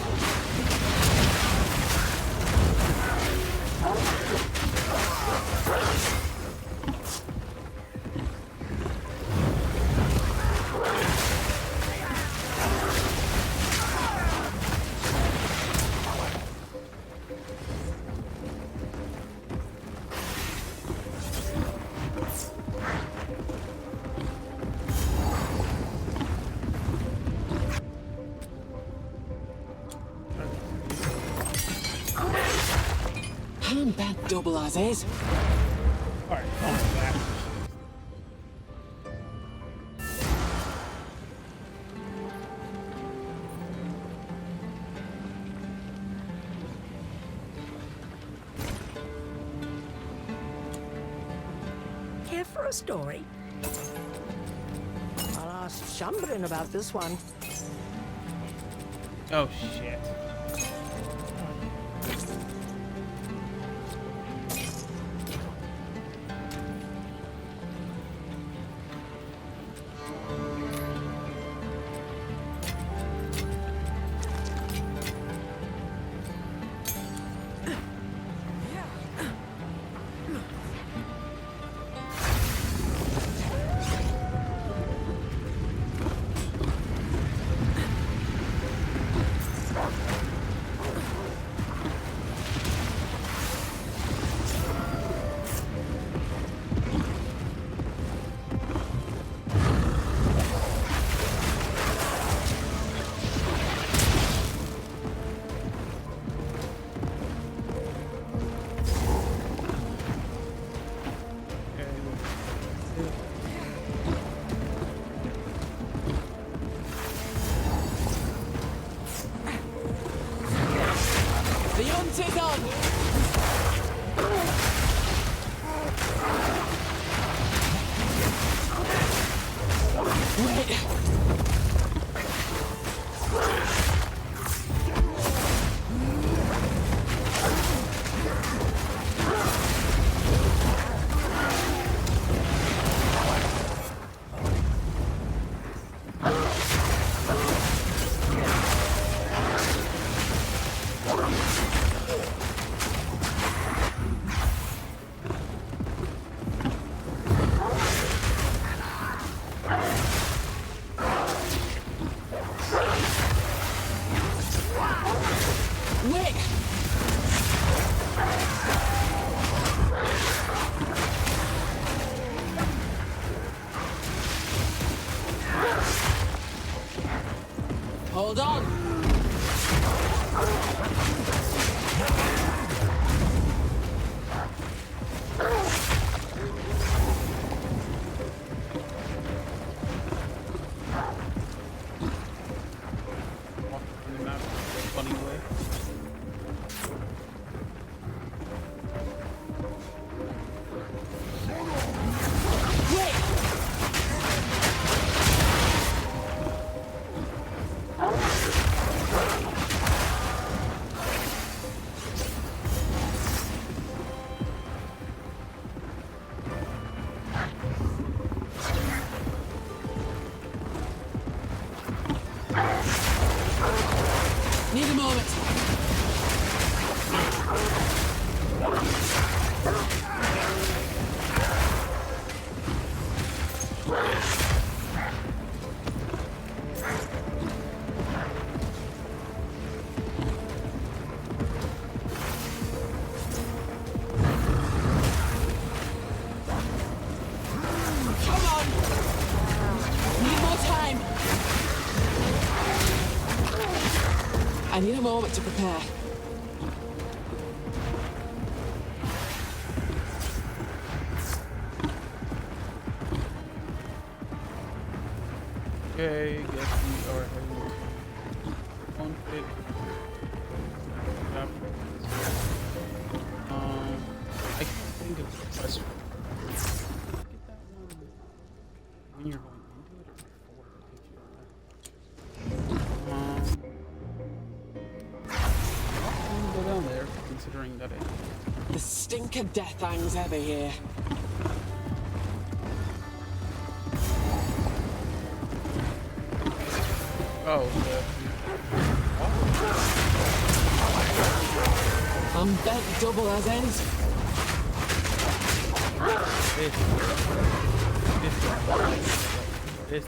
I'm bad double as is. Alright, on back. Care for a story? I'll ask Shambrin about this one. Oh shit. Wait. Wait! Hold on! Walk on the map in a funny way. Need a moment. Come on! Need more time. I need a moment to prepare. Okay, guess we are heading on fit. Yep. I think it's the best. Get that one when you're going into it or before it hits you. I'm gonna go down there, considering that The stink of death hangs heavy here. I'm bent double as ends. This.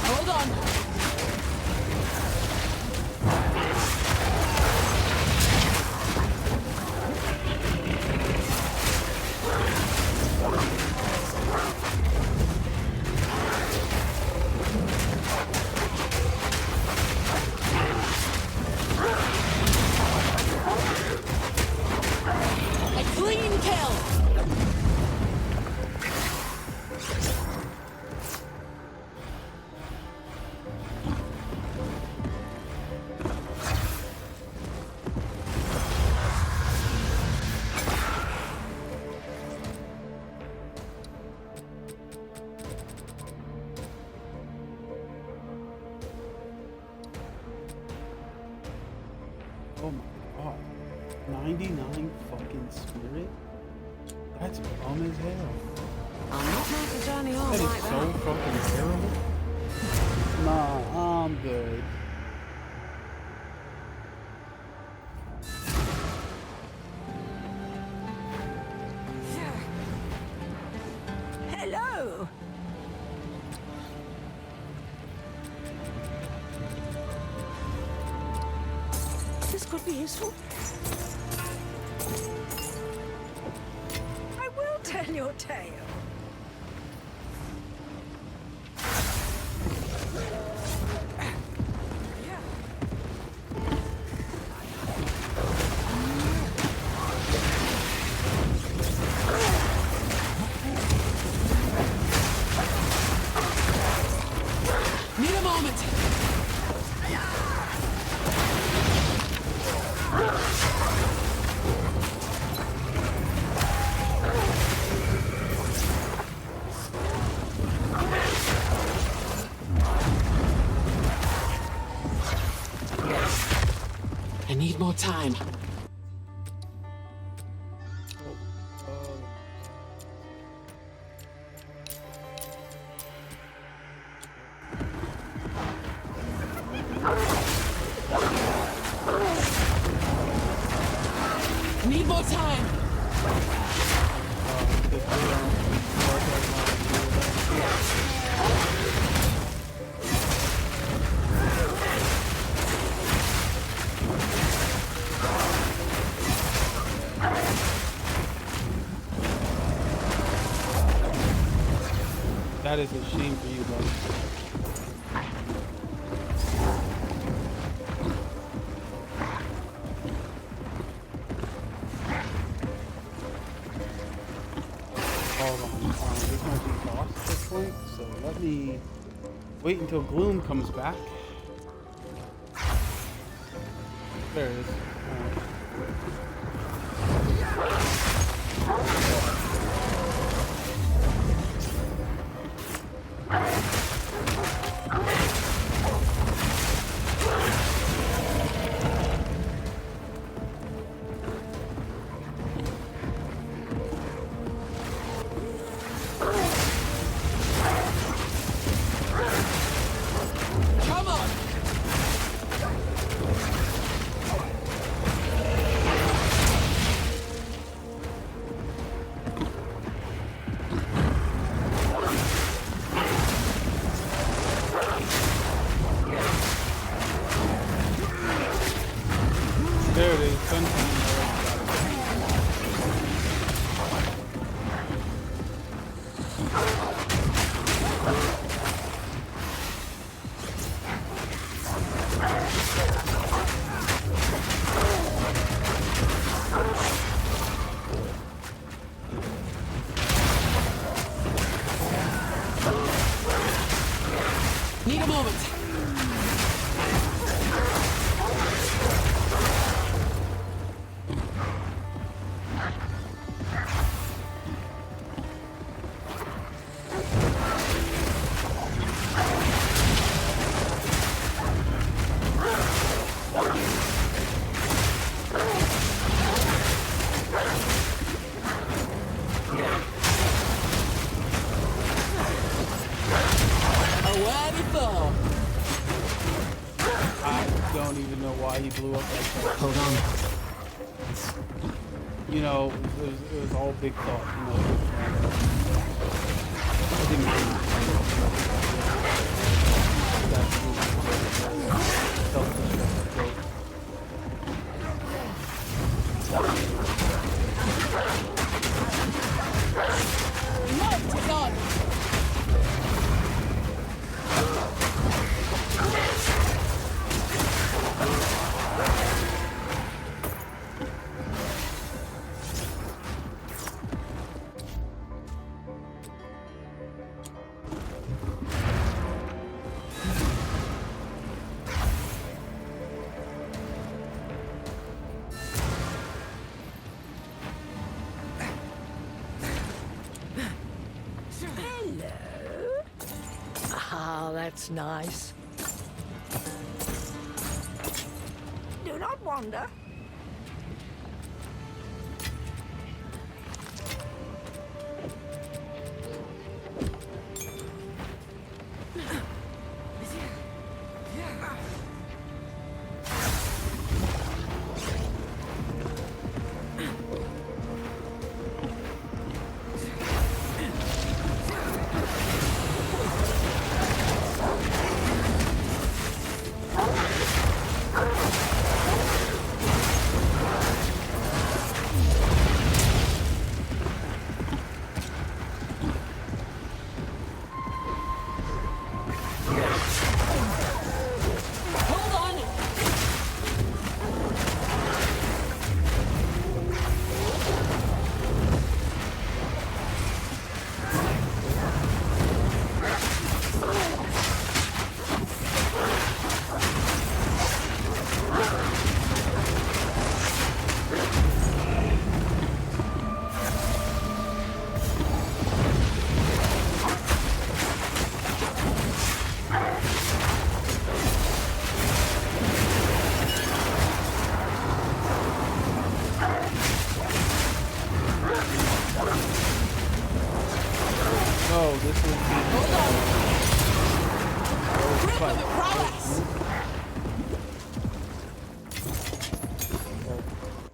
Hold on. A clean kill. Oh my god. 99 fucking spirit? That's bum as hell. I'll not make a journey home That is like so that. fucking terrible. Nah, I'm good. Hello! This could be useful. I will tell your tale. Need a moment. I need more time. I need more time. That is a shame for you, buddy. Hold on. This might be boss at this point, so let me wait until Gloom comes back. There it is. Come on. There it is. Sunshine. Need a moment. Away before. I don't even know why he blew up like that. Hold on. You know, it was all big thought. You know, I didn't Love to God. Ah, that's nice. Do not wander.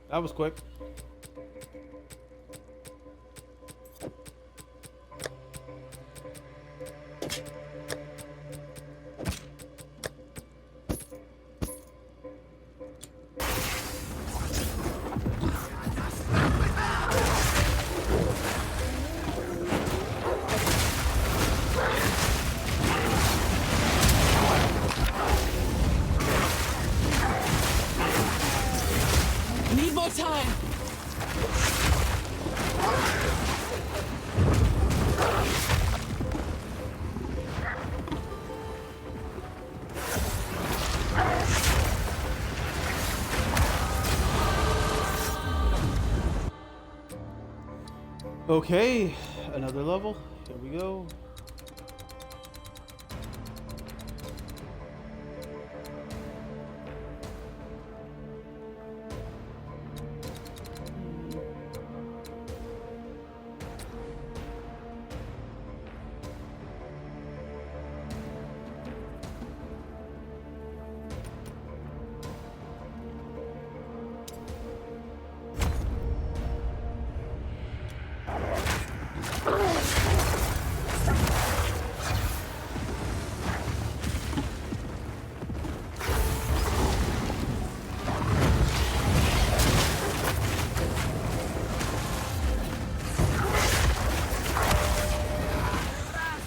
That was quick. Need more time. Okay, another level. Here we go.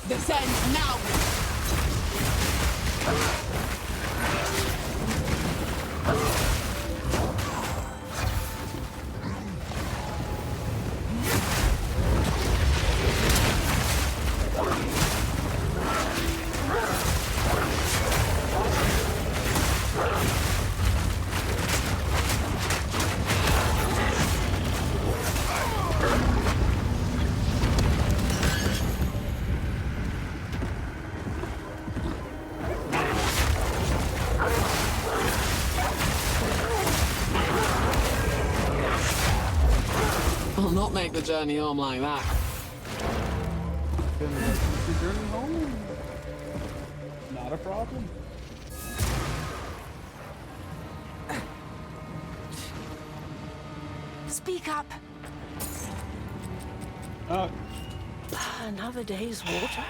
Descend now. I'll not make the journey home like that. Then let's keep the journey home. Not a problem. Speak up. Another day's water.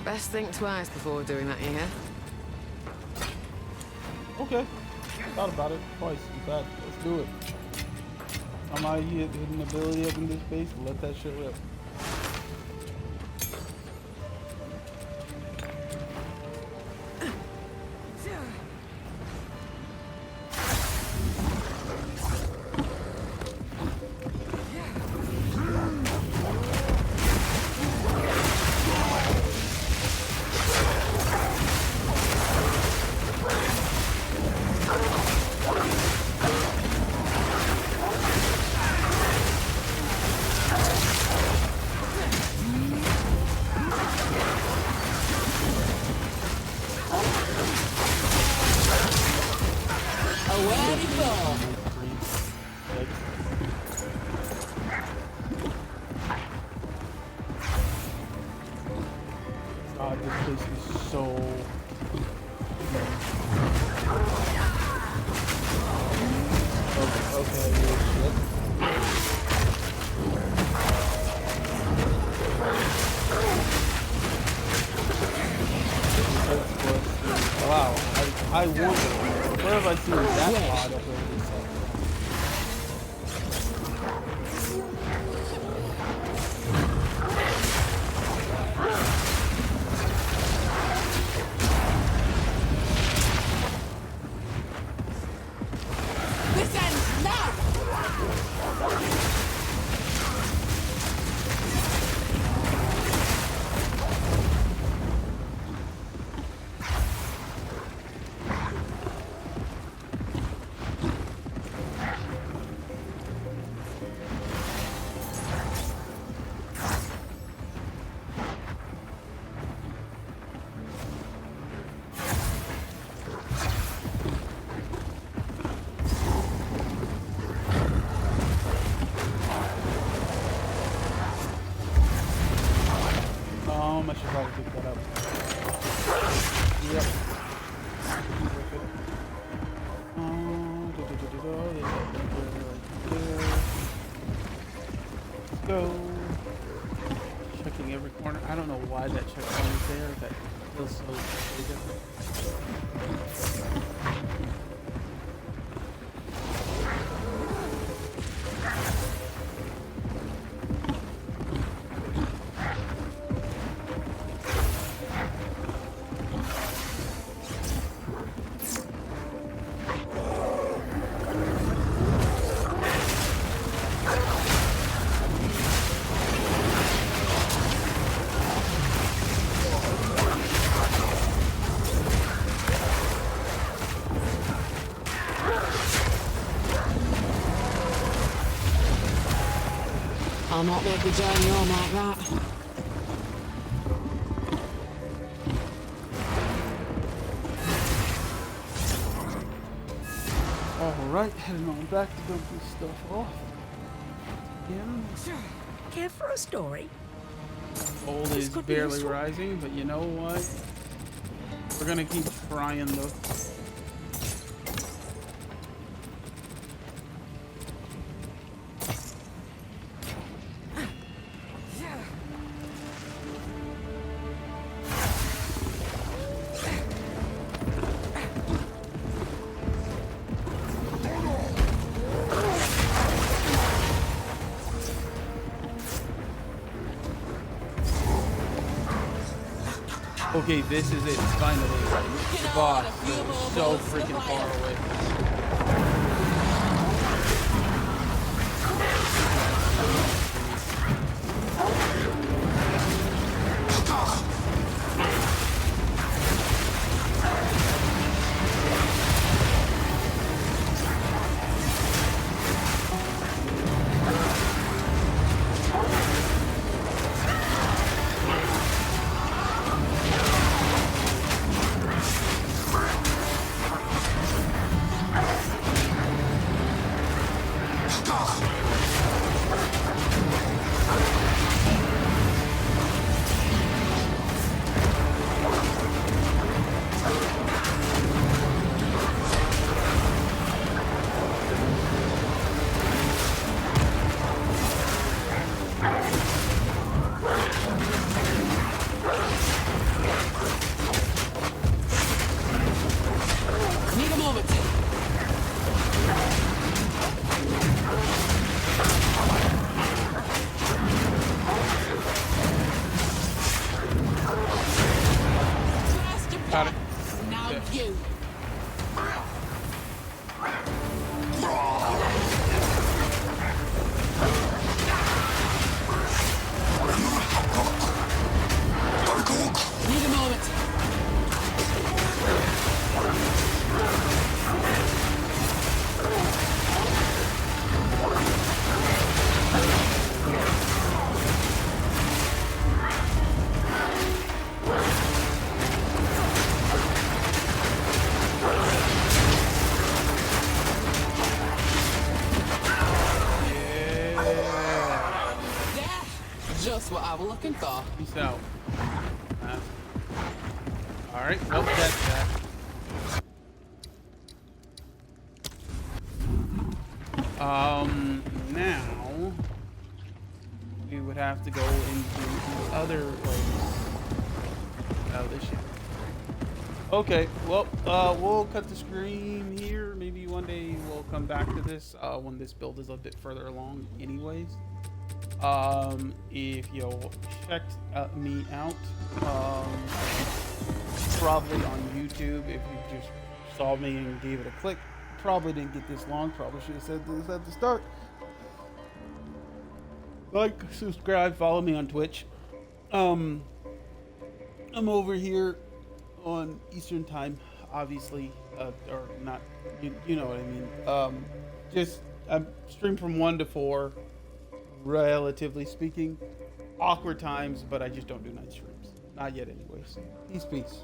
Best think twice before doing that, you hear? Okay. Thought about it twice. In fact, let's do it. On my hidden ability up in this base, let that shit rip. Away we go. God, this place is so... Okay, shit. Wow, I wonder, where have I seen that pod ability set? This ends now. I should probably pick that up. Yep. Let's go. Checking every corner. I don't know why that checkpoint is there. That feels so different. I'll not make the journey home like that. Alright, heading on back to dump this stuff off. Again. Care for a story? Old is could be barely useful. rising, but you know what? We're gonna keep trying though. Okay, this is it, finally. The boss. It was so freaking far away. Need a moment. Got it. Now Okay. you. Need a moment. Yeah, just what I was looking for. Peace out. Alright, well, that's that. Now we would have to go into the other place. Oh, this shit. Okay, well, we'll cut the screen here. Maybe one day we'll come back to this when this build is a bit further along anyways. If you checked me out, probably on YouTube, if you just saw me and gave it a click, probably didn't get this long. Probably should have said this at the start. Like, subscribe, follow me on Twitch. I'm over here on Eastern time, obviously, or not, you know what I mean. Just I stream from 1 to 4, relatively speaking. Awkward times, but I just don't do night streams. Not yet anyways. Peace.